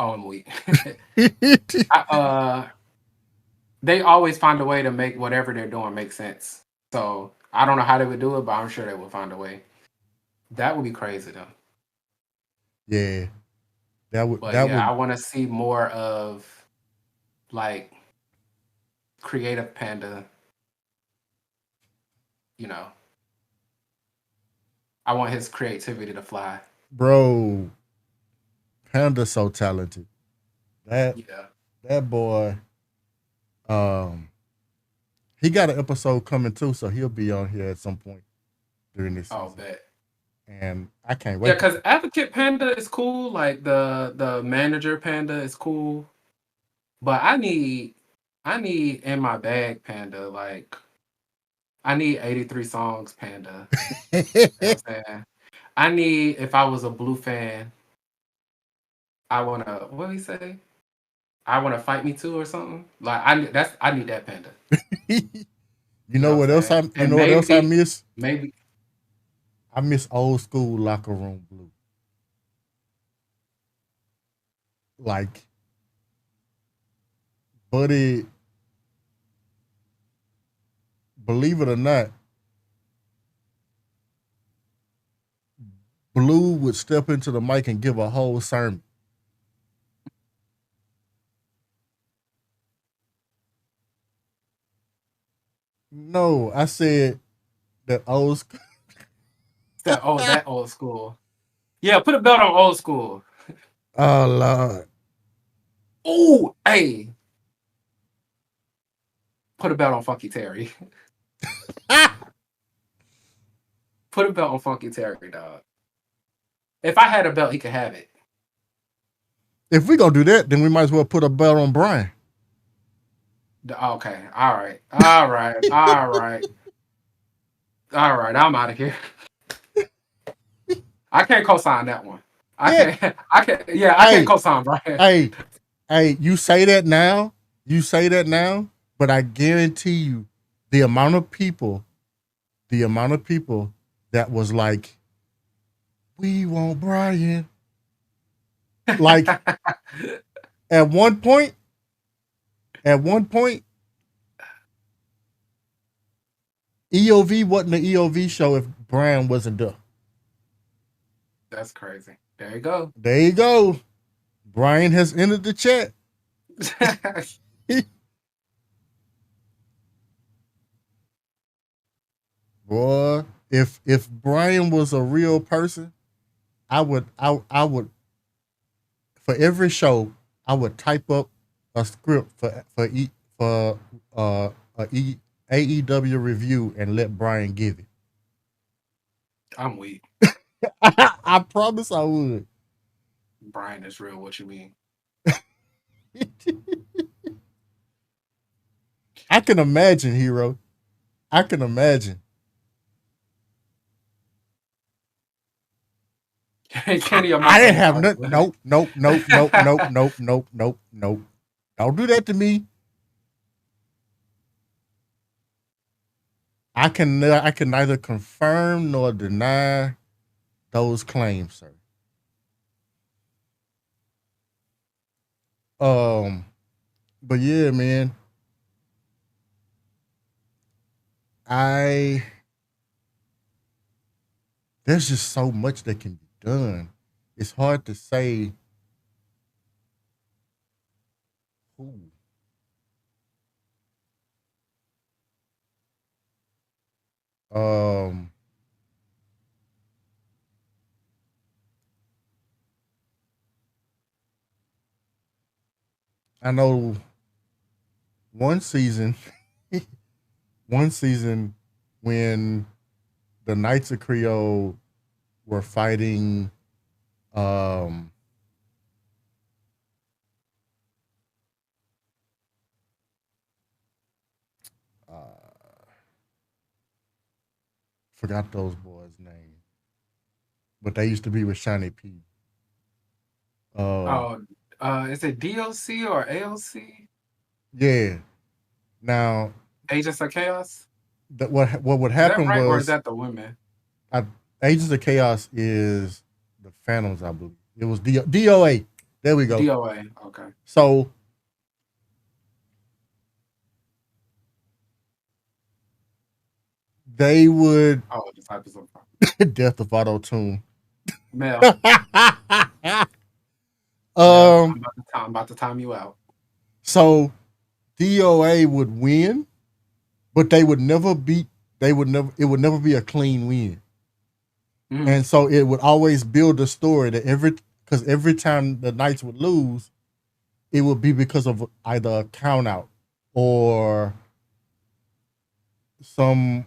Speaker 10: Oh, I'm weak. They always find a way to make whatever they're doing make sense. So I don't know how they would do it, but I'm sure they will find a way. That would be crazy though.
Speaker 7: Yeah. I
Speaker 10: want to see more of like creative Panda. You know, I want his creativity to fly.
Speaker 7: Bro, Panda's so talented. That boy, he got an episode coming too, so he'll be on here at some point. during this
Speaker 10: Oh,
Speaker 7: season,
Speaker 10: bet.
Speaker 7: and I can't
Speaker 10: Yeah,
Speaker 7: wait.
Speaker 10: because Advocate Panda is cool. Like the manager Panda is cool. But I need in my bag Panda. Like I need 83 songs Panda. You know what I'm saying? I need if I was a blue fan, I wanna what did he say? I wanna fight me too or something. Like I need that Panda.
Speaker 7: You
Speaker 10: You
Speaker 7: know
Speaker 10: know what
Speaker 7: what
Speaker 10: I'm
Speaker 7: else
Speaker 10: saying?
Speaker 7: you
Speaker 10: And
Speaker 7: know what else I miss?
Speaker 10: maybe
Speaker 7: I miss old school locker room blue. Like Buddy, believe it or not, Blue would step into the mic and give a whole sermon. No, I said that old school.
Speaker 10: that old school. Yeah, put a belt on old school.
Speaker 7: Oh Lord.
Speaker 10: Ooh, hey. Put a belt on Funky Terry. Put a belt on Funky Terry, dog. If I had a belt, he could have it.
Speaker 7: If we gonna do that, then we might as well put a belt on Brian.
Speaker 10: Okay, all right, all right, all right, all right. I'm out of here. I can't co-sign that one. I
Speaker 7: Yeah.
Speaker 10: can't. I can't. Yeah, I can't
Speaker 7: Hey,
Speaker 10: co-sign Brian.
Speaker 7: hey, you say that now. You say that now, but I guarantee you, the amount of people that was like, we want Brian. Like at one point, EOV wasn't the EOV show if Brian wasn't there.
Speaker 10: That's crazy. There you go.
Speaker 7: There you go. Brian has entered the chat. Boy, if Brian was a real person, I would for every show I would type up a script for AEW review and let Brian give it.
Speaker 10: I'm weak.
Speaker 7: I promise I would.
Speaker 10: Brian is real. What you mean?
Speaker 7: I can imagine, Hero. I can imagine.
Speaker 10: Kenny,
Speaker 7: I didn't have nothing. Nope. Don't do that to me. I can neither confirm nor deny those claims, sir. But yeah, man. There's just so much that can be done. It's hard to say who. I know one season, when the Knights of Creole were fighting forgot those boys' name, but they used to be with Shiny P.
Speaker 10: Is it DLC or AOC?
Speaker 7: Yeah. Now,
Speaker 10: Agents of Chaos.
Speaker 7: What would
Speaker 10: Is that
Speaker 7: happen
Speaker 10: right, or is
Speaker 7: was
Speaker 10: that the women?
Speaker 7: Agents of Chaos is the Phantoms, I believe. It was DOA. There we go.
Speaker 10: DOA. Okay.
Speaker 7: So they would
Speaker 10: Oh, the type of
Speaker 7: Death of Auto Tune.
Speaker 10: Mel.
Speaker 7: I'm
Speaker 10: about to time you out.
Speaker 7: So DOA would win, but it would never be a clean win.
Speaker 10: Mm-hmm.
Speaker 7: And so it would always build a story that every time the Knights would lose, it would be because of either a count out or some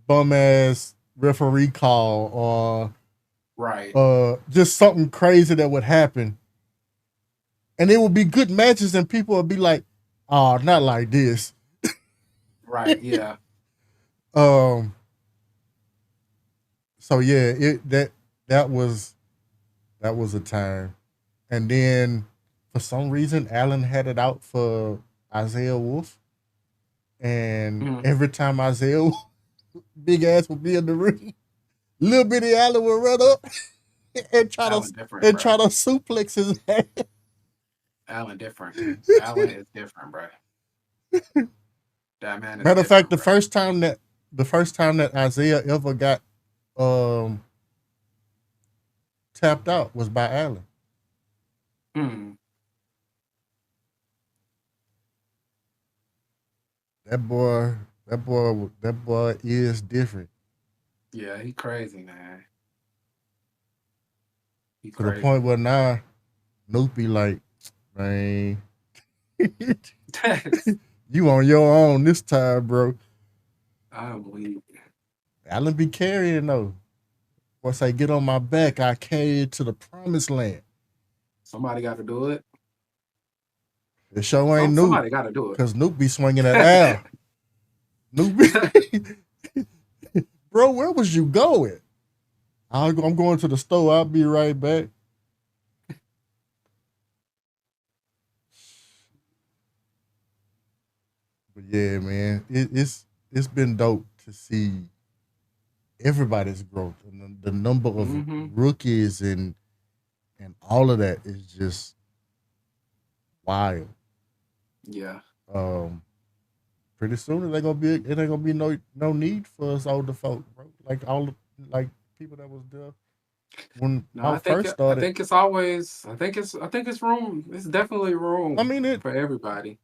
Speaker 7: bum ass referee call or
Speaker 10: Right.
Speaker 7: just something crazy that would happen. And it would be good matches and people would be like, oh, not like this.
Speaker 10: Right, yeah.
Speaker 7: So yeah, that was a time. And then for some reason Allen had it out for Isaiah Wolf. And every time Isaiah big ass would be in the ring, little bitty Allen would run up and try to suplex his ass.
Speaker 10: Allen different. Allen is different, bro. That man is
Speaker 7: Matter of fact,
Speaker 10: bro.
Speaker 7: the first time that Isaiah ever got tapped out was by Allen. That boy is different.
Speaker 10: Yeah, he crazy, man. He
Speaker 7: to the point where now Nuke be like, man, you on your own this time, bro.
Speaker 10: I'm weak.
Speaker 7: Allen be carrying though. Once I get on my back, I carry it to the promised land.
Speaker 10: Somebody got to do it.
Speaker 7: The show ain't Nuke.
Speaker 10: Somebody got to do it.
Speaker 7: Because Nuke be swinging at Al. Nuke be... Bro, where was you going? I'm going to the store. I'll be right back. But yeah, man, it's been dope to see everybody's growth and the number of rookies and all of that is just wild.
Speaker 10: Yeah.
Speaker 7: Pretty soon it ain't gonna be no need for us older folk, bro. Like people that was there when I first started.
Speaker 10: I think it's room. It's definitely room.
Speaker 7: I mean
Speaker 10: for everybody.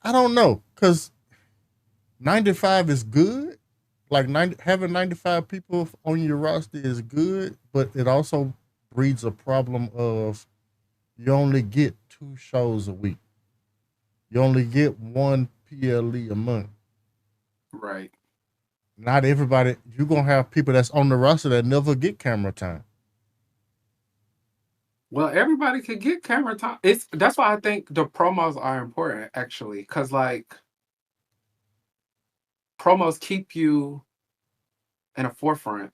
Speaker 7: I don't know, cause 95 is good. Like having 95 people on your roster is good, but it also breeds a problem of you only get 2 shows a week. You only get 1 PLE a month.
Speaker 10: Right.
Speaker 7: Not everybody. You're gonna have people that's on the roster that never get camera time.
Speaker 10: Well, everybody can get camera time. That's why I think the promos are important, actually, because like promos keep you in a forefront.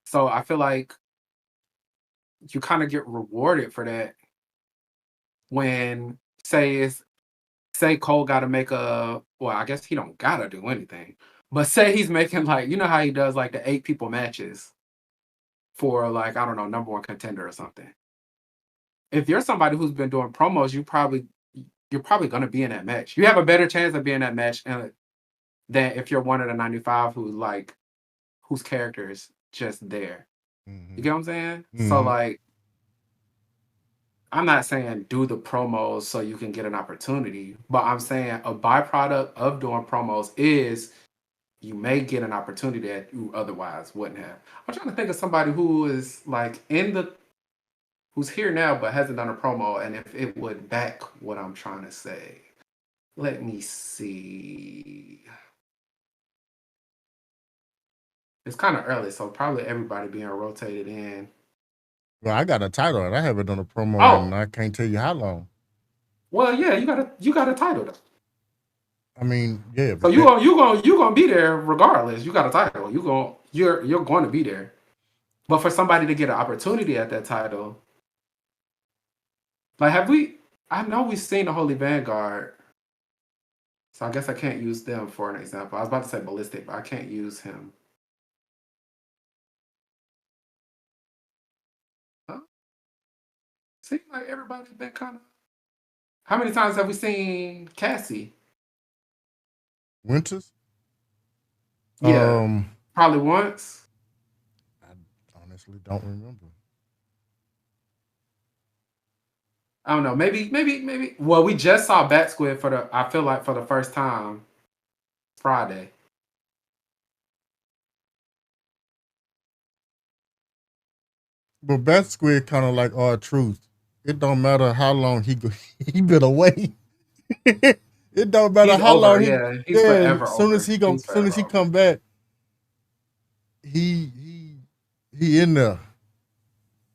Speaker 10: So I feel like you kind of get rewarded for that when say Cole got to make I guess he don't gotta do anything, but say he's making like, you know how he does like the 8 people matches for like, I don't know, number 1 contender or something. If you're somebody who's been doing promos, you're probably going to be in that match. You have a better chance of being in that match than if you're one of the 95 whose character is just there. You get what I'm saying? So like, I'm not saying do the promos so you can get an opportunity, but I'm saying a byproduct of doing promos is you may get an opportunity that you otherwise wouldn't have. I'm trying to think of somebody who is like who's here now but hasn't done a promo, and if it would back what I'm trying to say. Let me see. It's kind of early, so probably everybody being rotated in.
Speaker 7: Well, I got a title and I haven't done a promo and I can't tell you how long.
Speaker 10: Well, yeah, you got a title though. I
Speaker 7: mean, yeah.
Speaker 10: So you gonna be there regardless. You got a title. You're going to be there. But for somebody to get an opportunity at that title, like I know we've seen the Holy Vanguard. So I guess I can't use them for an example. I was about to say Ballistic, but I can't use him. Seems like everybody's been kind of. How many times have we seen Cassie?
Speaker 7: Winters?
Speaker 10: Yeah. Probably once.
Speaker 7: I honestly don't remember.
Speaker 10: I don't know. Maybe. Well, we just saw Bat Squid for the first time Friday.
Speaker 7: But Bat Squid kind of like R-Truth. It don't matter how long he been away. It don't matter how long
Speaker 10: he's forever.
Speaker 7: As soon as he come back, he in there.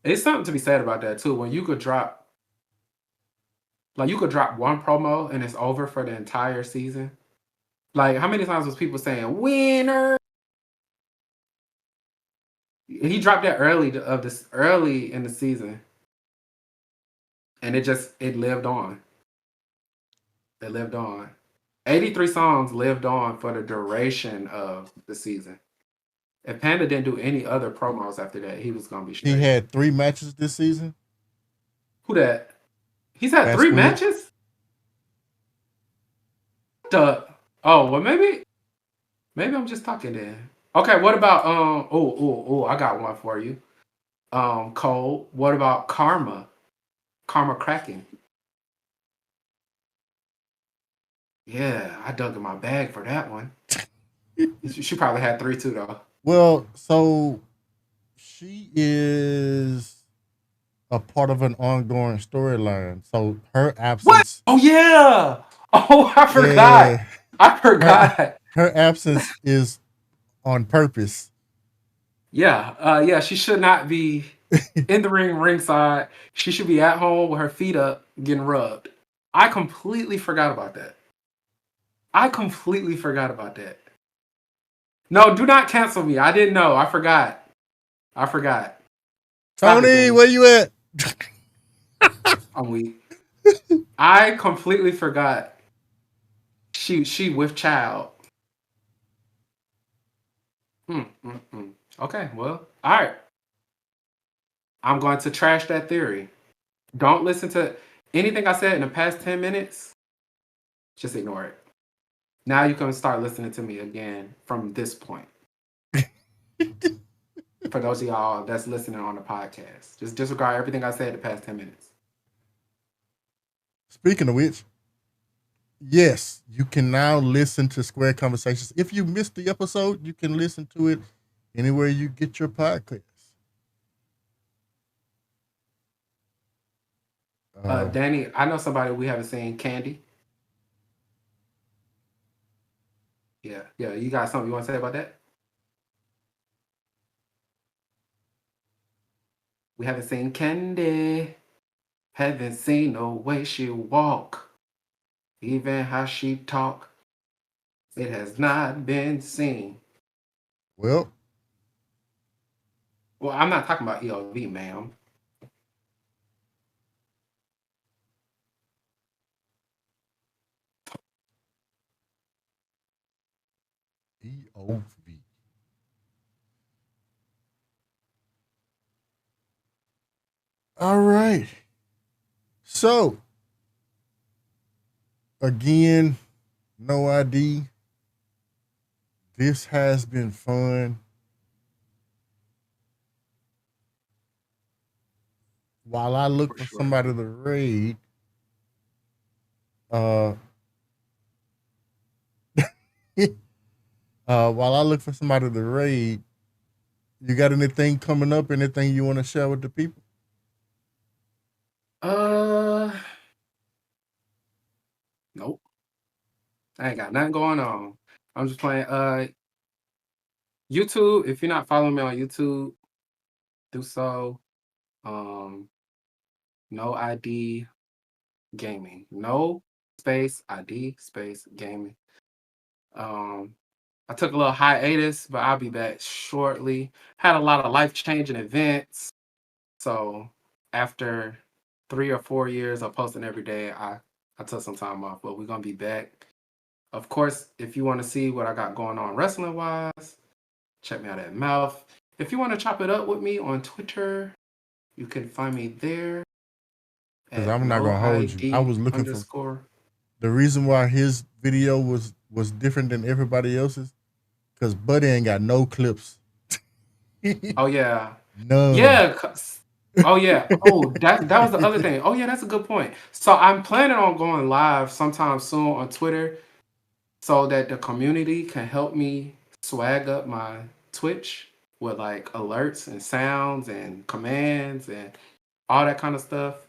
Speaker 10: It's something to be said about that too. When you could drop one promo and it's over for the entire season. Like how many times was people saying winner? He dropped that early in the season, and it lived on. It lived on. 83 songs lived on for the duration of the season. If Panda didn't do any other promos after that, he was gonna be
Speaker 7: He
Speaker 10: straight.
Speaker 7: had 3 matches this season.
Speaker 10: Who that? He's had
Speaker 7: Fast
Speaker 10: 3
Speaker 7: Squid.
Speaker 10: matches? Well maybe I'm just talking then. Okay, what about I got one for you. Cole, what about Karma? Karma Cracking. Yeah, I dug in my bag for that one. She probably had 3 too though.
Speaker 7: Well, so she is a part of an ongoing storyline. So her absence.
Speaker 10: What? Oh yeah. Oh, I forgot.
Speaker 7: Yeah.
Speaker 10: I forgot.
Speaker 7: Her absence is on purpose.
Speaker 10: Yeah. She should not be in the ringside. She should be at home with her feet up, getting rubbed. I completely forgot about that. No, do not cancel me. I didn't know. I forgot. Stop
Speaker 7: Tony, where you at?
Speaker 10: I'm weak. I completely forgot. She with child. Okay, well, all right. I'm going to trash that theory. Don't listen to anything I said in the past 10 minutes. Just ignore it. Now you can start listening to me again from this point. For those of y'all that's listening on the podcast, just disregard everything I said the past 10 minutes.
Speaker 7: Speaking of which, yes, you can now listen to Square Conversations. If you missed the episode, you can listen to it anywhere you get your podcast.
Speaker 10: Danny, I know somebody we haven't seen, Candy. Yeah. You got something you want to say about that? We haven't seen Candy. Haven't seen the way she walk. Even how she talk. It has not been seen.
Speaker 7: Well,
Speaker 10: I'm not talking about ELV, ma'am.
Speaker 7: EOV. All right. So, again, no ID. This has been fun. While I look for somebody to raid, while I look for somebody to raid, you got anything coming up? Anything you want to share with the people?
Speaker 10: Nope. I ain't got nothing going on. I'm just playing YouTube. If you're not following me on YouTube, do so. No ID gaming. No space ID space gaming. I took a little hiatus, but I'll be back shortly. Had a lot of life-changing events. So after 3 or 4 years of posting every day, I took some time off, but we're gonna be back. Of course, if you want to see what I got going on wrestling-wise, check me out at Mouth. If you want to chop it up with me on Twitter, you can find me there.
Speaker 7: Because I'm not gonna hold you. I was looking for the reason why his video was different than everybody else's, because Buddy ain't got no clips.
Speaker 10: Oh yeah.
Speaker 7: No.
Speaker 10: Yeah. Oh yeah. Oh, that was the other thing. Oh yeah, that's a good point. So I'm planning on going live sometime soon on Twitter, so that the community can help me swag up my Twitch with like alerts and sounds and commands and all that kind of stuff.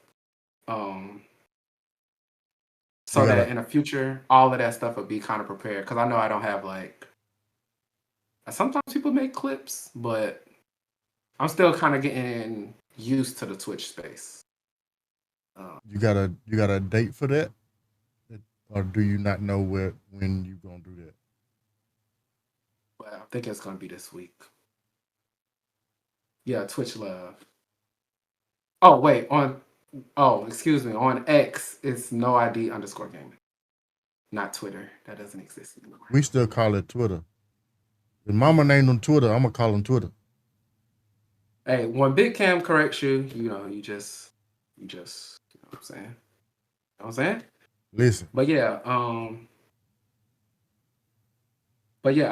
Speaker 10: So that in the future, all of that stuff will be kind of prepared. Because I know I don't have like Sometimes people make clips, but I'm still kind of getting used to the Twitch space.
Speaker 7: You got a date for that, or do you not know when you gonna do that?
Speaker 10: But I think it's gonna be this week. Yeah, Twitch Love. Oh wait, excuse me. On X, it's NoID_gaming, not Twitter. That doesn't exist anymore.
Speaker 7: We still call it Twitter. If Mama named on Twitter, I'm gonna call him Twitter.
Speaker 10: Hey, when Big Cam corrects you, you just, you know what I'm saying? You know what I'm saying?
Speaker 7: Listen.
Speaker 10: But yeah,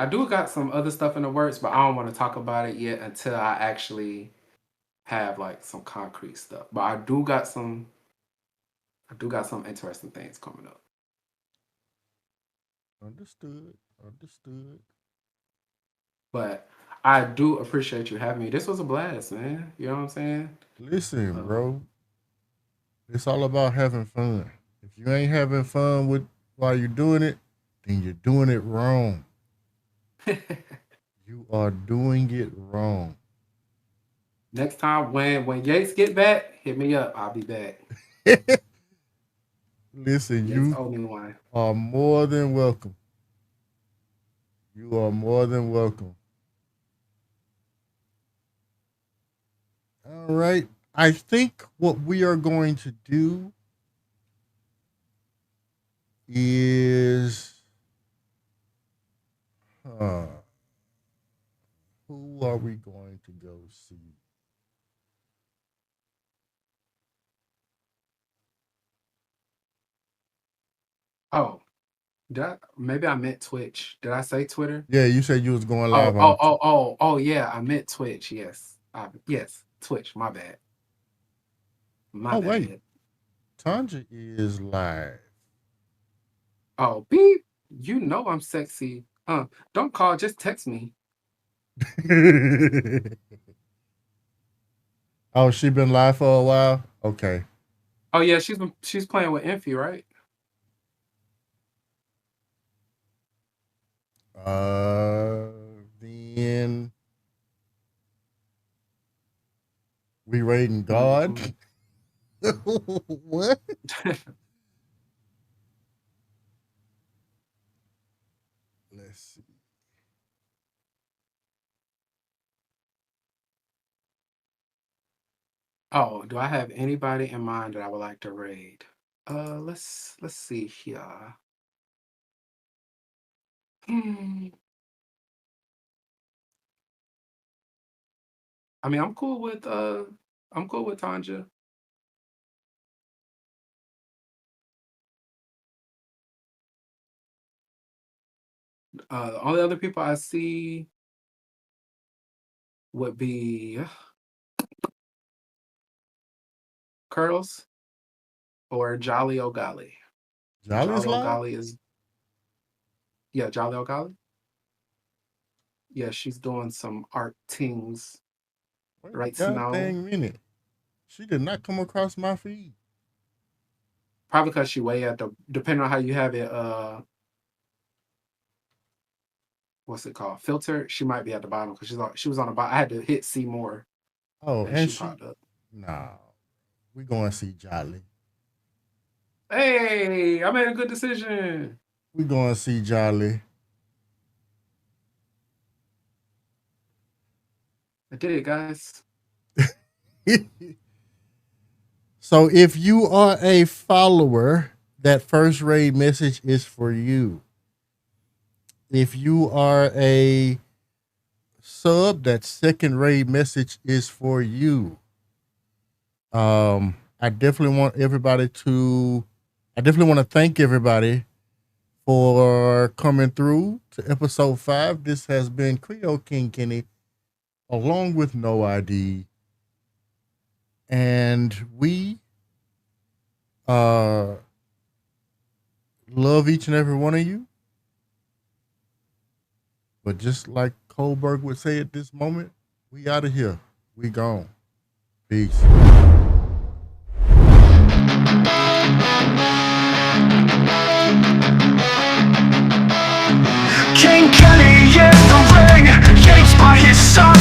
Speaker 10: I do got some other stuff in the works, but I don't want to talk about it yet until I actually have like some concrete stuff. But I do got some interesting things coming up.
Speaker 7: Understood.
Speaker 10: But I do appreciate you having me. This was a blast, man. You know what I'm saying?
Speaker 7: Listen, bro. It's all about having fun. If you ain't having fun while you're doing it, then you're doing it wrong. You are doing it wrong.
Speaker 10: Next time when Yates get back, hit me up. I'll be back.
Speaker 7: Listen,
Speaker 10: Yates
Speaker 7: you
Speaker 10: owe me one.
Speaker 7: are more than welcome. You are more than welcome. All right. I think what we are going to do is who are we going to go see?
Speaker 10: Oh, maybe I meant Twitch. Did I say Twitter?
Speaker 7: Yeah, you said you was going live on.
Speaker 10: Oh, yeah, I meant Twitch. Yes, yes, Twitch. My bad. My bad.
Speaker 7: Wait, Tanja is live.
Speaker 10: Oh, beep. You know I'm sexy. Don't call. Just text me.
Speaker 7: Oh, she been live for a while. Okay.
Speaker 10: Oh yeah, she's playing with Enfy, right?
Speaker 7: Then we raiding God. What? Let's see.
Speaker 10: Oh, do I have anybody in mind that I would like to raid? Let's see here. I mean, I'm cool with Tanja. The only other people I see would be Curls or Jolly O'Golly.
Speaker 7: Jolly's live?
Speaker 10: O'Golly is Jolly O'Golly. Yeah, she's doing some art things right now.
Speaker 7: Dang minute. She did not come across my feed.
Speaker 10: Probably because she way at depending on how you have it, what's it called? Filter. She might be at the bottom because she was on the bottom. I had to hit see more.
Speaker 7: Oh, and
Speaker 10: she popped up.
Speaker 7: Nah, we going to see Jolly.
Speaker 10: Hey, I made a good decision.
Speaker 7: We going to see Jolly.
Speaker 10: I did it, guys.
Speaker 7: So if you are a follower, that first raid message is for you. If you are a sub, that second raid message is for you. I definitely want to thank everybody for coming through to episode 5. This has been Creole King Kenny along with NoID. And we love each and every one of you. But just like Kohlberg would say at this moment, we out of here. We gone. Peace.
Speaker 2: King Kenny in the ring. his son.